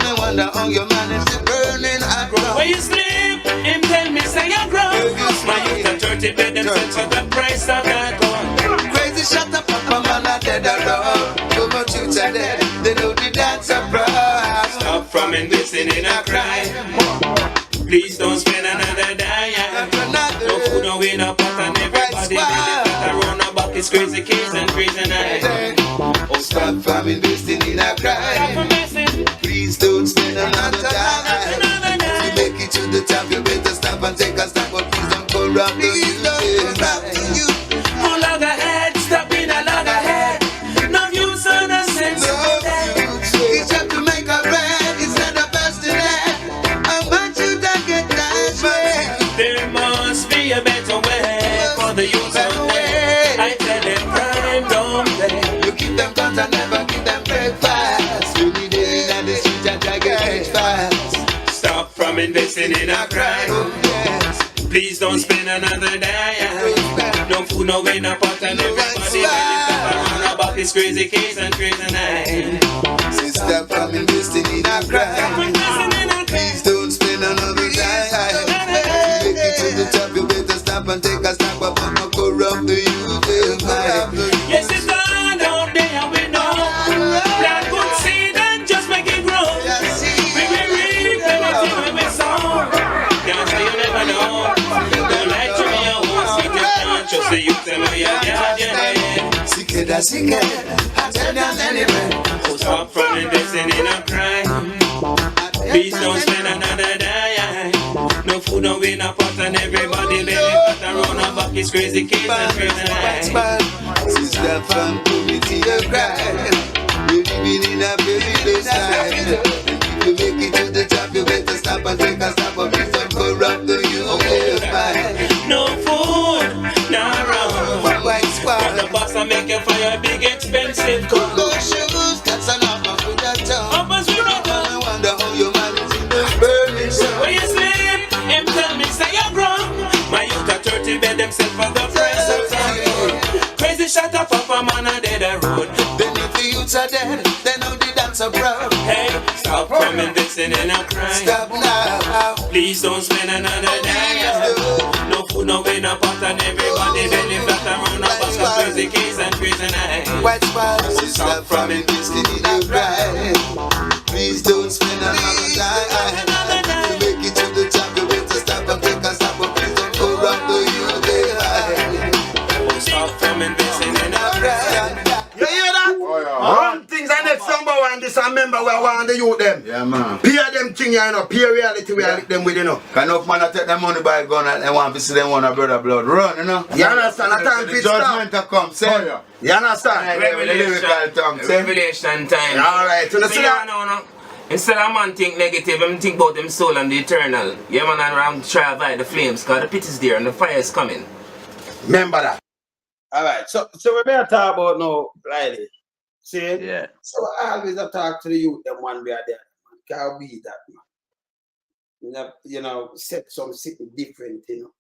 may wonder how your man is burning hot.
When you sleep, him tell me say you're grown. My youth are 30 bed, them set for the price of that gun.
Crazy shut up, papa man are dead around. Too much youths are dead, they know the dance abroad.
Stop from investing in a crime. Please don't spend another dime. No food, no way, no pot, and everybody around our back is crazy case and crazy night.
Oh, stop from investing in a crime. Please don't spend another dime. If you make it to the top, you better stop and take a stop, but please don't corrupt the youth.
Full of the head, stop in a loggerhead. No use on a sense of death.
It's just to make a bread instead of busting it. I want you to get that way.
There must be a better way for the youth out there. I tell them crime don't play.
You keep them guns and never give them breakfast. You need it in the street and try get rich fast.
Stop from investing in a crime. Please don't spend another dime. No food, no way, no pot, and everybody around our back is crazy case and crazy night.
Stop from investing in a crime. Please don't spend another dime. If you make it to the top, you better stop and take a stop, but not corrupt the youth.
Yes, it's God out there, we know. Plant good seed and just make it grow. We will reap everything we sow. Can't say you never know. Don't lie to me, I won't see you. Can't trust the youth, and we are yeah.
Sick, I tell them anyway.
So stop from investing in a crime. Please don't spend another dime. No food, no way, no pot, and everybody belly fat around our back is crazy case and crazy night.
Sister from committee a crime. You're living in a perilous time. If you make it to the top, you better stop and take a stop, but please don't corrupt the youth.
No food, no rum.
White squad.
The boss will make you for your big expensive gun.
No shoes, that's enough with that tongue. I wonder how your man is in the burning sun.
When you sleep, him tell me say you're grown. My youth are 30 bed themselves for the price of time. Crazy shut up, papa man are dead a road.
Then if the youths are dead, then how the dance abroad.
Hey, stop from investing in a crime.
Stop now.
Please don't spend another dime. No food, no way, no pot, and everybody belly flat around our back is crazy case and crazy night.
White spots, stop from investing in a crime. Please don't spend another dime. To make it to the top, you better stop and take a stop, but please don't corrupt the youth.
Stop from investing in a crime.
You hear that? Run things and next number one, this I remember where I want the youth them.
Yeah, man.
Pay them thing, you know, pay reality we are them with, you know.
Can enough man take them money by gun and they want to see them want a brother blood run, you know.
You understand? A time
the
fit stop.
judgment to come, say.
You understand?
Revelation time.
Alright, so
see that? No. Instead of man think negative, I'm think about them soul and the eternal. Yeah, man, and around try to avoid the flames, because the pit is there and the fire is coming.
Remember that. Alright, so we better talk about now, Riley. See?
Yeah.
So I always talk to the youth them one way or the other. Can't be that, man. you know, set some city different, you know.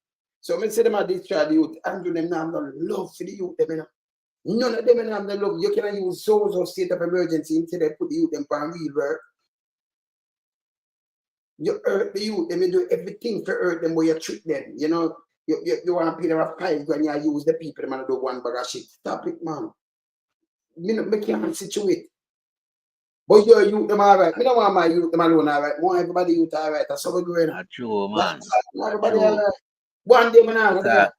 So I say them are destroy the youth, and do them now have no love for the youth, them, you know. None of them have no love. You cannot use zones of state of emergency until they put the youth them on real work. You hurt the youth, them, you do everything to hurt them where you treat them, you know. You want to pay them a $5 grand, you use the people, them and do one bag of shit. Stop it, man. Me can't situate. But your youth, them all right. Me don't want my youth, them alone all right. More everybody youth all right. That's how we're going.
Not true, man.
Everybody all right. One day, man, I'm there.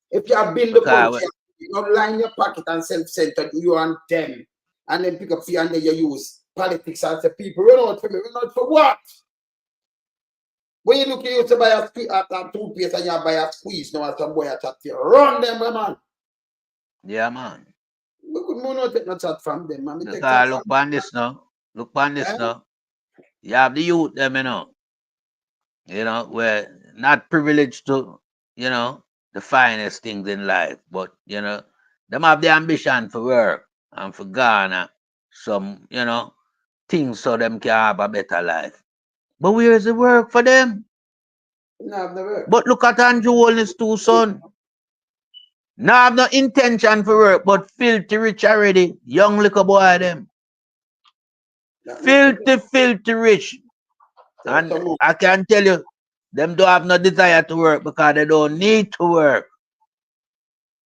If you build the country, you don't line your pocket and self-centered, you and them. And then pick up fear and then you use politics and say, people, run out for me. Run out for what? When you look at you to buy a toothpaste and you buy a squeeze, now some boy chat to you. Run them, man.
Yeah, man.
We could not take no chat from them, man.
Look on this now. Look on this now. You have the youth them, you know, we're not privileged to, you know, the finest things in life, but, you know, them have the ambition for work and for garner some, you know, things so them can have a better life. But where's the work for them?
No, the work.
But look at Andrew Holness too, son. Now have no intention for work, but filthy rich already. Young little boy them. Filthy rich. And I can tell you, them don't have no desire to work because they don't need to work.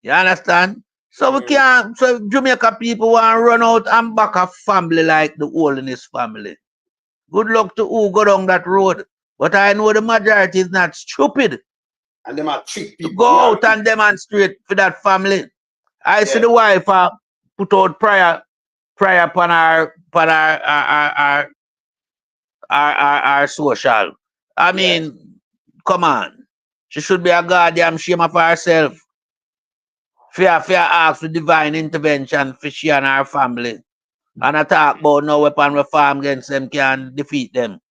You understand? So we can't, so Jamaica people want to run out and back a family like the Holness family. Good luck to who go down that road. But I know the majority is not stupid.
And them are trick people.
To go out and demonstrate for that family. I see the wife put out prayer upon our social. I mean, come on. She should be a goddamn shame of herself. Fear ask for divine intervention for she and her family. And I talk about no weapon we farm against them can defeat them.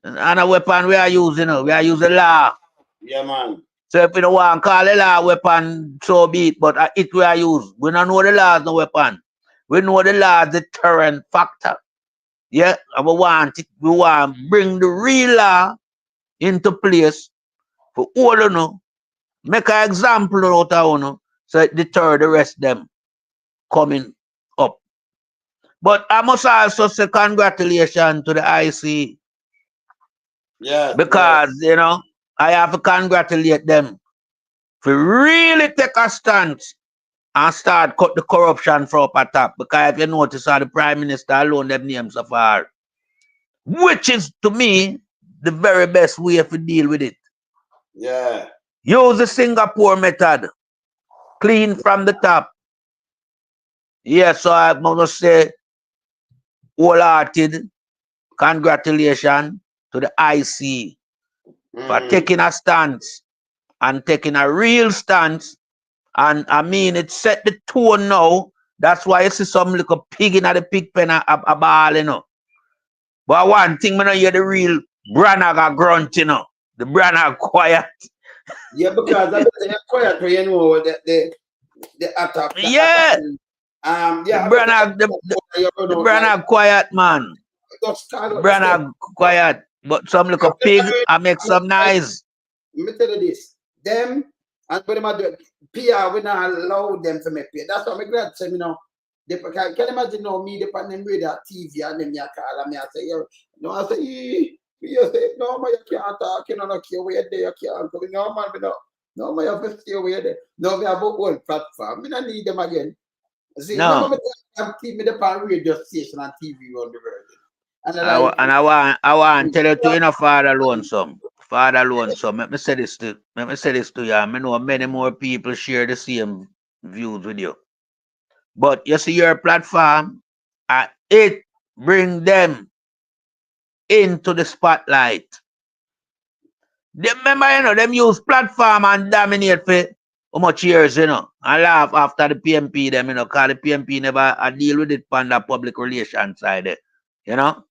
And a weapon we are using, we are using law.
Yeah, man.
So if you don't want to call the law weapon, so be it. But it we are used. We don't know the law is no weapon. We know the law is the deterrent factor. Yeah, and we want to bring the real law into place for all of them. Make an example out of them so it deter the rest of them coming up. But I must also say congratulations to the IC.
Yeah.
Because, you know, I have to congratulate them for really take a stance and start cut the corruption from up at top. Because if you notice how the Prime Minister alone them names so far, which is to me the very best way to deal with it.
Yeah.
Use the Singapore method. Clean from the top. Yes, so I must say wholehearted congratulations to the IC for taking a stance and taking a real stance. And I mean, it set the tone now. That's why you see some little pig in the pig pen a ball, you know. But one thing, when I hear the real Branagh grunt, you know. The Branagh quiet.
Yeah, because they're quiet, you know, the attack.
Yeah. The Branagh quiet, man. Branagh quiet. But some little pig, I make some noise.
Let me tell you this. Them, and when them do PR, we not allow them to make PR. That's what I'm glad to say, you know. They can you imagine now me depend on radio TV and then you call and me I say, no, I say, you say, no, man, you can't talk, you know, no care where there, you can't go. No, man, no, man, you have to stay away there. No, we have a whole platform. We don't need them again. See,
no.
I'm keeping the radio station and TV on the world.
I want to tell you to you know Father Lonesome. Father Lonesome. Let me say this to you. I know many more people share the same views with you. But you see your platform, it bring them into the spotlight. They remember, you know, them use platform and dominate for how much years, you know, and laugh after the PMP them, you know, because the PMP never deal with it on the public relations side, you know.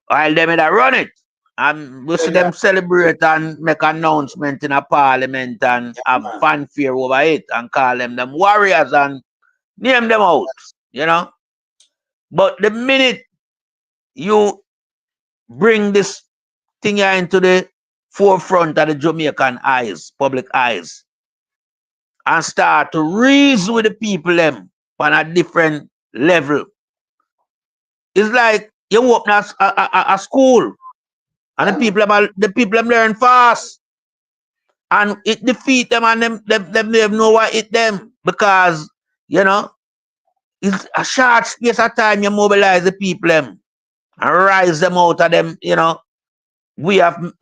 While them that run it. And we see them celebrate and make announcement in a parliament and have fanfare over it and call them warriors and name them out, you know. But the minute you bring this thing you into the forefront of the Jamaican eyes, public eyes, and start to reason with the people them on a different level. It's like you open a school and the people them learn fast. And it defeat them and them know what it them. Because, you know, it's a short space of time you mobilize the people them and rise them out of them, you know, we have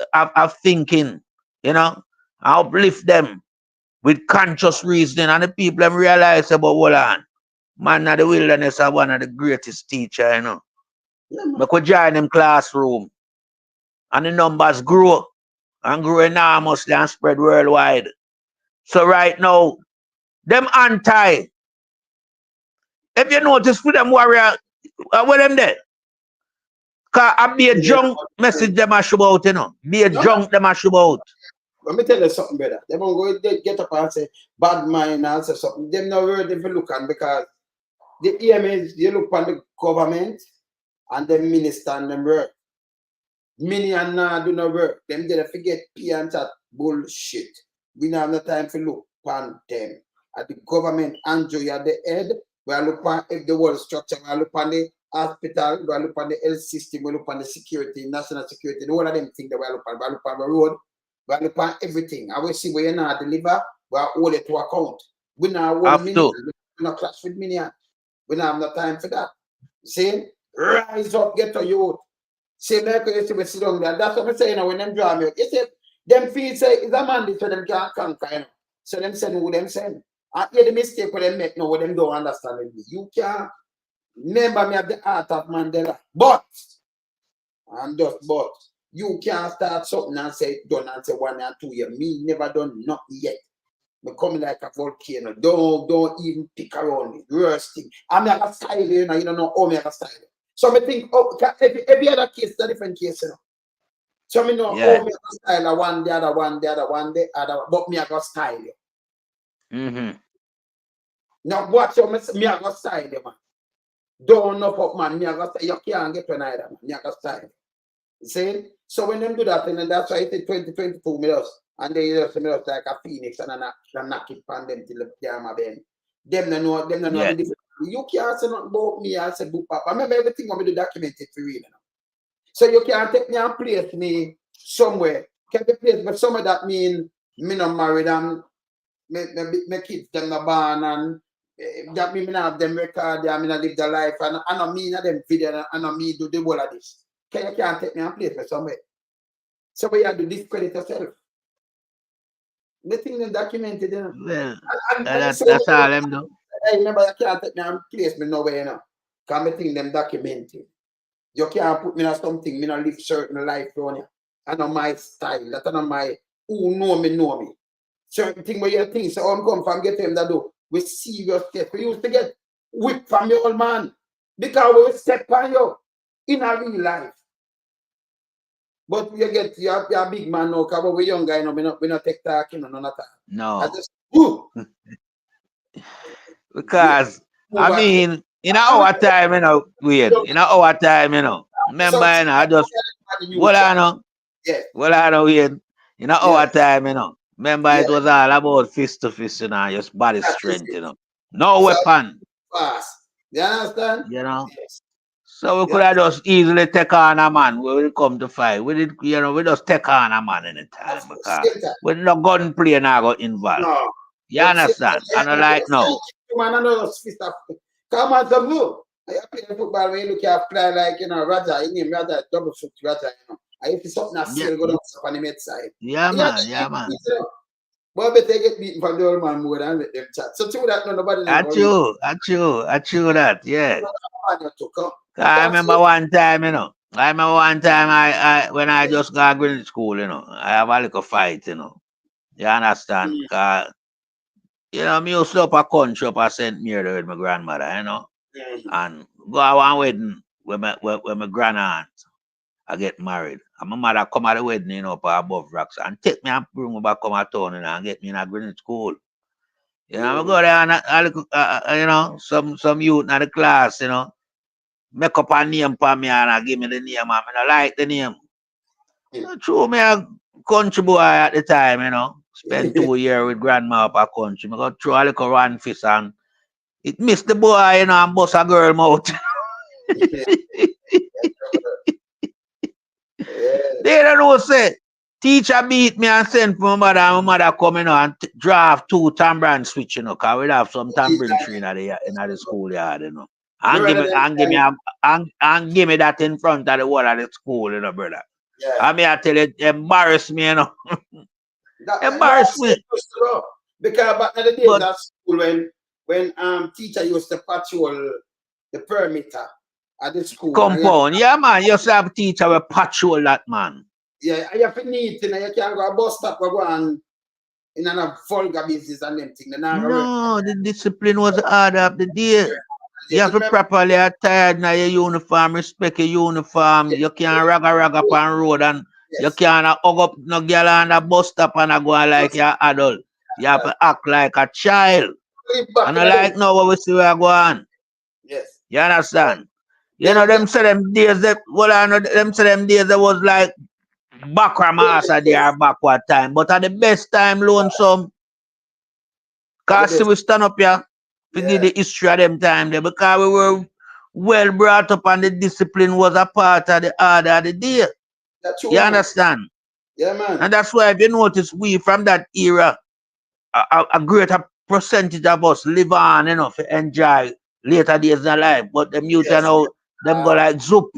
thinking, you know, and uplift them with conscious reasoning, and the people them realize about hold on. Man of the wilderness are one of the greatest teachers, you know. We could join them classroom and the numbers grow and grow enormously and spread worldwide. So right now, them anti, if you notice for them warrior, what them there? Cause I be a junk message them a show out, you know. Be a junk them a show out.
Let me tell you something, brother. They won't go get up and say bad mind and say something. Them not worth if you look on, because the EMAs, you look on the government and the minister and them work. Many and now do not work. Them they forget pay and that bullshit. We don't have no time to look on them. At the government, Andrew, you are the head. We are look on the world structure. We are look on the hospital. We are look on the health system. We look on the security, national security. All of them things that we are look on. We are look on the road. We are look on everything. I will see where you not deliver. We are hold it to account. We not hold million. We not clash with million. We don't have no time for that. See? Rise up, get to youth. See, like you see, we sit down there. That's what I'm saying when them draw me. You see, them feel say it's a mandate so them can't conquer, you know. So them send who them send. And hear the mistake what them make now, what them don't understand. You can't remember me of the art of Mandela. But, you can't start something and say done and say 1 or 2 years. Me never done nothing yet. Me coming like a volcano. Don't even pick around me. Worst thing. I'm like a style, you know, you don't know how me have a style. So I think, oh, every other case is a different case, you know. So I know, oh, me have a style, one, the other one, the other one, the other, but me have a style. Now watch how me have a style, man. Don't know up, man. Me have a style. You can't get one either, man. Me have a style. See? So when them do that, and that's why it's 2022 me just, and they just me just like a phoenix and I knock it on them till the arm bend. Them no know the difference. You can't say nothing about me. I say book papa. I remember everything when we do documented for real. You know? So you can't take me and place me somewhere. Can be place but somewhere that mean me not married and my kids them not born, and that mean me not have them record, I mean I live the life, and I don't mean them video and I mean do the whole of this. You can't take me and place me somewhere. So we have to discredit yourself. The thing is documented, you know.
Well,
that's
all them do.
I remember you can't take me and place me nowhere, you know. Because I think them documented. You can't put me in something, me not live certain life around you. I know my style, that's not my who know me. Certain thing where you think, so I'm come from get them that do with serious steps. We used to get whipped from your old man because we step on you in a real life. But you get you're a big man now, because we're young guy now, we not take talk, you know, none of that.
No.
I just
because I mean, in our time, you know, in our time, you know. Remember, you know, I just well I know. Well I know in our time, you know. Remember it was all about fist to fist, you know, just body strength, you know. No weapon.
Fast. You understand?
You know? So we could have just easily take on a man when we come to fight. We did, you know, we just take on a man anytime because we're no gunplay now got involved.
No.
You understand? I don't like no.
Man, I know fist up. Come on, some blue. I play football when you look at play like, you know, Raja, his name Raja, double foot Raja, you know. I used to something that still go down on the mid side.
Yeah, man.
But they get beaten from the old man more than let them chat. So true that nobody knows.
I chew that, yeah. I remember one time, you know. I when I just got going to school, you know, I have a little fight, you know. You understand? Cause you know, me used to up a country up at St. Mary with my grandmother, you know. And go to one wedding with my grand aunt. I get married. And my mother come at the wedding, you know, up above rocks and take me and bring me back come to town, you know, and get me in a Greenwich school. You know, I go there and you know, some youth in the class, you know, make up a name for me and I give me the name and I like the name. True, me a country boy at the time, you know. Spent 2 years with grandma up a country. Me got through a little run fist and it missed the boy, you know, and bust a girl mouth. They don't know, say, teacher beat me and sent for my mother come, you know, and draft 2 tambourine switch, you know, because we have some tambourine tree in the schoolyard, you know. And give me that in front of the wall of the school, you know, brother.
Yeah.
I mean, I tell you, embarrass me, you know.
Embarrass me. Because back in the days at school, when teacher used to patrol the perimeter at the school.
Compound, yeah, man. You used to have teacher will patrol that, man.
Yeah, you have to need, you know, you can't go a bus stop or go on in a vulgar business and them things.
No, the discipline was the order of the day. You have to properly attired in your uniform, respect your uniform. You can't rag up on road and you can't hug up no girl on the bus stop and go like you're adult. You have to act like a child. And I like now what we see where go on.
Yes.
You understand? You know, them say them days that there was like backward master there backward time. But at the best time, lonesome. Cause we stand up here. We give the history of them time there because we were well brought up and the discipline was a part of the order of the day. You understand?
Yeah, man.
And that's why if you notice, we from that era, a greater percentage of us live on, you know, to enjoy later days in life. But them youth, you know, them go like zoop,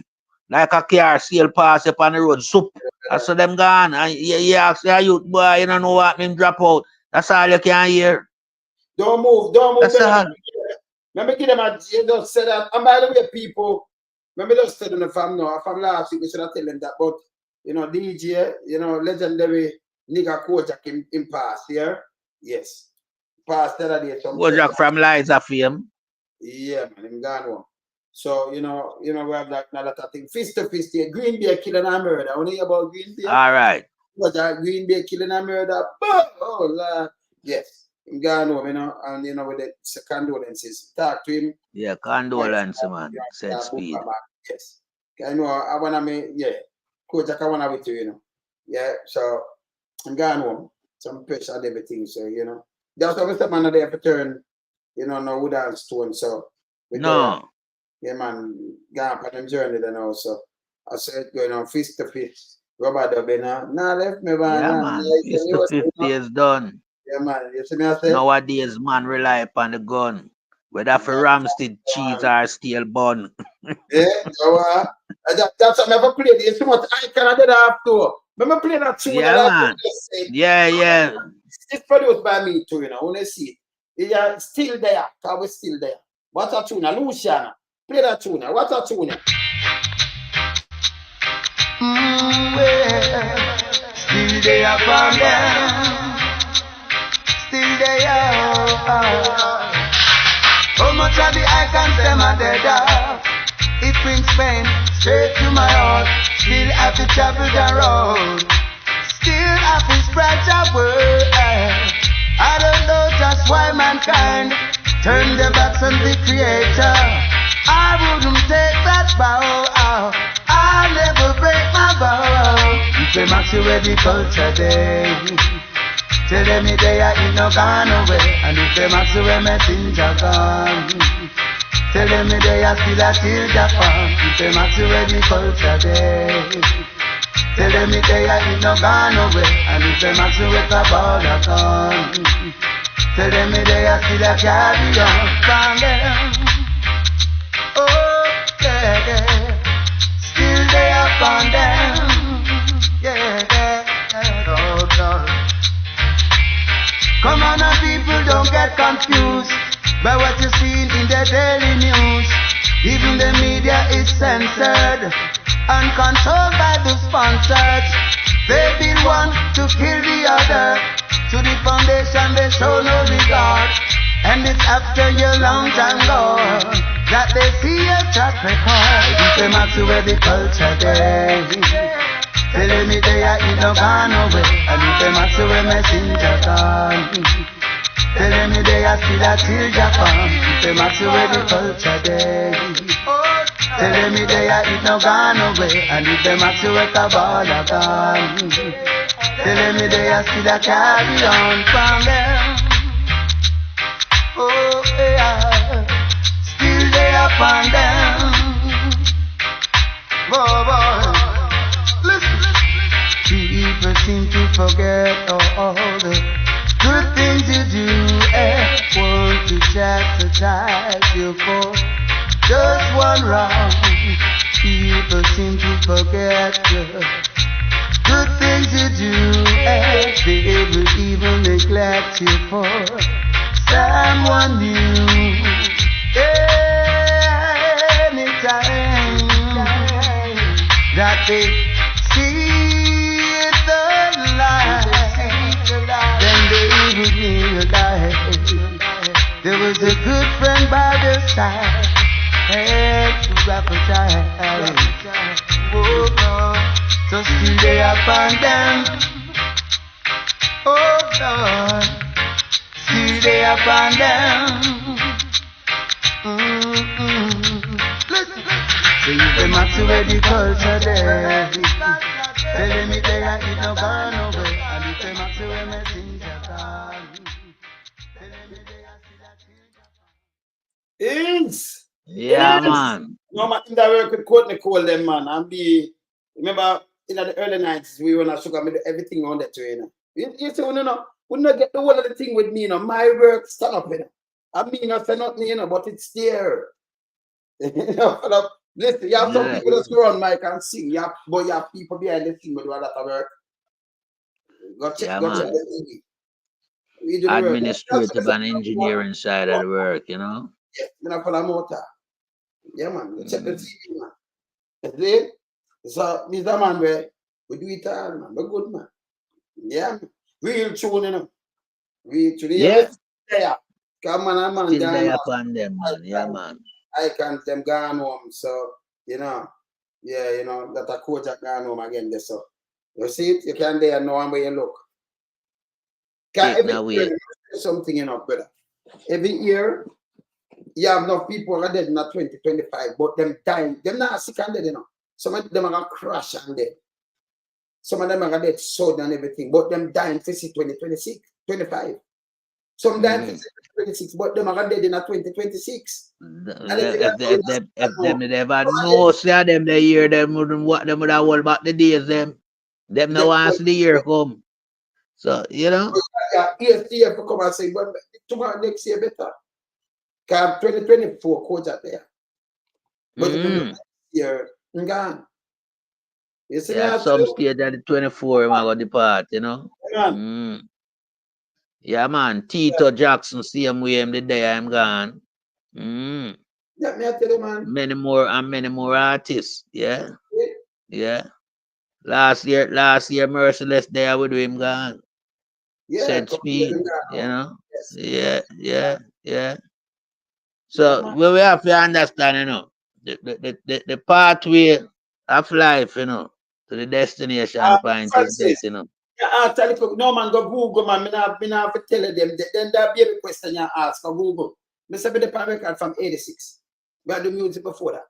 like a car sail pass up on the road, zoop. And so them gone. And you ask your youth, boy, you don't know what mean drop out. That's all you can hear.
Don't move.
That's all.
Let me give them a, you just said that. And by the way, people, let me just tell them from last week, we should have tell them that. But, you know, DJ, you know, legendary nigga Kojak in past here. Yes. Past that day.
Kojak from Liza Fame.
Yeah, man, him gone home. So, you know, we have that a lot of things. Fist to fist here. Green Bay killing and murder. Want to hear about Green Bay?
All right.
Kojak, Green Bay killing and murder. Oh, Lord. Yes. Him gone home, you know, and you know, with the condolences. Talk to him.
Yeah, condolence, man. Said speed.
Yes. I know, I wanna Coach, I wanna with you, you know. Yeah, so I'm gone home. Some pressure and everything, so you know. That's why Mr. Man there for turn, you know, no wood and stone. So
no.
Yeah, man, gone on them journey then also. I said going on fist to fist. Robert Dobina. Nah, left me, man.
Yeah, man. Fist to 50 is done.
Yeah, man. You see me I say?
Nowadays, man rely upon the gun. Whether for Ramstead cheese or steel bun.
Yeah, so that's what I never played. You see what I can did after. Remember play that tune?
Yeah, man. Yeah.
It's produced by me too, you know. When I see it, yeah, still there. Cause we're still there. What's a tune? Luciana. Play that tune. What's a tune?
Well, still there from them. Still there. How much of the icons them are dead off? It brings pain straight to my heart. Still have to travel the road. Still have to spread the word. I don't know just why mankind turned their backs on the Creator. I wouldn't take that vow. I'll never break my vow. If they max you where the culture day. Tell them they are in no gone away. And if they max away messenger gone. Tell them they are still a till Japan. If they max away the culture day. Tell them they are in no gone away. And if they max away the border gone. Tell them they are still a carry on from them. Oh yeah. Still they are from them. Yeah. Oh. Come on, people, don't get confused by what you see in the daily news. Even the media is censored and controlled by the sponsors. They build one to kill the other. To the foundation they show no regard. And it's after your long time gone that they see your track record. If they match where the culture day. Tell me they are in no gone away. And if they match away messenger gone. Tell me they are still a till Japan. If they match away the culture day. Tell them me they are it no gone away, and if them ask you what a ball a gone. Tell them me they are still a carry on from them. Oh yeah, still they upon them. Boy, boy, listen. People seem to forget all the good things you do and want to chastise you for just one wrong. People seem to forget the good things you do and they will even neglect you for someone new. Anytime that they see the light, then they will realize there was a good friend by their side and to appetite. Oh God, so still they upon them. Oh God, still they upon them. Listen, so you them up to where the culture there. Telling me they are it no gone away, and if them up to where my things are gone.
Ings.
Yeah, man.
No man, in that work with Courtney Cole them man, and be remember in the early 90s we were not sugar, me do everything on that way, you know. You see, we not get the whole of the thing with me, you know. My work stand up, you know. I mean, I say nothing, you know, but it's there. You know, listen, you have some people that go on mic and sing, but you have people behind the scene who do a lot of work. Go check the TV. We do the work.
Administrative and engineering side of the work, you know.
Yeah, you know, for the motor. Yeah, man. Go check the TV, man. You see? So, Mr. Man, we do it all, man. We're good, man. Yeah, man. Real tune, you know. Real tune.
Yeah.
Yeah. Come on, man.
Still there upon them, man. Yeah, man.
I can't them gone home, so, you know. Yeah, you know, that a coach have gone home again, there, so. You see it? You can't there know where you look. Every year, something, you know, brother. Every year, you have enough people are dead in 2025, but them dying, them not sick and dead, you know. Some of them are gonna crash and dead. Some of them are dead sudden and everything, but them dying for 2026, 25. Some dying for 2026, but them are dead in 2026.
If them never know, say them the year, them what them would have hold back the days, them no want the year come. So, you know.
Yes, year for come and say, but tomorrow next year better. Because 2024 coach out there. But next year, gone. You see,
yeah, some stage at the 24, I'm going to depart, you know. Yeah, man. Tito Jackson, same way him the day I'm gone.
Yeah, me I tell you, man.
Many more artists, yeah. Yeah. Last year, Merciless Day, I would do him gone.
Yeah,
Said speed, you know. Yes. Yeah. So we have to understand, you know, the pathway of life, you know, to the destination point is death, you know.
Yeah, tell you, no man, go Google, man. Me not have to tell them. Then that be a question you ask for Google. Me say the record from 86. We had the music before that.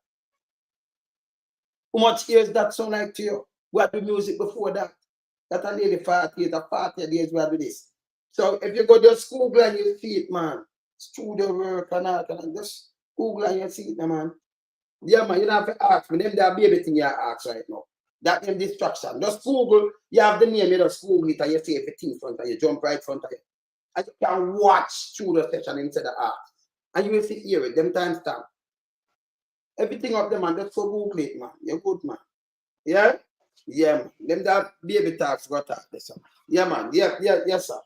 How much years that sound like to you? We had the music before that. That are nearly 40 years, 40 days we had this. So if you go to school and you see it, man, studio work and all, and just Google and you see it, man. Yeah, man, you don't have to ask me. Them that baby thing you ask right now. That name distraction. Just Google, you have the name, you just Google it and you see everything in front of you, jump right in front of you. And you can watch through the session instead of ask. And you will see hear it, them timestamp. Everything up there, man, just for Google it, man. You're good, man. Yeah? Yeah, man. Them that baby talks got that. Yeah, man. Yes, sir.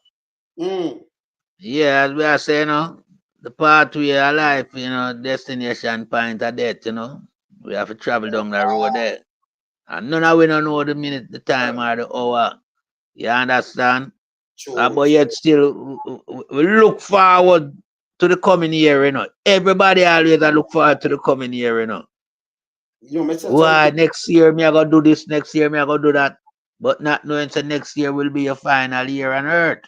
Yeah, as we are saying, you know, the pathway of life, you know, destination point of death, you know. We have to travel down the road there. And none of we don't know the minute, the time, or the hour. You understand? But yet still, we look forward to the coming year, you know. Everybody always look forward to the coming year, you know. Why next year me I gonna do this, next year me I gonna do that. But not knowing so next year will be a final year on earth.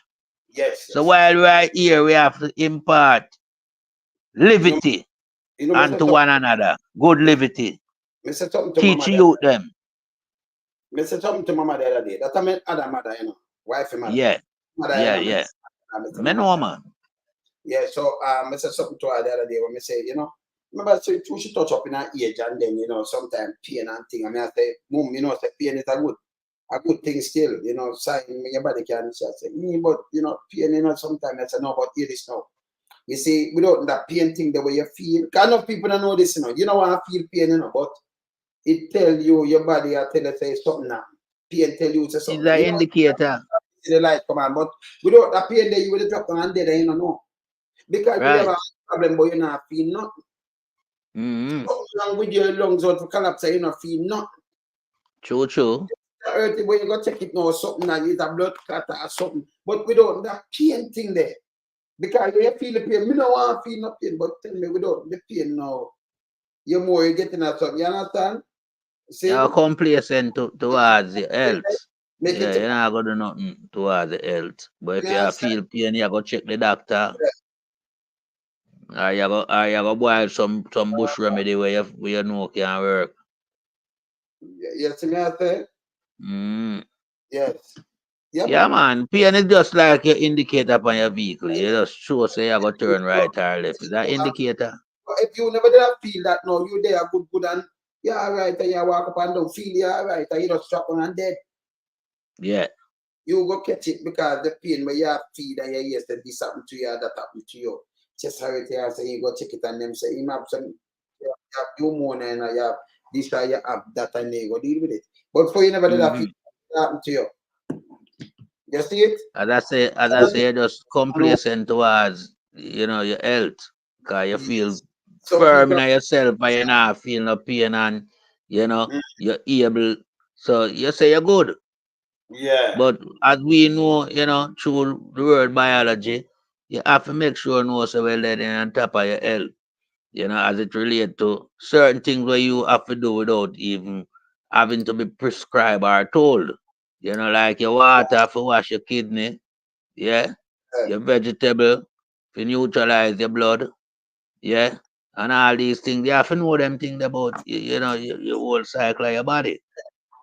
Yes.
So while we are here, we have to impart liberty unto one another. Good liberty.
I said something to
Teach
mama.
you them.
I said something to mama the other day. That's my other mother, you know. Wife and mother.
Yeah.
Mother,
Yeah,
you know,
yeah. Me know, man.
Yeah, so I said something to her the other day when I say, you know, remember, so she touch up in her age and then, you know, sometimes pain and thing. I mean, I say, Mom, you know, say pain is a good thing still, you know, sign your body can say, but, you know, pain, you know, sometimes I say, no, but hear this now. You see, without that pain thing, the way you feel, kind of people don't know this, you know, I feel pain, you know, but it tell you, your body, I tell you, say something now. Pain tell you, say something.
It's an indicator.
The light come on, but without that pain there, you would have dropped on and dead, you know. Because you have a problem, but you not feel nothing. Along with your lungs out to collapse, you not feel nothing.
True.
Earthy, when you go check it now, something like it's a blood clot or something. But without that pain thing there, because you feel the pain, me don't want to feel no pain, but tell me without the pain now, you're more getting at something. You understand? See?
You're complacent towards the health. Yeah, you're not going to do nothing towards the health. But if you feel pain, you go check the doctor. Or you go boil some bush remedy where you know can work.
Yes, me I say? Yes.
Yeah, man. Pain is just like your indicator upon your vehicle. You just show say you go turn right or left. Is that indicator?
If you never did feel that, no, you there good and you're all right, and you walk up and down, feel you're all right, and you just drop on and dead.
Yeah.
You go catch it because the pain where you feel that you used to be something to you that happened to you. Just hurry here, so you go check it and them say, you have some, you have pneumonia and you have this or you have that and you go deal with it. But for you never did feel that happened to you. You see it?
As I say, just complacent towards, you know, your health. Because you feel firm in yourself and you're not feeling no pain and, you know, you're able. So you say you're good.
Yeah.
But as we know, you know, through the word biology, you have to make sure you know so well that you're on top of your health. You know, as it relates to certain things where you have to do without even having to be prescribed or told. You know, like your water for wash your kidney, yeah, your vegetable to neutralize your blood, yeah, and all these things. You have to know them things about you know your whole cycle of your body,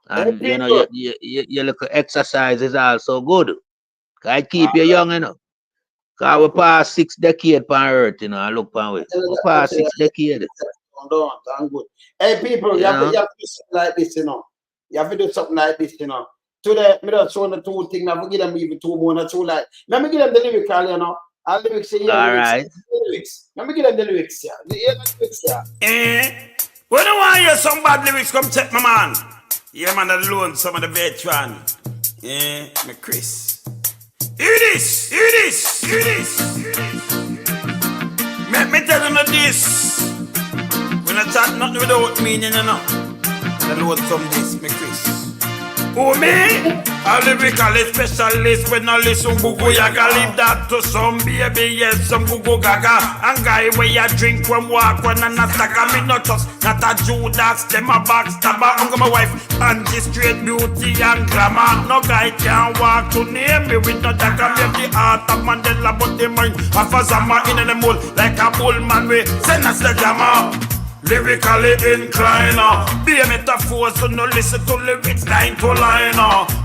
and you know your little exercise is also good. Cause it keep you young, you know. Cause we past 6 decades on Earth, you know. I look on it. We past 6 decades.
Good. Hey, people, you have to do something like this, you know. You have to do something like this, you know. Today, me just show the two things. I give them even 2 more, 2 like. Let me give them the lyrical, you know. And lyrics, yeah, lyrics. Let me give them the lyrics, yeah. The lyrics, yeah.
When I want to hear some bad lyrics, come check my man. Yeah, man, alone, some of the veteran. Yeah, me Chris. Hear this. Let me tell you this. When I talk nothing without meaning, you know. Alone from this, me Chris. Who me? A lyrical specialist when I listen Gugu Yaga. Leave that to some baby, yes, some Gugu Gaga. And guy where you drink when walk when I'm not like me not trust. Not a Judas, them a backstabber. I'm my wife and this straight beauty and glamour. No guy can walk to name me with no dagger. Me the heart of Mandela but the mind of a Zama in the mold. Like a bull man we send us the glamour. Lyrically inclined, be a metaphor, so no listen to lyrics line to line.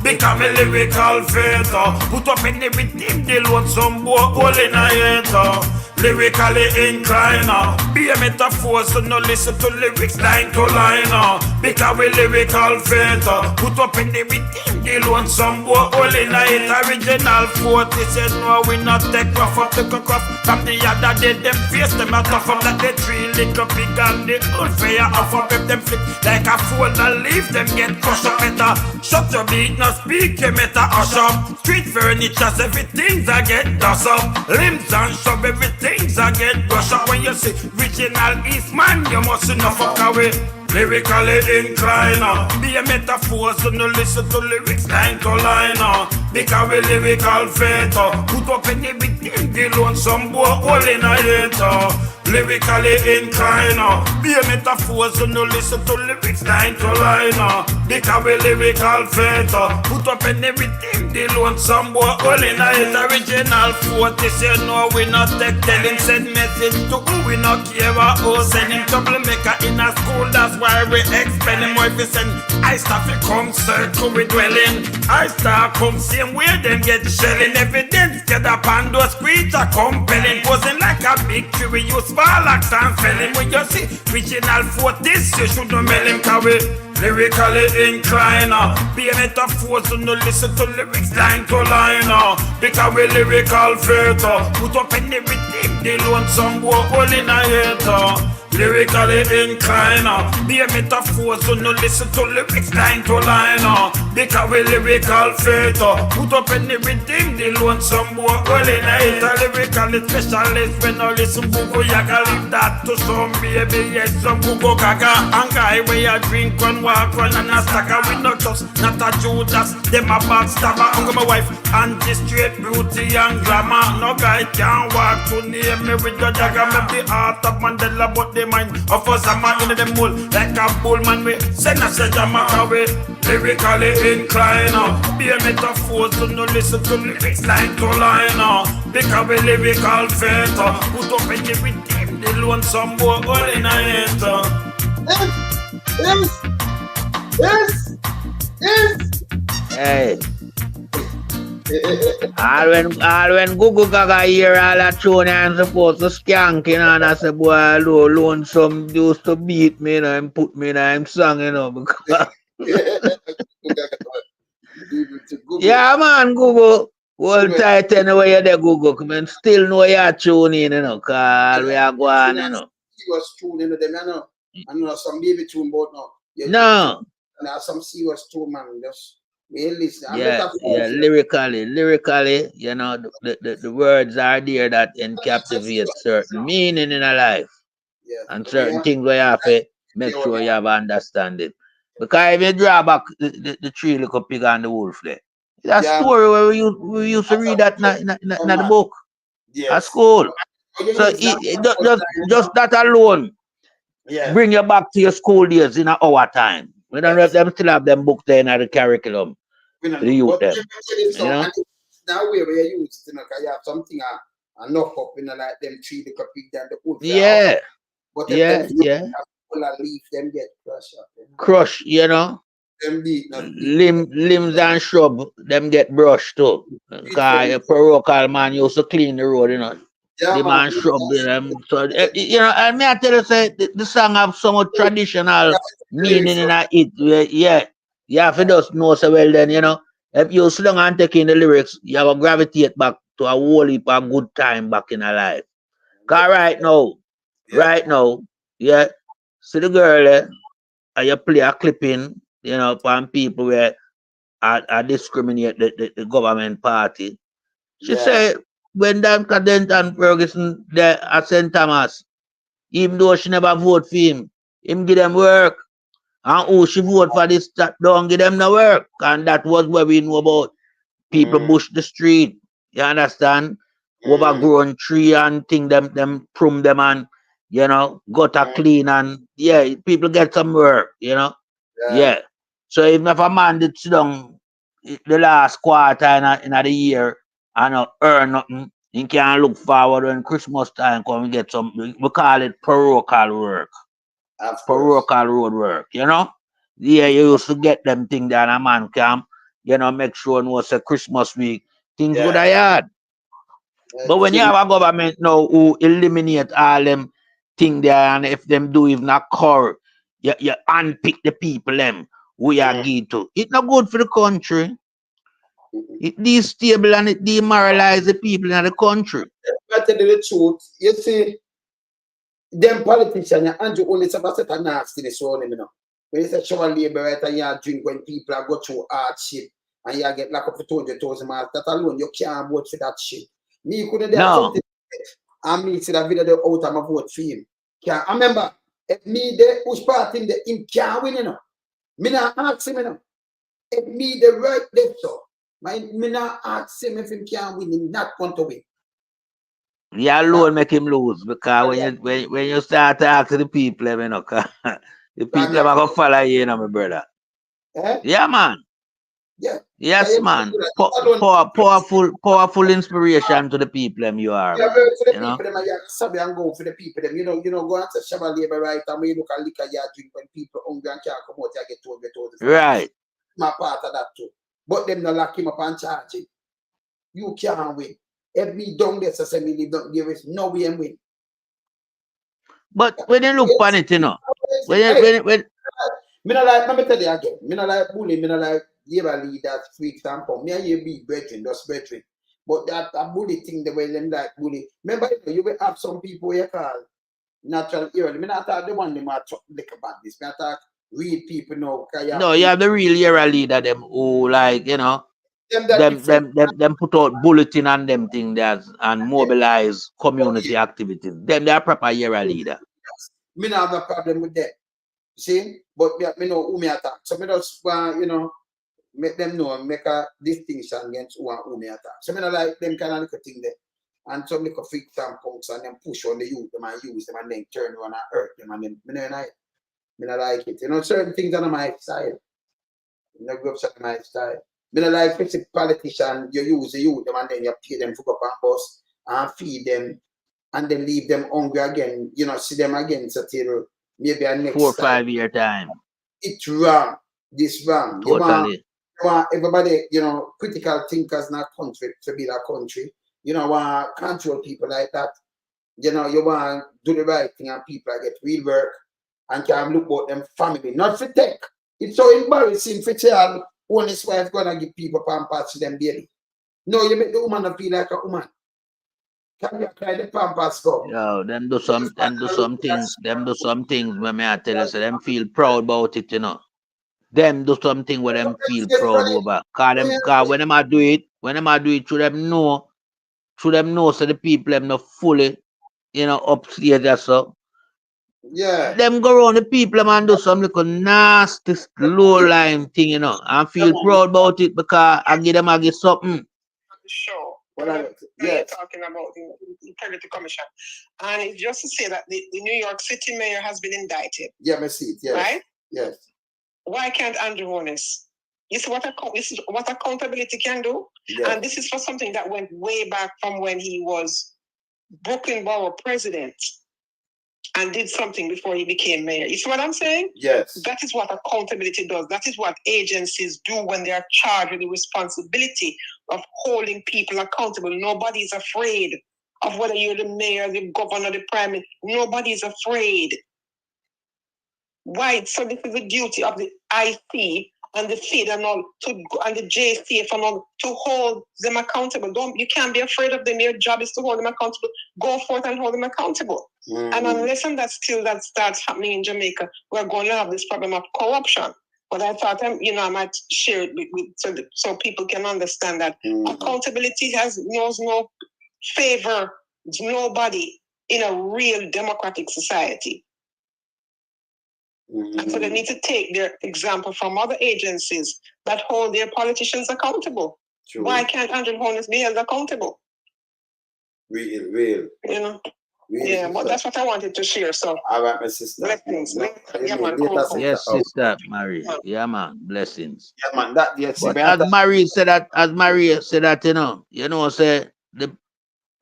Become a lyrical theater, put up in everything, they want some boy all in a hater. Lyrically inclined, be a metaphor, so no listen to lyrics line to line. Become a lyrical theater, put up in everything, they want some boy all in a hater. Original 40 said no, we not take rough up the cock from the other day, them face them out of them like the 3 little pig and the old fire off up if them flip like a fool and leave them get crushed up better. Shut your beat, no speak, you better hush up. Street furniture, everything's a get dust up. Limbs and shove, everything's a get brush up. When you see original Eastman, you must not fuck away. Lyrically inclined, be a metaphor, so no listen to lyrics line to line. Because we lyrical theater, put up in everything, they loan some boy all in a hater. lyrically inclined. Be a metaphor, so no listen to lyrics line to line. Because we lyrical fatal. Put up in everything, they loan some boy all in it. Original 40, you know we not take telling, send message to who we not care about. Send him troublemaker in a school, that's why we expend him. If we send I stuff it come circle we dwelling. I start come same way, them get shelling. Evidence get up on those creatures compelling. Posing like a big tree, we use barlocks and felling. When you see original 40s, you should know mail him cause we lyrically inclined. Be a metaphor, so no listen to lyrics line to line. Because we lyrical fatal. Put up in everything, they loan some boy all in a hater. Lyrically inclined. Be a metaphor, so no listen to lyrics line to line. Because we lyrical fatal. Put up in everything, they loan some boy all in a hater. Lyrically specialist, when no listen Google, you can leave that to some baby, yes, some Google gaga. And guy where you drink and walk on and a stacker. We not just, not a Judas, them a backstabber. I'm my wife, and this straight beauty and glamour. No guy can walk to near me with the dagger. Make the heart of Mandela, but the mind of us a man in the mold. Like a bullman, we send us a jammer away. Lyrically inclined. Be a metaphor, so no listen to lyrics line to line. Because we lyrical fatal. Put up in everything, they loan some boy all in a hater.
Hey. all when Google Gaga hear all that tune and supposed to skanking and I say, boy, loan some used to beat me, you know, and put me in a song, you know, because yeah, man, Google. All tight anyway, you there, Google. Come and still know you're tuning in, you know, cause we are going, you know.
Serious tune, you know, them, you know. And you know, some baby tune, but no.
No.
And there's some serious tune, man. Just we listen.
Yeah, lyrically, you know, the words are there that encapsulate certain meaning in a life.
Yeah.
And certain things where you have to make sure you have understanding. Because if you draw back the three little pig and the wolf there, it's a story where we used to read that in the book at school. So just that alone bring you back to your school days in our time. We don't know if them still have them books there in the curriculum. The youth them. You know?
Now where you use, you know, because you have something enough up, you know, like them three little pig and the wolf.
Yeah.
But
yeah.
Leaf, them get crushed up. You know?
Crush, you know.
Them
Limbs and shrub, them get brushed too. Because a parochial man used to clean the road, you know.
Yeah,
the man shrub them. So you know, and me I tell you say the song have some traditional meaning in it. Yeah. You have to just know so well then, you know. If you sit down and take in the lyrics, you have to gravitate back to a whole heap of good time back in our life. Cause right now, yeah, see the girl and you play a clipping, you know, from people where I discriminate the government party. She said when Duncan Dent and Ferguson there at St. Thomas, even though she never vote for him give them work. And who she vote for this don't give them no work. And that was what we know about people bush the street. You understand? Overgrown tree and thing them prune them and you know, gutter clean and yeah, people get some work, you know. Yeah. So even if a man did sit down the last quarter in the year and not earn nothing, he can look forward when Christmas time come and get some, we call it parochial work. Parochial road work, you know? Yeah, you used to get them things there and a man can, you know, make sure no say Christmas week, things good are hard. But when you have a government now who eliminate all them things there and if them do even a core, you unpick the people them who you give to. It's not good for the country. It destabilize and it demoralize the people in the country.
I tell you the truth, you see, them politicians, Andrew only supposed to nasty this one, you know. When you say show labor right and you drink when people are go through hardship and you get locked up for 200,000 miles, that alone you can't vote for that shit. Me couldn't do something and me see that video the out of my vote for him. I remember if me the push party him can't win, you know. Me not ask him, you know. If me the right left so me not ask him if him can't win, him not going to win.
Yeah, alone make him lose because when you start talking to the people, you know, the people are gonna follow you, you know, my brother.
Eh?
Yeah, man.
Yeah.
Yes, man. Powerful inspiration to the people, you are,
Yeah,
man.
for the
You know?
people them, you sabi and go for the people them. Go and say Shabba labor right, and when you look at liquor you drink when people hungry and can't come out, you get told.
Right.
My part of that too. But them not lock him up and charge him. You can't win. If me down there, so say me live down there is no way and win.
But when you look on it, you know, when
me not like, let me tell you again, me not like bully, me not like labor leaders, freaks and pump. Me and you be brethren, just brethren. But that bully thing, the way them like bully. Remember, you will have some people you call natural hero. Me not talk the one them are lick about this. Me not talk real people now.
no, you have the real era leader, them who like, you know, them put out bulletin and them thing that and mobilize community activities. Them they are proper era leader.
Me not have a problem with them. See? But me know who me attack. So me just make them know, make a distinction against who me attack. So me not like them kind of little thing there. And some little freaks and punks and them push on the youth, them and use them and then turn around and hurt them and them. Me not like it. Certain things are not my style. No groups are my style. Me not like if it's a politician, you use the youth them and then you pay them to go up and bus and feed them and then leave them hungry again. See them again so till maybe a next
4 or
time.
5 year time.
It's wrong. This wrong.
Totally.
You want everybody, critical thinkers in our country to be that country. You don't want control people like that. You want to do the right thing and people get real work and can look about them family. Not for tech. It's so embarrassing for tell honest wife gonna give people pampers to them baby. No, you make the woman feel like a woman. Can you cry the pampers go?
Yo, them do some things when I tell you, so them feel proud about it, you know. Them do something where them feel proud over. Cause when them a do it, should them know so the people them not fully, upstage or so.
Yeah.
Them go around the people them and do some little nasty low line thing, and feel proud about it because I give something.
Show.
Yes.
You're talking about the Integrity Commission. And it's just to say that the New York City mayor has been indicted.
Yeah, I see it. Yes.
Right?
Yes.
Why can't Andrew Holness? You see what accountability can do?
Yeah.
And this is for something that went way back from when he was Brooklyn Borough president and did something before he became mayor. You see what I'm saying?
Yes.
That is what accountability does. That is what agencies do when they are charged with the responsibility of holding people accountable. Nobody is afraid of whether you're the mayor, the governor, the prime minister. Nobody is afraid. Why? So this is the duty of the IC and the FID and all and the JCF and all to hold them accountable. You can't be afraid of them. Your job is to hold them accountable. Go forth and hold them accountable.
Mm-hmm.
And unless that starts happening in Jamaica, we're going to have this problem of corruption. But I thought, I might share it so people can understand that accountability knows no favor, nobody in a real democratic society. And so they need to take their example from other agencies that hold their politicians accountable. True. Why can't Andrew Holness be held accountable?
Real.
Real, but that's what I wanted to share. So,
all right, my sister.
Blessings.
Yes, sister Marie. Yeah, man. Blessings.
Yeah, man.
But as Marie said that, say the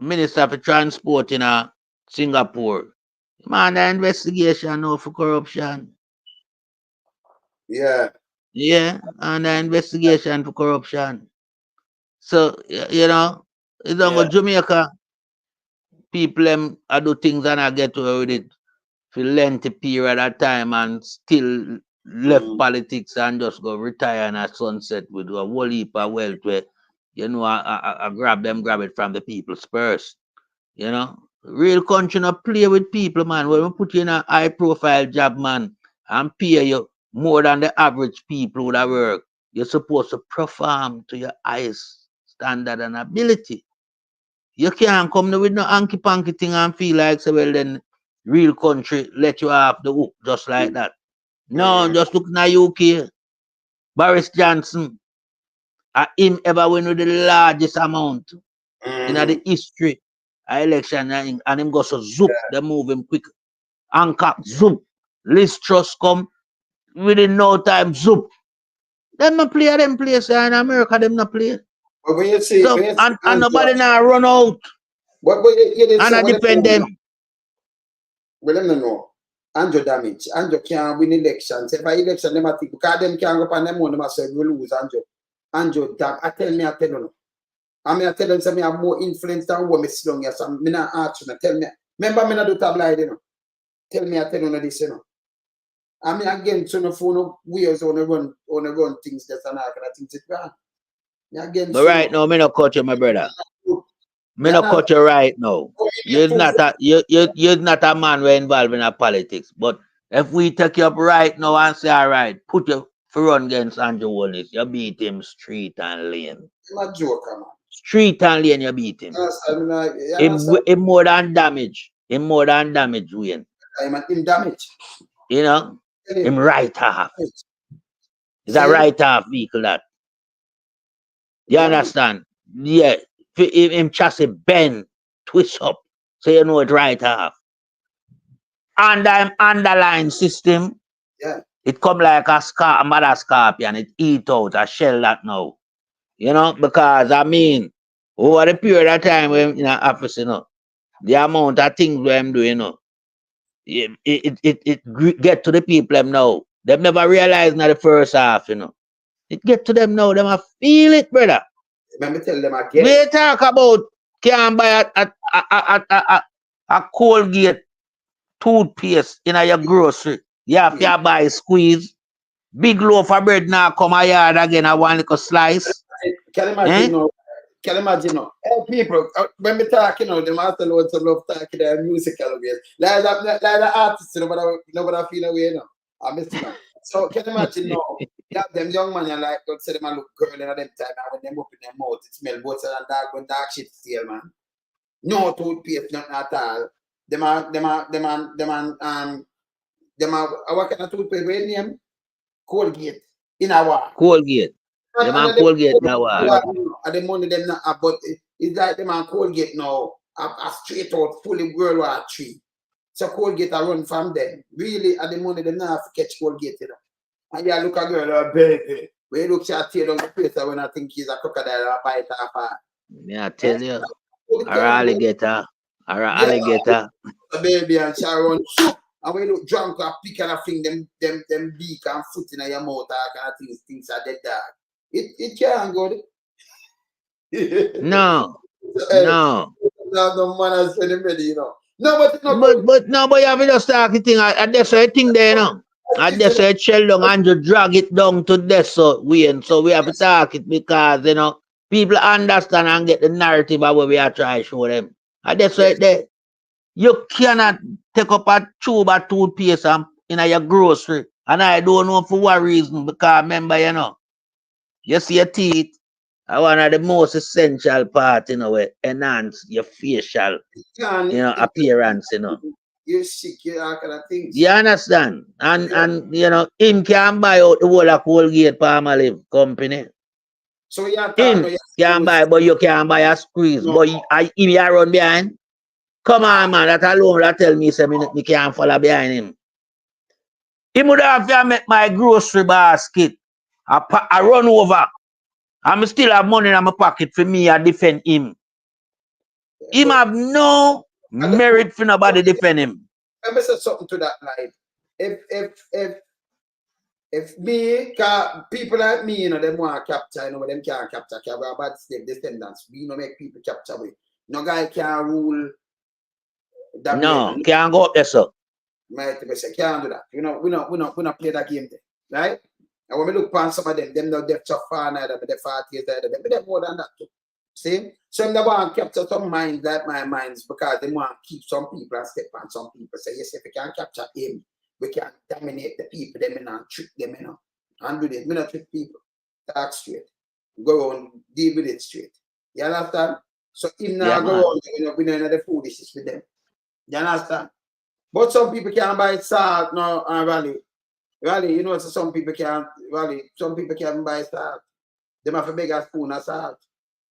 Minister for Transport in Singapore, man, the investigation now for corruption.
Yeah.
Yeah, and the investigation for corruption. So, it's on go Jamaica. People them I do things and I get away with it for lengthy period of time and still left politics and just go retire and a sunset with a whole heap of wealth where, I grab it from the people's purse. Real country not play with people, man. When we put you in a high profile job, man, and pay you more than the average people would have work, you're supposed to perform to your highest standard and ability. You can't come with no hanky panky thing and feel like, say, well, then real country let you off the hook just like that. No, just look at UK. Boris Johnson, him ever win with the largest amount in the history election and him go so zoop, they move him quick. Anchor, zoop. Liz Truss come within no time, zoop. Them not play them place in America, them not play.
But when you see,
So, and nobody now run out.
But you
And I defend them.
Well, them no know. Andrew damage. Andrew can't win elections. If I election, them I think because them can't go on them own, them I say we lose Andrew. Andrew damn. I tell you. I tell them say me have more influence than what me sit down here. So me not ask you. Tell me. Remember me not do tabloid, you know. Tell me I tell you this, you know. I mean again, so no phone ways on run things that's an and I think it's wrong. Again,
But right now, me not cut you, my brother. Me not cut you right now. You're not a man who involved in a politics. But if we take you up right now and say, all right, put you for run against Andrew Holness, you beat him street and lane.
I'm a joker, man.
Street and lane, you beat him. Him more than damage. Him more than damage, Wayne.
Him damage.
You know? Him right half. It's a right half vehicle that. You understand? Yeah. Him chassis bend, twist up. So you know it right half. And I'm underline system.
Yeah.
It come like a mother scorpion. It eat out a shell that now. You know, because I mean, over the period of time when in office, you know, the amount of things we am doing, you know, it get to the people them now. Them never realize in the first half, you know. It get to them now. Them a feel it, brother.
Let me tell them again.
We talk about can't buy a Colgate toothpaste in your grocery. You have to buy squeeze. Big loaf of bread now come a yard again. I want like a slice.
Can you imagine now? Can you imagine now? Hey, people, when we talk, you know, the master loads of love talking their musical ways. Like the artists, nobody feel away, you know. I miss them. So can you imagine now? You have them young man, you like, God say them a look girl in them time, and when them open their mouth, it smell both and dark when dark shit still, man. No toothpaste, nothing at all. Them what kind of toothpaste we name? Colgate in our
Colgate. Them and Colgate now.
And the money them not have, but it's like them and Colgate now a straight out fully World War III. So Colgate a run from them. Really, at the money them not have to catch Colgate, you know. And you look at a girl, baby. When you look at tear down the face when I think he's a crocodile or a bite off her.
Yeah, I tell you. Or alligator. Or alligator.
A baby and Sharon. And when you look drunk or pick and a thing, them beak and foot in your mouth, kind of things are dead dog. It can't go.
No. No.
No manners for them ready, you know. No,
but you have to just talk the thing. I just say thing there, you know. I just say shell down and you drag it down to this so we have to talk it because you know people understand and get the narrative of what we are trying to show them. I just say there. You cannot take up a tube of toothpaste in your grocery. And I don't know for what reason, because remember, you know, you see your teeth are one of the most essential parts, you know, enhance your facial, appearance, you know.
You're sick, you all kind of things.
You understand? And you know, him can buy out the whole of Colgate Palmolive company.
So you
can buy, but you can't buy a squeeze. No. But him run behind. Come on, man, that alone that tell me say me can't follow behind him. He would have to make my grocery basket. I run over. I still have money in my pocket for me to defend him. Him have no merit for nobody defend him.
Let me say something to that, like if me, people like me, you know, them want to capture, you know, them can't capture, because we are bad slave descendants. We don't make people capture we. No guy can rule.
No, can't go up there, sir.
Might say can't do that. You know, we not play that game there, right? And when we look upon some of them know they're so far neither, but they're 40 years either, but they're more than that too. See? So they want to capture some minds like my minds because they want to keep some people and step on some people. So yes, if we can capture him, we can dominate the people, then we not trick them, you know. And do this. We not trick people. Talk straight. Go on, deal with it straight. You understand? So him now go on, you know, we don't know the foolishness with them. You understand? But some people can't buy salt now and rally, you know, so some people can't buy salt. They have to beg a spoon of salt.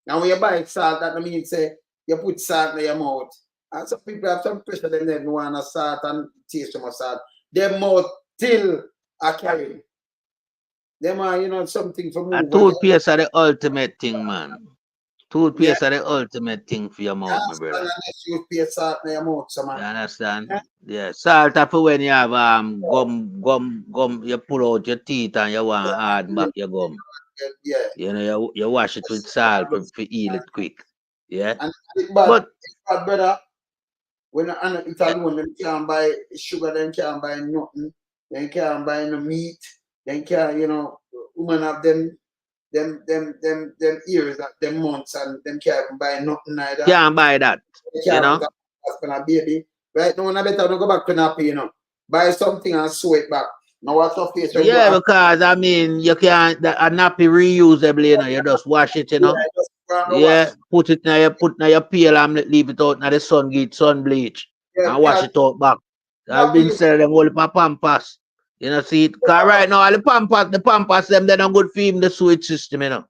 And when you buy salt, that means say you put salt in your mouth. And some people have some pressure, they never want to salt and taste some salt. Their mouth till are carrying. Them are, you know, something for
A
move.
toothpaste are the ultimate thing, man. Toothpaste are the ultimate thing for your mouth, my brother.
Unless you put salt in your mouth, so man.
You understand? Yeah. Salt are for when you have gum, you pull out your teeth and you want to hard back your gum.
Yeah.
You know, you wash it with salt for heal it quick. Yeah.
And it's bad, it's bad, brother. When it alone, them can't buy sugar, them can't buy nothing, them can't buy no meat, them can't, you know, women have them ears, them months, and them can't even buy nothing either.
Can't buy that.
They
You
can't
know?
put a baby. Right now, I better don't go back to nappy, you know. Buy something and sew it back. Now what's your face?
Yeah, because I mean, you can't a nappy reusable, you know. You just wash it, you know. Yeah, put it now. You put now your peel and leave it out. Now the sun get sun bleach and wash it out back. I've been selling them all for Pampers. You know, see it. Cause right now all the Pampers them they don't good for him the sewage system, you know.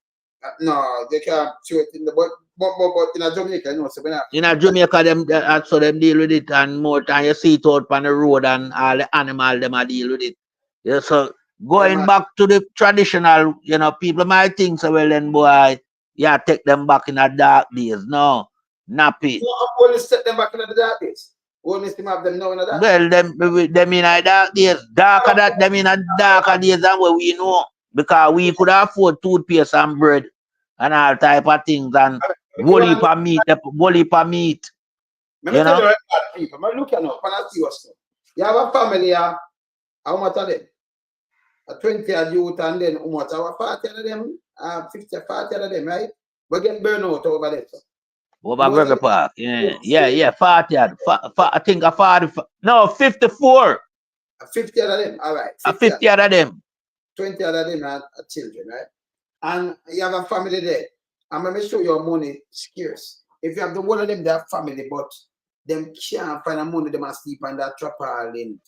No, they can't sew it in the but in a Jamaica, you know, so
in a Jamaica, them so them deal with it, and more time you see it out on the road, and all the animal them a deal with it. Yeah, so going back to the traditional, you know, people might think so. Well, then boy, yeah, take them back in the dark days. No, nappy.
So I'm only set them back in the dark days. Only still have them now in the dark.
Well, them in the dark days, darker that them in the darker days than what we know, because we could afford toothpaste and bread and all type of things and whole heap of meat,
Let me tell you right now, people. Look at now, when I see us. You have a family, how much are them? A 20 of youth, and then how much? Our 40 of them, 50, 40 of them, right? We get burned out over there. So.
Over Gregory Park, yeah, 40. I think a 40, no, 54.
50 of them, all right.
50 of them.
20 of them are children, right? And you have a family there. I'm going to show your money scarce. If you have the one of them, they have family, but them can't find a money, they must sleep on that trap island.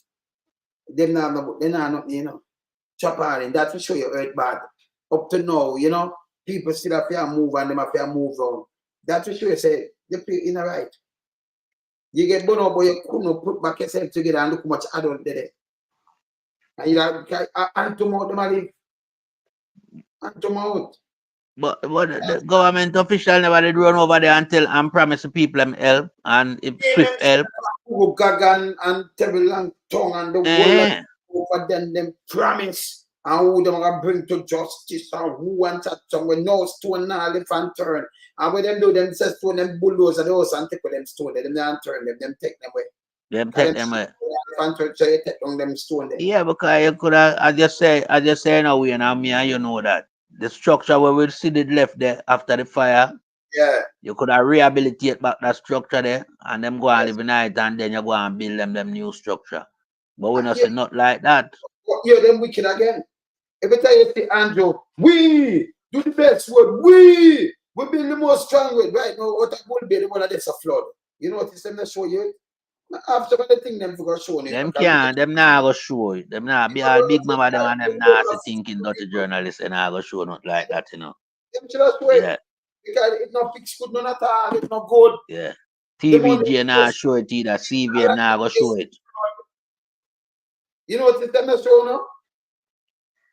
They're not, you know, trap island. That will show you earth bad. Up to now, you know, people still have to move and them have to move on. That will show you, say, they play in the right. You get born up, but you couldn't put back yourself together and look how much adult there. And you have, and tomorrow, them are live. And tomorrow.
But the government official never did run over there and promise the people them help and swift help.
Gagan and Table and Tongue and the world over them promise and who them gonna bring to justice and who wants that tongue with no stone now live and turn. And when them do them say stone them bulldozer the house and take with them stone, them don't turn them take them away.
Them take them away.
So you take on them stone there.
Yeah, because you could have I just say no way now me and you know that. The structure where we see it left there after the fire.
Yeah.
You could have rehabilitate back that structure there and them go and live in it and then you go and build them new structure. But we not say not like that.
Yeah, them wicked again. Every time you see Andrew, we do the best word, we build the most strong word. Right now, what I will be the one that's a flood. You know what it's them that show you? After the thing them for show you.
Them can't, them not go show it. Them not be all big mama them and them not thinking dirty journalists and not go show not like that, you know.
Them should have
Yeah.
Because it's not fixed good, none at all, it's not good.
Yeah. TVG not show it either. CVM not go show it.
You know what it's them show now?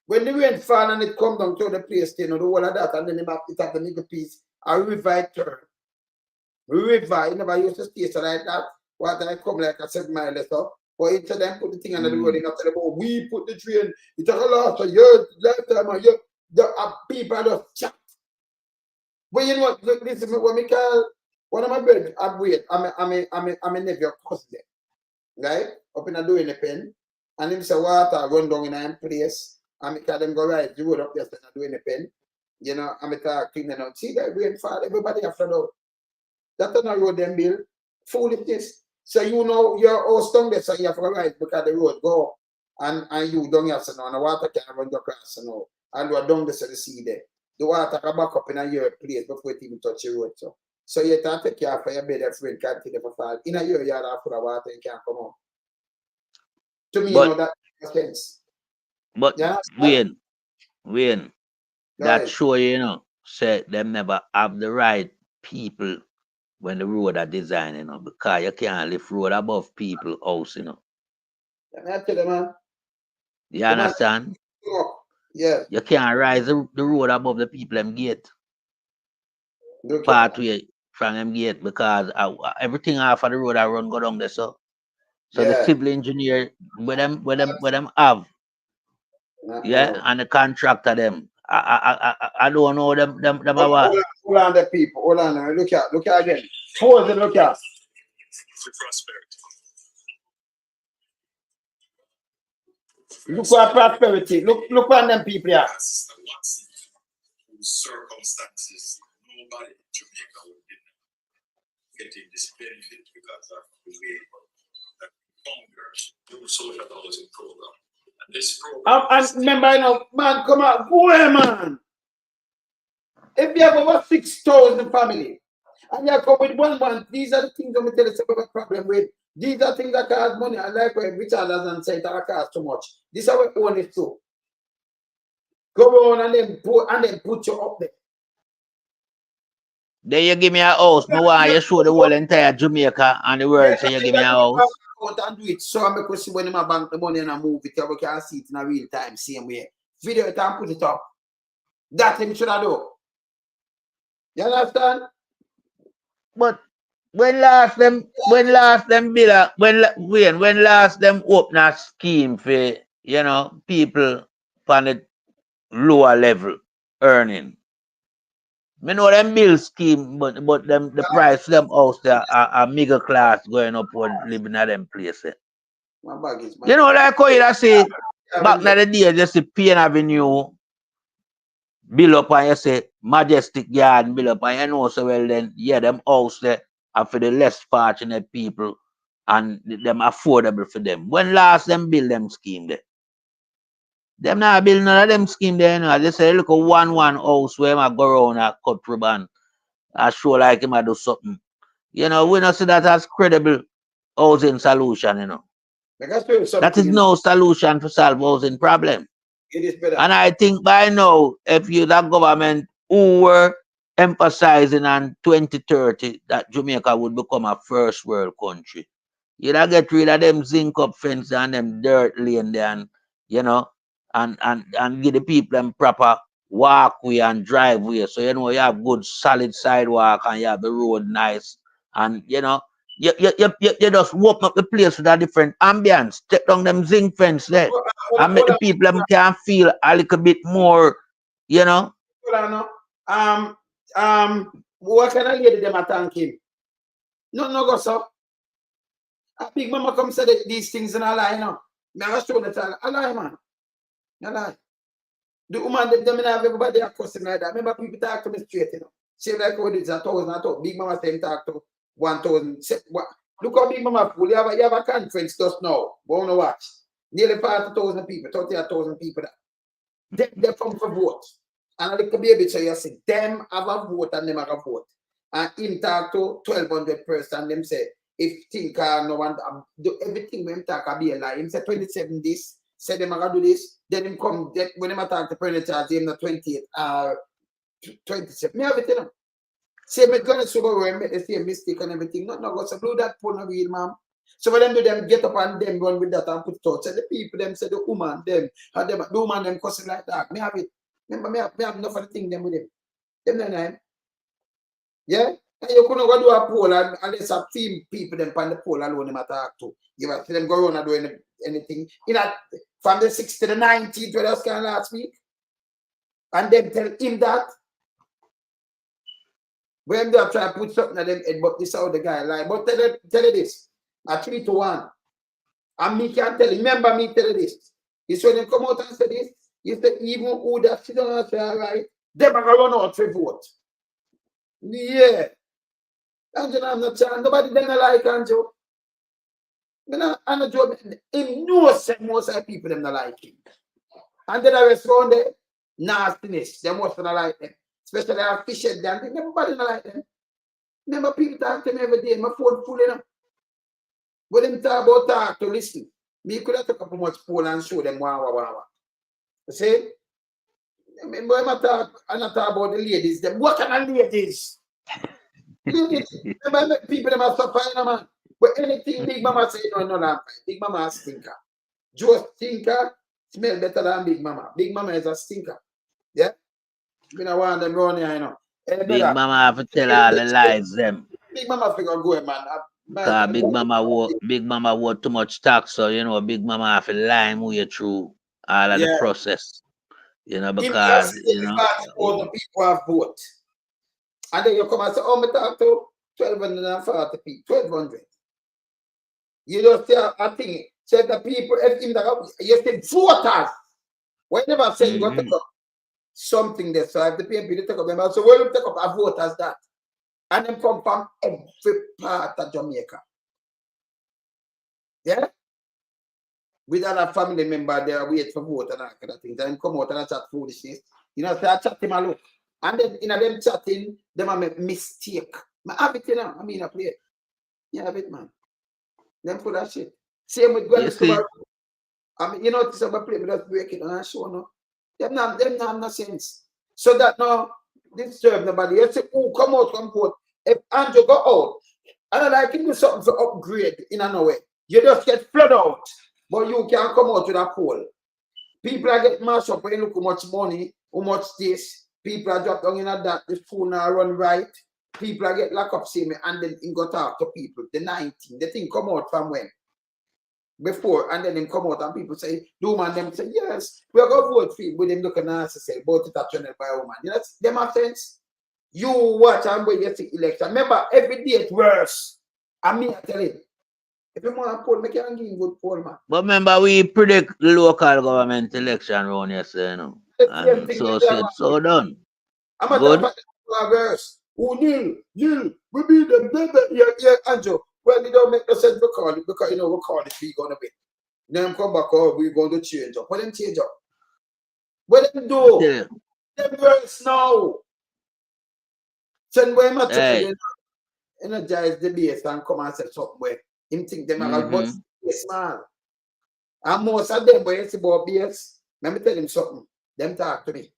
When the rain fall and it come down to the place, you know, the whole of that, and then it have the little piece, a river turn. River, you never used to stay so like that. Water I come like a 7 mile or so. But instead them put the thing under the road, you know, tell about we put the train, it took a lot of years, lifetime, and the people just chat. But you know what, look, listen, when me call one of my brothers, I'm a nephew cousin, right? Up in a doing a pen, and him say water run down in a place. And because them go right the road up there and doing a pen, you know, I'm cleaning out. See that rainfall, everybody have to know. That's not road them build. Foolishness. So you know your house down there, so you have to ride because the road go and you down here, so now and the water can run across, so now. And you are down there, so the sea there. The water can back up in your place before it even touch your road. So you have to take care of your bed, your friend can't take it for fall. In a year, you have full of water, you can't come out. To me, you know that makes sense.
But Wayne,
Right.
that show you know, say them never have the right people when the road are designed, you know, because you can't lift road above people house, you know.
I tell you, man.
You understand?
Yeah.
You can't rise the road above the people them gate.
Look
Pathway from them gate because everything off of the road I run go down there, so the
Yeah.
civil engineer where them have, yeah, and the contractor them. I don't know them what.
Hold on the people. Hold on. Look at again. Pause and look at. Look at prosperity. Look on them people here.
Circumstances, nobody in Jamaica would be getting this benefit because of the way that Congress do social housing program. And this program
And remember, you know, man, come on, go ahead, man. If you have over 6,000 family, and you come with one, these are the things I'm tell you about problem with. These are things that cost money. I like where Richard doesn't say that cost too much. This is how we own it too. Go on and then put you up there.
Then you give me a house. No why you show the whole entire Jamaica and the world, so you give me a house.
And do it so I make see when my bank the money and I move it, we can see it in a real time, same way. Video it and put it up. That thing should I do. You understand?
But when last them bill when last them open a scheme for, you know, people on the lower level earning. Me know them bill scheme, but them the price them house there are middle class going up and living at them places.
My bag is
You know, like how you say back in the day, just see Payne Avenue build up and you say Majestic Yard build up and you know so well then yeah them house there are for the less fortunate people and them affordable for them. When last them build them scheme there? Them not build none of them scheme there, you know. They say look a one house where I go around and cut ribbon. I show like him I do something. You know, we don't see that as credible housing solution, you know. That is no solution to solve housing problem.
It is better.
And I think by now, if you that government who were emphasizing on 2030 that Jamaica would become a first world country, you'd get rid of them zinc up fence and them dirt lane there and, you know, and give the people them proper walkway and driveway. So, you know, you have good solid sidewalk and you have the road nice. And, you know, you just open up the place with a different ambience. Take down them zinc fence there. And make the people them can feel a little bit more, you know.
What kind of lady them thank him? No go so. A big mama come say these things in a lie now. Me I show that a lie, man. A lie. The woman them have everybody a cussing like that. Remember people talk to me straight, you know. Same like how it is 1,000 I talk. Big mama say talk to 1,000. Look how big mama full. You have a conference just now. Go on watch. Nearly 40,000 people, 30,000 people. They come for vote. And I look a baby so you see them have a vote and them have a vote. And him talk to 1,200 person, them say if think no one do everything when him talk a be a lie. Him say 27 this, say them are gonna do this, then him come when him talk to President Charles, him the 28 27. Me have it, you know. Say me gonna super where make the same mistake and everything. Not go so do that for no real, ma'am. So when them do them get up and them run with that and put it out. Say the people them say the woman them and them the woman them cussing like that. Me have it. Remember me have enough of the thing them with them. Them name. Yeah? And you couldn't go do a poll and unless a few people them on the poll alone them attack to. You have to them go around and do anything. You know, from the 6th to the 19th where that's kind of last week. And then tell him that. When they try to put something at them head, but this is how the guy like. But tell you this. A 3-1. And me can't tell you. Remember me tell you this. You saw them come out and say this. You say even who that sit down and say, all right, them are going to run out for vote. Yeah. Andrew, I'm not saying nobody them not like Andrew. I'm not joke. Him knows most of the people them not like him. And then I respond there, nastiness. Them most not like them. Especially our fish head them. Nobody not like them. Remember people talk to me every day. My phone full enough. But them talk to listen. Me could have took up much poll and show them wow. You see? Remember I talk about the ladies. Them what kind of ladies? Remember, people them are suffer, man. But anything Big Mama say, no, Big Mama a stinker. Joe stinker smell better than Big Mama. Big Mama is a stinker. Yeah? We don't want them around here, you know. Hey,
Big
brother,
Mama have to tell all the lies them.
Big Mama figure go, man.
Cause Big Mama wore too much tax, so you know Big Mama have to lie you through all of the
Yeah.
process. You know,
Him
because
just
you know
all the people have vote. And then you come and say, oh, me talk to 1,240 people, 1,200. You just say a thing. Say the people, everything that you say voters. Whenever say you go take up something there, so if the people take up them, so when you take up a voters that, and them come from every part of Jamaica. Yeah? Without a family member there wait for vote and that kind of thing. Then come out and chat foolishness. You know, say I chat him a look. And then in them chatting, them a make mistake. I have it, you know. I mean, I play it. You have it, man. Them full of shit. Same with Gwen tomorrow. I mean, you know, somebody play, but just break it and show no. Them not have no sense. So that now disturb nobody. You say, oh, come out, come out. If Andrew go out, and I can do something for upgrade in another way. You just get flood out, but you can't come out to that poll. People are getting mashed up when you look how much money, how much this. People are dropped down in that, the phone now run right. People are get locked up, see me, and then he got talk to people. The 19, the thing come out from when? Before, and then him come out and people say, do man, them say, yes, we're going to vote for you. With him looking at us and say, vote it at by a woman. You know, them have sense. You watch and wait you see election. Remember, every day it's worse. I mean, I tell you. If you want to poll, make you give good poll, man.
But remember, we predict local government election around here, so, you know. And so said, so done.
I'm
good.
Verse. Who nil, we beat them, yeah, Andrew. Well, it don't make no sense because you know, we call it, we gonna be. Then come back, oh, we're going to change up. What them change up? What them do? Them verse now. Send where my to energize the base and come and say something where him think them are but small. And most of them where you see about base, let me tell him something. Them talk to me.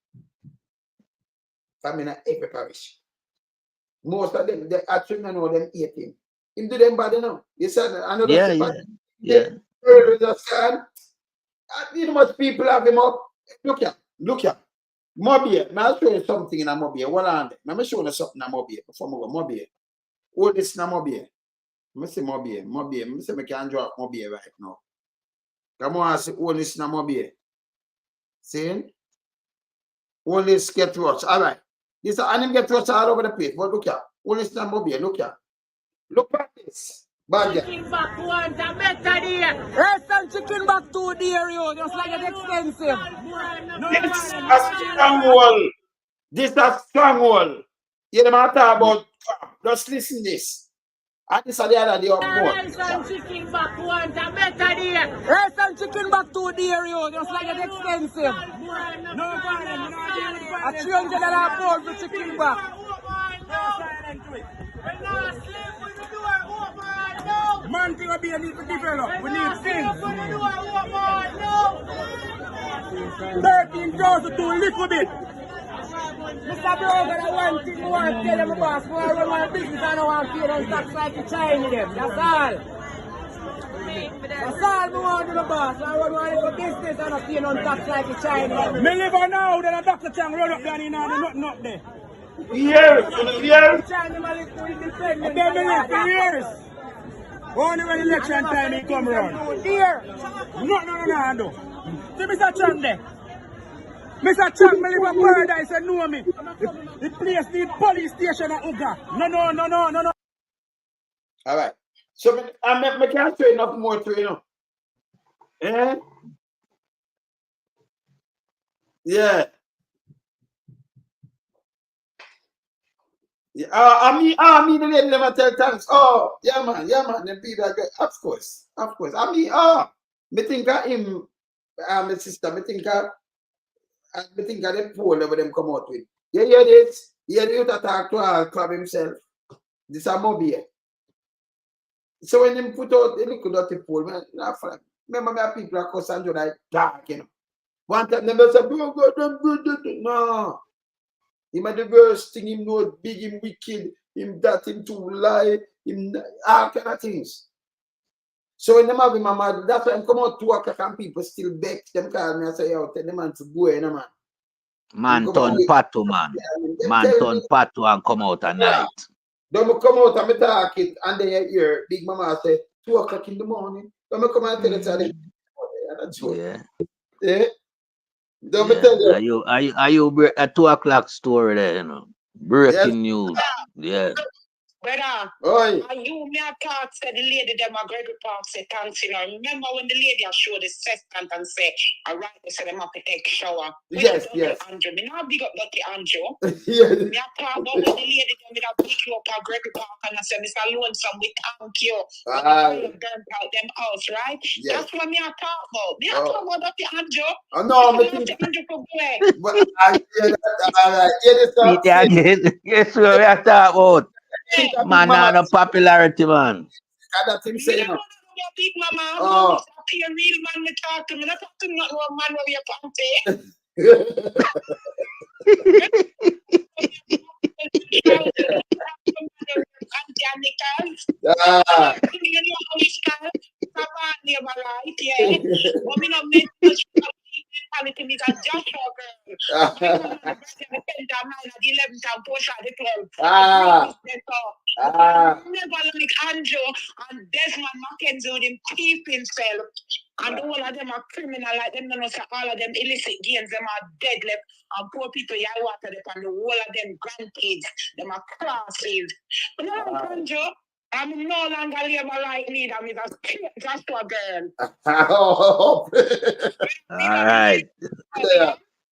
I'm in every parish. Most of them, they actually know them hate him. Him do them bad enough. You said another
yeah.
You know much people have him up. Look here. Mobile. I'll show you something in a mobile. What on there? Let me show you something in a mobile before we go. Mobile. All this in a mobile. Let me see mobile. Let me see if I can draw mobile right now. Come on, see all this in a mobile. See? All this get rushed. All right. This and get rushed all over the place. But look here. All this in a mobile. Look here. Look at this.
Chicken back once, a better day. Rest and chicken back 2 dear, you. Just like it's expensive.
This a stronghold. This a stronghold. You know what I'm talking about? Just listen this. And this is the other day of more.
Rice and chicken back once, a better day. Rice and chicken back 2 dear, you. Just like it's expensive. No problem. A $300 board for chicken back. Man thing will be a need to develop. We need things. 13,000 to a little bit. Mr. Brogan, I want thing I want to tell them about. I run my business and I want to pay them tax like the China them. That's all. That's all I want to do, boss. I run my little business and I pay them tax like the China. Me live now, then a Dr. Chang run up down in and nothing up there.
Years.
China man is too independent. I've been here for years. Only when election time he come around. Here. No. See Mr. Chang there. Mr. Chang, me live in paradise and know me. The place, the police station at Uga. No.
All right. So I can't say enough more to you know. Yeah. I mean, the lady never tell thanks. Oh, yeah, man. Them people are good. Of course. I mean, me think of him, my sister, me think of the poll over them come out with. You hear this? You hear the youth attack to our club himself. This is a mobile. So when him put out, they look at the poll, man. Remember, my people are cause Andrew like dark, you know. One time, they say, no. He made the worst thing, him know, big, him wicked. him that, him too lie, him all kind of things. So when them have him, that's why I'm come out 2 o'clock and people still beg them, call me and say, yo, tell the man to go in, man.
Man turn patu, man. Man turn patu and come out at night.
Don't come out and me talk it, and then you hear Big Mama say 2 o'clock in the morning. Don't me come and tell it to
Yeah.
Yeah. Don't me tell you.
Are you a 2 o'clock story there, you know? Breaking news. Yeah.
Brother,
Oi.
and you me a talk said the lady them a Gregory Park say thanks, you know. Remember when the lady a show the sextant and say, alright, they say them have to take shower.
Yes.
Andrew. Me now big up Dr. Andrew.
Yes.
Me a talk about when the lady them with a pick you up at Gregory Park and I say, Mr. Lonesome, we thank you. You burnt out them house, right?
Yes.
That's what me a talk about. Me a talk about Dr. Andrew.
Oh no, me think.
Andrew for boy.
But I hear that. Alright, hear this.
Yes, what we are talking about. Man, no popularity, man.
That him say, you know.
Big Mama, oh. A real man me talk to me. Not talk to me, not no man where you panty. Andrew and Desmond Mackenzie with him keep himself. And all of them are criminal, like them, you know, so all of them illicit gains, them are dead left, and poor people, yeah, water them, and the whole of them grandkids, them are crosses. But now, Andrew, I'm no longer labor like me, I'm just a girl.
All right.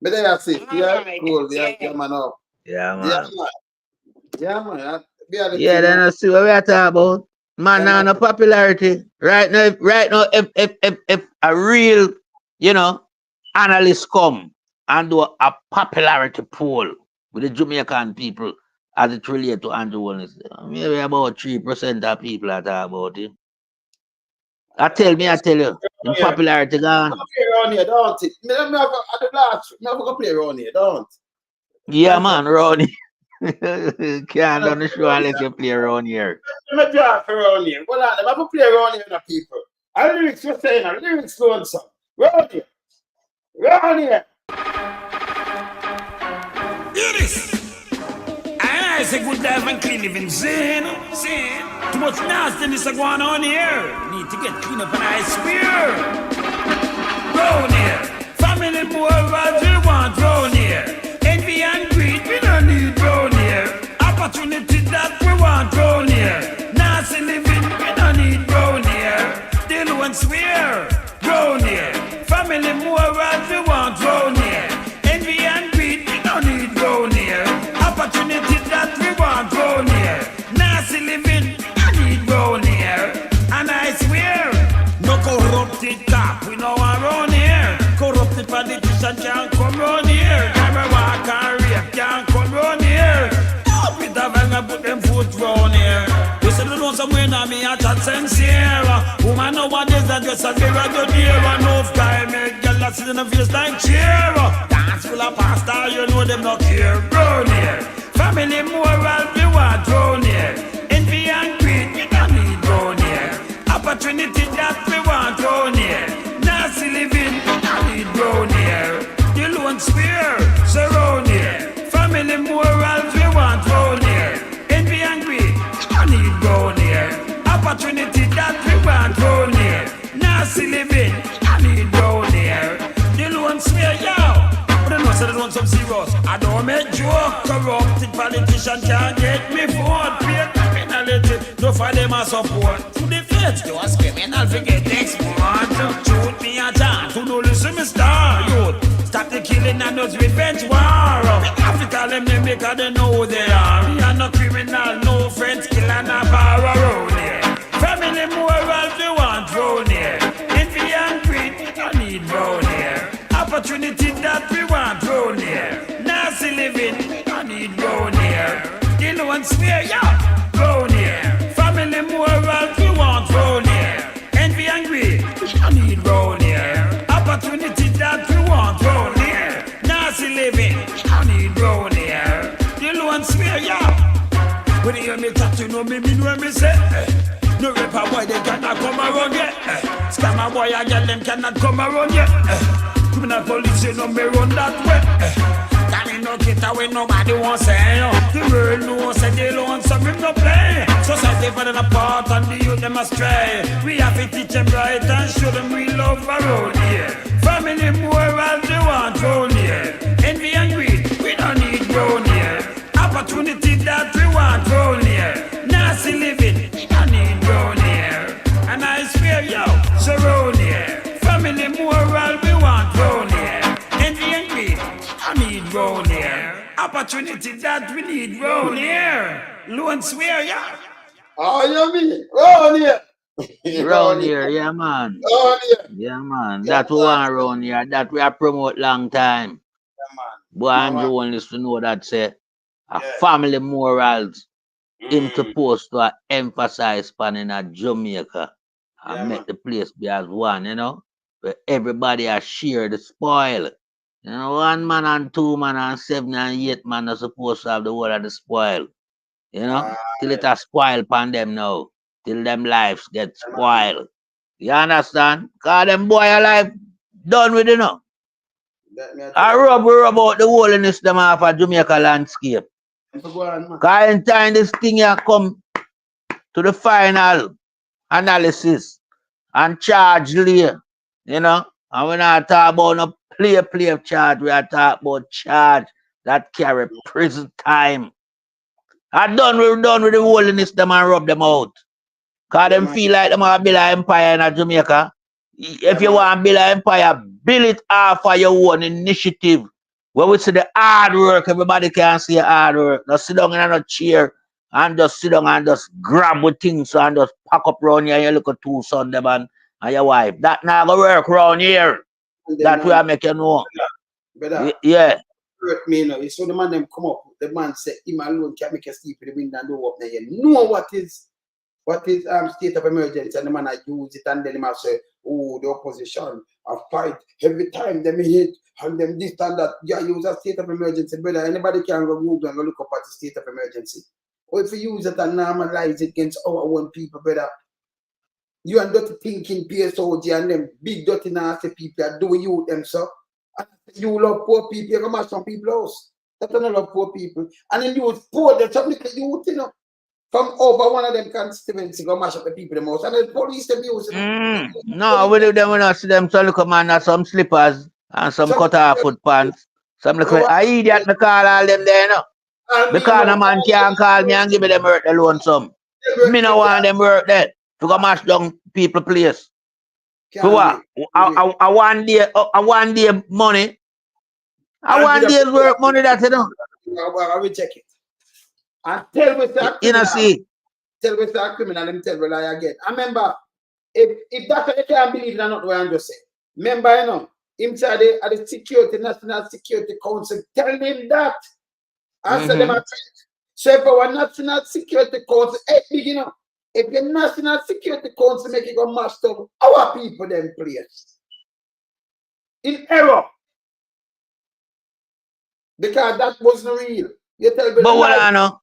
But they are sick, yeah, cool, yeah, man, up.
Yeah, man.
Yeah, man.
Yeah, then I see what we are talking about. Man, no popularity. Right now, if a real, you know, analyst come and do a popularity poll with the Jamaican people as it relates to Andrew Holness, maybe about 3% of people are talking about it. I tell you, in popularity gone.
Play around here, don't it? Never go play around here, don't.
Yeah, man, around here. Can't on the show unless you play around here.
Let me draw around here. Well, I never play around here, people. I lyrics were saying, I lyrics going some. Round here. Round here.
Hear this. I say good life and clean living. Sin. Too much nastiness going on here. Need to get clean up and I swear. Round here. Family more what you want round here. Envy and greed, we don't need round here. Opportunity that we want round here. Nasty living, we don't need round here. They don't swear round here. Family more what we want round here. Envy and greed, we don't need round here. Opportunity that we want round here. Nasty living, we don't need round here. And I swear, no corrupted cop, we know around here. Corrupted politician can't come round here. Never walk and rape can't come round here. No Peter Vanga put them foot round here. You said you know somewhere now me a chat sincere. Woman nowadays that just a mirror to dear. Enough guy make girl that sit in the face like cheer. Dance full of pasta, you know them not care. Round here. Family moral we want round here. Envy and greed we don't need round here. Opportunity that we want round here. Nasty living we don't need round here. You don't swear, surround here. Family morals we want round here. Envy and greed we don't need round here. Opportunity that we want round here. Nasty living we don't need round here. You don't swear, yo. But I know say they want some serious. I don't make joke. Corrupted politician can't get me vote. Pay criminality, no for them a support. To the feds, do a criminal forget export. Shoot me a chance, who don't listen me star, youth. Stop the killing and those revenge war. Africa them they make they know who they are. We are no criminal, no friends, kill and a bar around here. Family moral we want round here. Envy and greed we don't need round here. Opportunity that we want round here. Nasty living we don't need round here. You know and swear yeah, round here. Family moral we want round here. Envy and greed we don't need round here. Opportunity that we want round here. Nasty living we don't need round here. You know and swear yeah. When you hear me talk, you know me mean what me say. No rapper boy, they cannot come around yet. Scammer boy, I get them cannot come around yet. Criminal police, you know me run that way. Can me no get away, nobody won't say. The world knows say they don't want some him no play. Society for them apart and the youth them astray. We have to teach them right and show them real love around here. Family moral they want round here. Envy and greed, we don't need round here. Opportunity that we want round here. Nasty living, we don't need round here. And I swear yo, so round here. Family moral we want round here. Envy and greed, we don't need round here. Opportunity that we need round here. Loan swear yeah.
Oh, you mean? Round here.
Round here, yeah, man.
Round here.
Yeah, man.
Yeah,
That we want round here. That we are promote long time. Boy, Andrew wants to know that say a family morals interposed to emphasize pan in a Jamaica and make the place be as one, you know, where everybody has share the spoil. You know, 1 man and 2 man and 7 and 8 man are supposed to have the whole of the spoil. You know, till it a spoil pan them now. Till them lives get spoiled. You understand? Cause them boy alive done with you know. I rub out the holiness them off of Jamaica landscape. Cause in time this thing here come to the final analysis and charge later, you know. And we not talk about no play of charge, we are talking about charge that carry prison time. I done with the holiness them and rub them out. Cause them feel like them have build an empire in Jamaica. If you want to build an empire, build it off of your own initiative. Where we see the hard work, everybody can see hard work. Not sit down in a chair and just sit down and just grab with things and just pack up around here and you look at 2 sons them and your wife. That not gonna work around here. That way I make you know. Yeah.
Hurt me, you know. So the man them come up, the man say him alone can make a sleep in the window and door open. You know what is state of emergency, and the man I use it and then him I say, oh, the opposition have fight every time them hit and them this and that. Yeah, use a state of emergency, brother. Anybody can go Google and go look up at the state of emergency. Or if you use it and normalize it against our own people, brother. You and dirty thinking PSOG and them big dirty nasty people that do you them so. And you love poor people, you come at some people house. That's not love poor people. And then you poor them some little youth, you know. From over one of them constituency go mash up the people the most. And the police them use it.
No, we do them when I see them so look man at some slippers and some cut off foot pants. Some look like I idiot me call all them there, you know. Because a man can't call me and give me them work alone some. Me no want them work there. To go mash down people place. For what? I 1 day money. I 1 day's work money that you know.
I will check it. And tell with that
you know see.
Tell with that criminal and tell lie again. I remember if that's what you can't believe that not what I'm just saying. Remember, you know, him said at the security, National Security Council, tell him that. Answer them at so if our National Security Council, you know, if the National Security Council make it go master our people then place. In error. Because that wasn't real. You tell me
but what I know.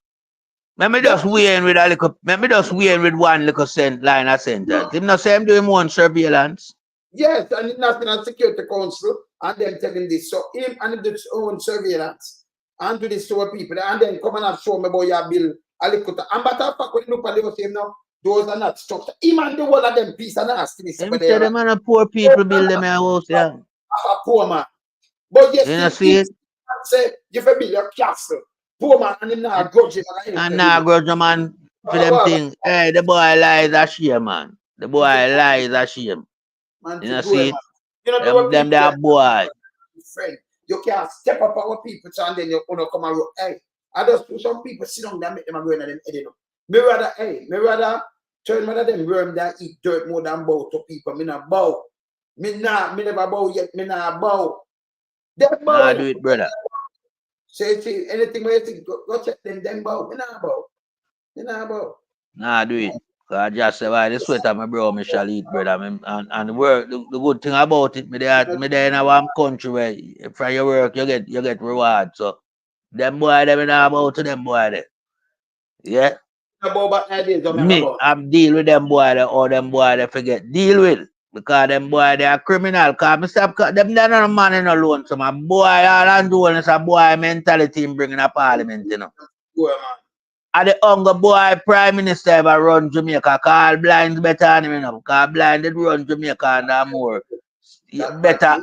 Let me just weigh in with a little. Let me just weigh in with one little line of sentence. Him not say him doing one surveillance.
Yes, and the National Security Council and them telling this. So him and his own surveillance and to this to our people and then come and show me about your bill. And but I fuck when you look at them say now, those are not structured. Him and the whole of them piece and nasty.
Him tell them and a poor people build them a house, yeah.
A poor man. But yes,
you see it?
Say you build your castle. Poor man and him not grudge him.
And now grudge a man for them things. Hey, the boy lies a shame, man. The boy lies a shame.
Man,
you know see it?
You know
them that boy.
Friend, you can't step up our people and then you come and hey. I just put some people sit down there and make them go in them head. Me rather turn them worm that eat dirt more than bow to people. Me not bow. Me never bow yet. Me not bow. Them bow.
Nah, do it, brother.
Say anything where you think, go check them bow. Me not bow. Me not bow.
Nah, do it. I just say, why the sweater my bro, me shall eat, brother. And the work, the good thing about it, me there in our country where from your work you get reward. So them boy them not about to them boy there. Yeah.
About ideas,
Me, I'm deal with them boy, or them boy they forget deal with. Because them boy they are criminal. Cause me stop them they're not a man in alone. So my boy all I'm doing is a boy mentality in bringing a parliament, you know. And the hunger boy prime minister ever run Jamaica, call blinds better than him, you know. Cause blind did run Jamaica and more better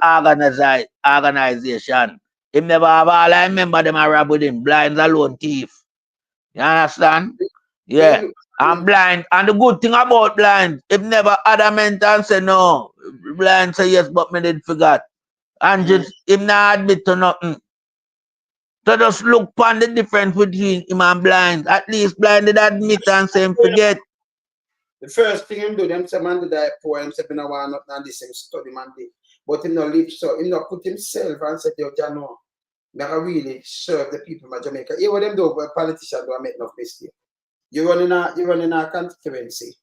organization. Him never have all I remember them a rob with him. Blinds alone thief. You understand? Yeah. I'm blind. And the good thing about blind, if never adamant and say no. Blind say yes, but me did forgot. And just him not admit to nothing. So just look upon the difference between him and blind. At least blind did admit and say him forget.
The first thing him do, them say man did die poor, him say I want nothing and this him study man did. But him not live so him not put himself and say, yo, Jano, never really serve the people of Jamaica. Here what them do, but politicians don't make no mistake. You run in a constituency,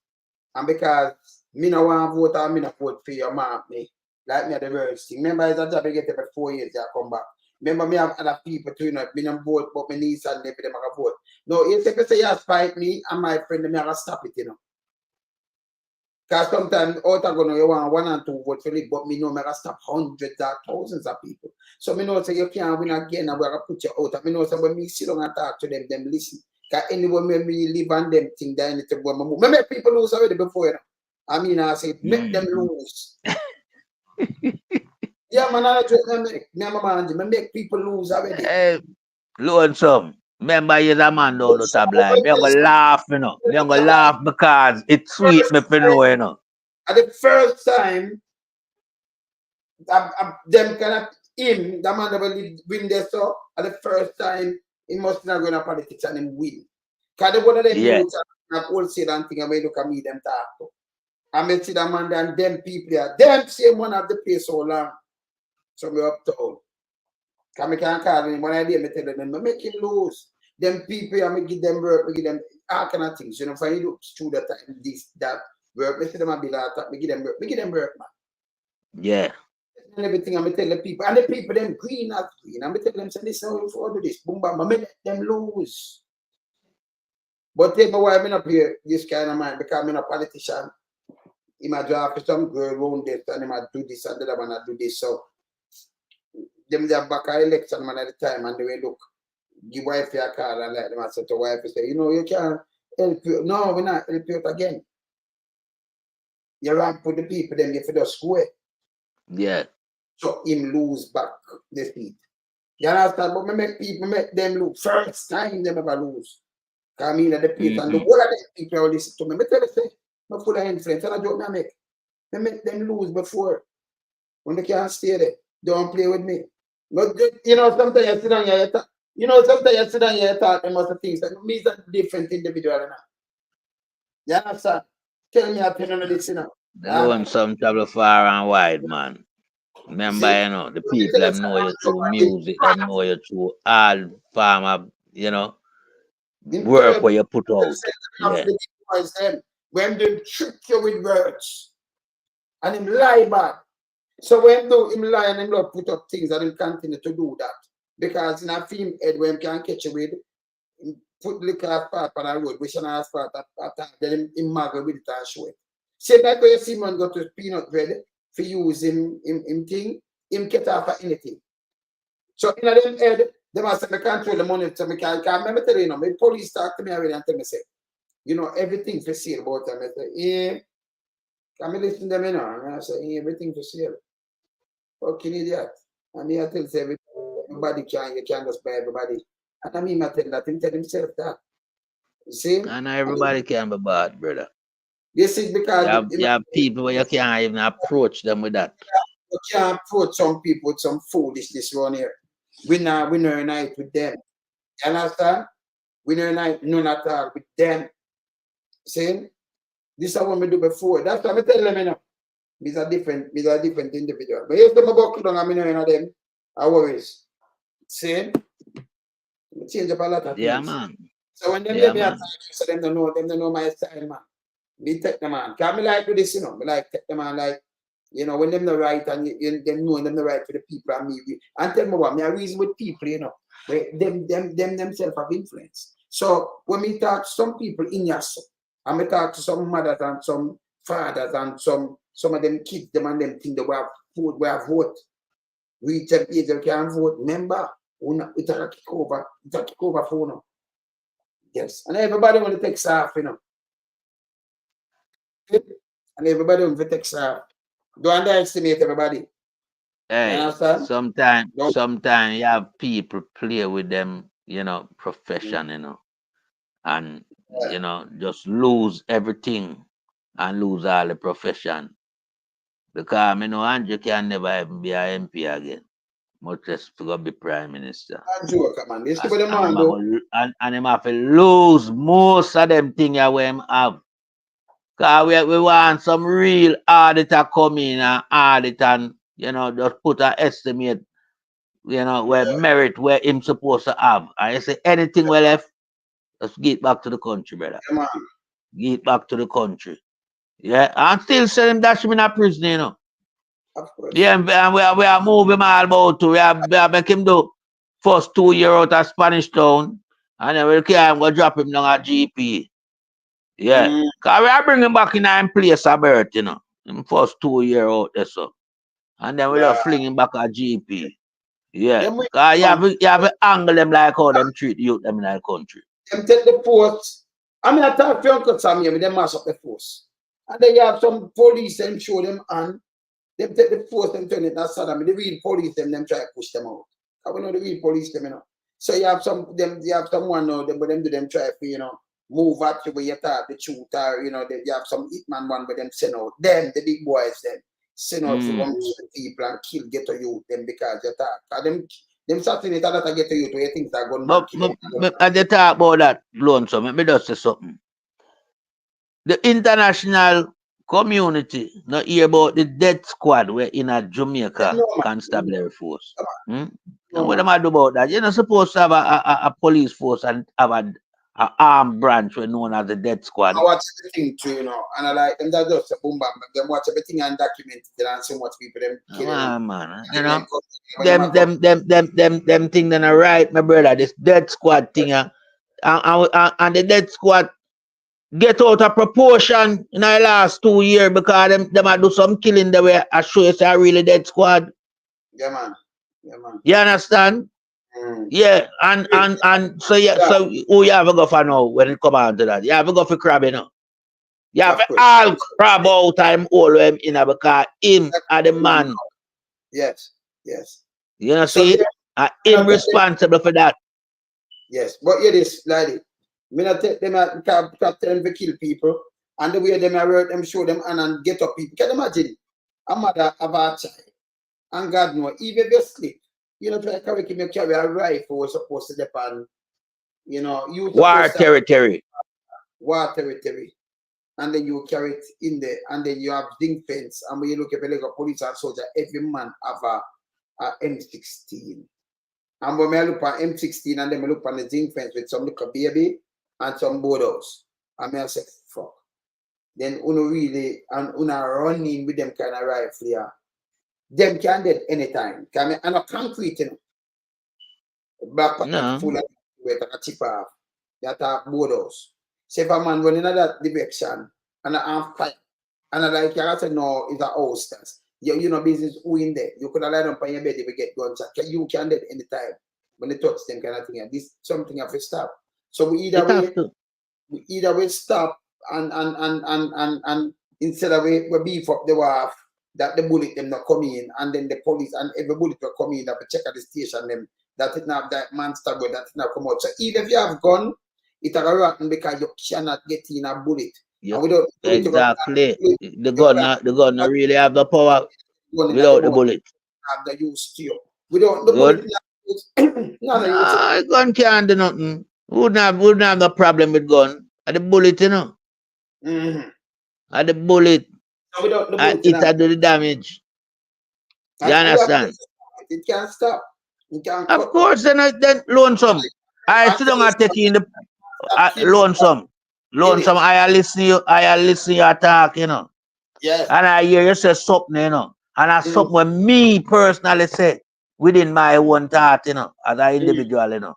and because me no want to vote or me not vote for you, mark me. Like me at the worst thing. Remember, it's a job I get every 4 years, I come back. Remember, me have other people too, you know, me don't vote, but my niece and them I vote. No, if you say you spite me and my friend, me have to stop it, you know. Because sometimes out of going you want 1 and 2 votes for it, but me know me have to stop hundreds or thousands of people. So me know say you can't win again and we're going to put you out. And me know say when me sit down and talk to them listen. Because anyone when me live on them thing, they need to go and move. Me make people lose already before, you know. I mean, I say, make them lose. Yeah, man, I just make people lose already.
Hey, lonesome. Remember, you're a man down the top line. Me gonna laugh, you know. Me gonna laugh because it's sweet me for know, you know.
At the first time, them kind of him, the man that will win there, so at the first time, he must not go in politics and him win. Because they one of them youths and wholesale and thing, and when you look at me, them talk to. I may see that man and them people there, them same one have the pay so long. So me up to all. Because I can't call him one idea, me tell them, I make him lose. Them people, I give them work, I give them all kind of things. You know, if I look through the time, this, that, work, I see them a bill out, I give them work, man.
Yeah.
And everything, I'm tell the people, and the people, them green as green. I'm tell them, say, listen, how you do this, boom, bam, I make them lose. But tell me why I'm not here, this kind of man, because I'm not a politician. He might draft some girl around this, and he might do this, and the other one do this. So, them have back an election man at the time, and they will look, give wife your card, and like them and say to wife, say, you know, you can't help you. No, we're not help you again. You ramp with the people, then you for the square.
Yeah.
So him lose back the seat. You understand? But me make them lose. First time them ever lose. Because I mean the people and the whole of them people will listen to me. I tell you, say, I'm full of influence. And I joke me make. I make them lose before. When they can't stay there. Don't play with me. But you know, sometimes you sit down here, you talk them most of things. Like, me is a different individual now. You understand? Tell me opinion of this, you know.
They want some travel far and wide, man. Remember, you know, the people them know you through music, them know you through all form of, you know, work where you put out. Yeah.
When they trick you with words and him lie back. So when him lie and him not put up things and him continue to do that. Because in a film head when him can catch you with, put liquor part on the road, which is an part then him maggle with it and show it. Same like when you see man go to peanut bread for use him thing, him get off of anything. So in them head, they must say, I control the money to me. Can't remember telling you know, my police talk to me already and tell me, say, you know, everything for sale about them. I say, yeah. Can me listen to them, you know? And I say, yeah, everything for sale. Fucking idiot. And me I tell say everybody you can't just buy everybody. And I mean I tell that, him tell himself that. You see?
And everybody can be bad, brother.
You see, because
you have people where you can't even approach them with that.
You can't approach some people with some foolishness around here. We not unite with them. You understand? We not unite none at all with them. See? This is what we do before. That's what I tell them, you know. He's a different individual. But if them go down and I know them, I worries. See? We change up a lot of things.
Yeah, man.
So when them me attack, so them don't know my style, man. Me take them on. Cause me like do this, you know. Me like take them on like, you know, when them the right and them know them the right for the people and me. And tell me what, me a reason with people, you know. Where them themselves have influence. So when we talk to some people in Yasso, and we talk to some mothers and some fathers and some of them kids, them and them think they will have food, we have vote. Reach them age, they can't vote. Remember, it's a kick over for now. Yes, and everybody want to take off, you know. And everybody want to take off. Don't underestimate everybody.
Hey, sometimes you have people play with them, you know, profession, you know, and you know, just lose everything and lose all the profession. Because you know Andrew can never even be a MP again, much less to go be Prime Minister. And him have to lose most of them things that we have. Because we want some real auditor come in and audit and, you know, just put an estimate, you know, where merit where him supposed to have. And you say anything we left, let's get back to the country, brother. Get back to the country. Yeah, and still sell him dash him in a prison, you know. Yeah, and we are moving all about to. We are make him do first 2 years out of Spanish Town, and then we can go drop him down at GP. Yeah, because we are bring him back in our place of birth, you know. In first 2 years out there, so. And then we just fling him back at GP. Yeah, because you have to angle them like how them treat you them in our country.
Them take the force. I mean, I talk to Uncle Sam here, them mass up the force. And then you have some police, them show them and them take the force and turn it that's sad. I mean, the real police, them try to push them out. I don't know the real police, them, you know. So you have someone now, but them do them try to, you know, move at you where you talk the truth, or, you know, you have some hitman one where them send out. Them, the big boys, them, send out to run people and kill, get to you, them because you talk. Them certainly that I get to you to your things that are going
to and they talk about that lonesome. Let me just say something. The international community not hear about the death squad where in a Jamaica constabulary force. And what am I do about that? You're not supposed to have a police force and have an armed branch known as the death squad.
I watch everything too, you know, and I like them that just a boom bam. Them watch everything and document it and see what people them killing.
Man, you know, them thing then are right, my brother. This death squad thing, and the death squad get out of proportion in the last 2 years because them a do some killing the way I show you say a really dead squad.
Yeah, man. Yeah, man.
You understand? Yeah, and so so who you have to go for now when it come on to that? You have to go for crab, you know. You have to all crab out time all him in because him are the man.
Yes, yes.
You know, see, him responsible for that.
Yes, but yeah, this lady. Me not take them out tell them to kill people, and the way them are them show them and get up people. Can you imagine? A mother have a child, and God know, even if you sleep, you know, try to carry a rifle was supposed to depend, you know, you
war territory.
War territory. And then you carry it in there, and then you have zinc fence, and when you look at the like police and soldier, every man have a M16. And when I look at M16 and then I look at the zinc fence with some little baby and some borders, and I say, fuck. Then uno really and uno running with them kind of rifle here. Them can dead anytime. And a concrete, you know. Backpack full of weight and a chip off. That are borders. So if a man running in that direction and I fire, and I like I said no, it's a house. You know business who in there. You could have lied up on your bed if you get gunshot. You can dead anytime when they touch them kind of thing. And this something have to stop. So we either way stop and instead of we beef up the wharf that the bullet them not come in, and then the police and every bullet will come in that we check at the station them that it not that man stab that it not come out. So even if you have gun, it's a rotten because you cannot get in a bullet.
Yep. Exactly. The gun not really have the power without the bullet.
Have the use to you. Without the bullet,
no, gun can't do nothing. Wouldn't have no problem with gun. At the bullet, you know. At the bullet.
So without the bullet,
it do the damage. You understand?
It can't stop. It can't
of course, then lonesome. I sit down and take you in the lonesome. I listen you talk, you know.
Yes.
And I hear you say something, you know. And that's something what me personally say within my own thought, you know, as an individual, you know.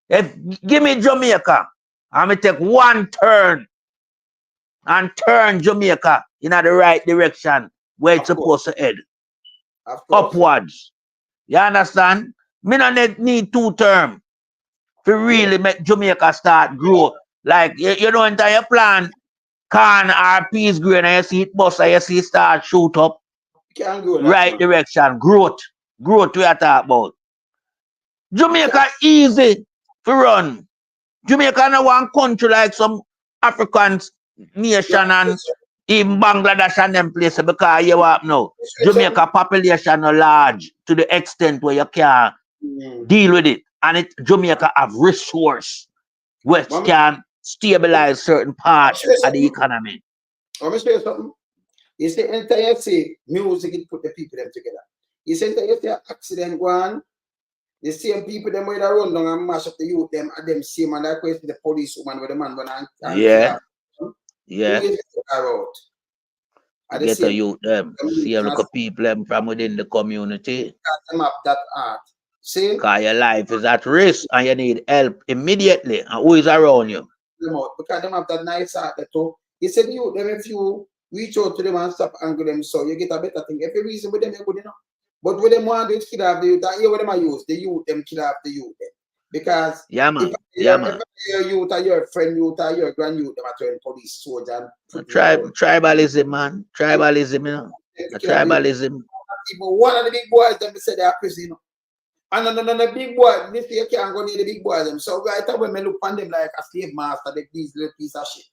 Give me Jamaica, I'm going to take one turn and turn Jamaica in the right direction where it's supposed to head. Upwards. You understand? Me no need 2 terms to really make Jamaica start grow. Like, you know, into your plan, corn or peas grain, and you see it bust, and you see it start shoot up. Right direction, growth. Growth we are talking about. Jamaica easy to run. Jamaica no one country like some African nation and even Bangladesh and them places, because you what now. Jamaica population no large to the extent where you can deal with it. And Jamaica have resource which can stabilize certain parts of the economy.
Let me show you something. You say anytime you say music, it put the people them together. You say anytime you say accident go on, the same people them will run down and mash up the youth them and them same and that question the police woman with the man going and
yeah. Yeah.
Who is out?
You get a youth them. See a look of people them from within the community.
Them up that art. See?
Because your life is at risk and you need help immediately. And who is around you?
Because them have that nice art too. He said you them if you reach out to them and stop angry them so you get a better thing. Every reason with them you good enough. But with them want to kill off the youth, and here what them I use, the youth them kill off the youth them. Because if your youth or your friend youth or your grand youth them are turn police soldier.
Tribalism, man. Tribalism, you know. Tribalism.
Even one of the big boys them say they are prison, you know. And the big boy, this year can't go near the big boys them. So right away when I look on them like a slave master, these little piece of shit.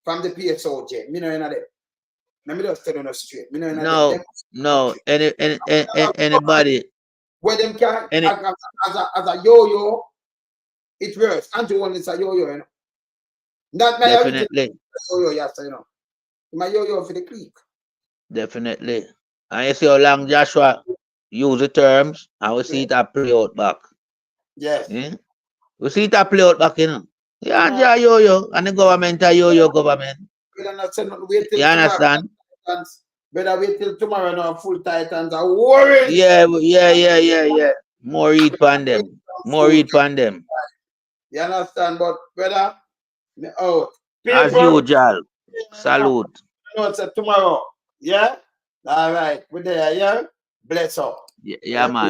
From the PSO, me know them. Let me just tell you on the street.
No. Anybody.
Where them can as a yo-yo, it works. Andrew one is a yo-yo, you know. Not my
definitely.
Yo-yo, yes, you know. My yo-yo for the creek.
Definitely. And you see how long Joshua use the terms, and we see it play out back.
Yes.
Yeah? We see it play out back, you know. Yeah, yo-yo, and the government a yo-yo government. You understand?
Better wait till tomorrow now, full Titans are worried.
Yeah. More read pan them. More read pan them.
You understand? But brother, me out.
As usual. Salute.
No, it's tomorrow. Yeah? All right. We're there, yeah? Bless up.
Yeah, man.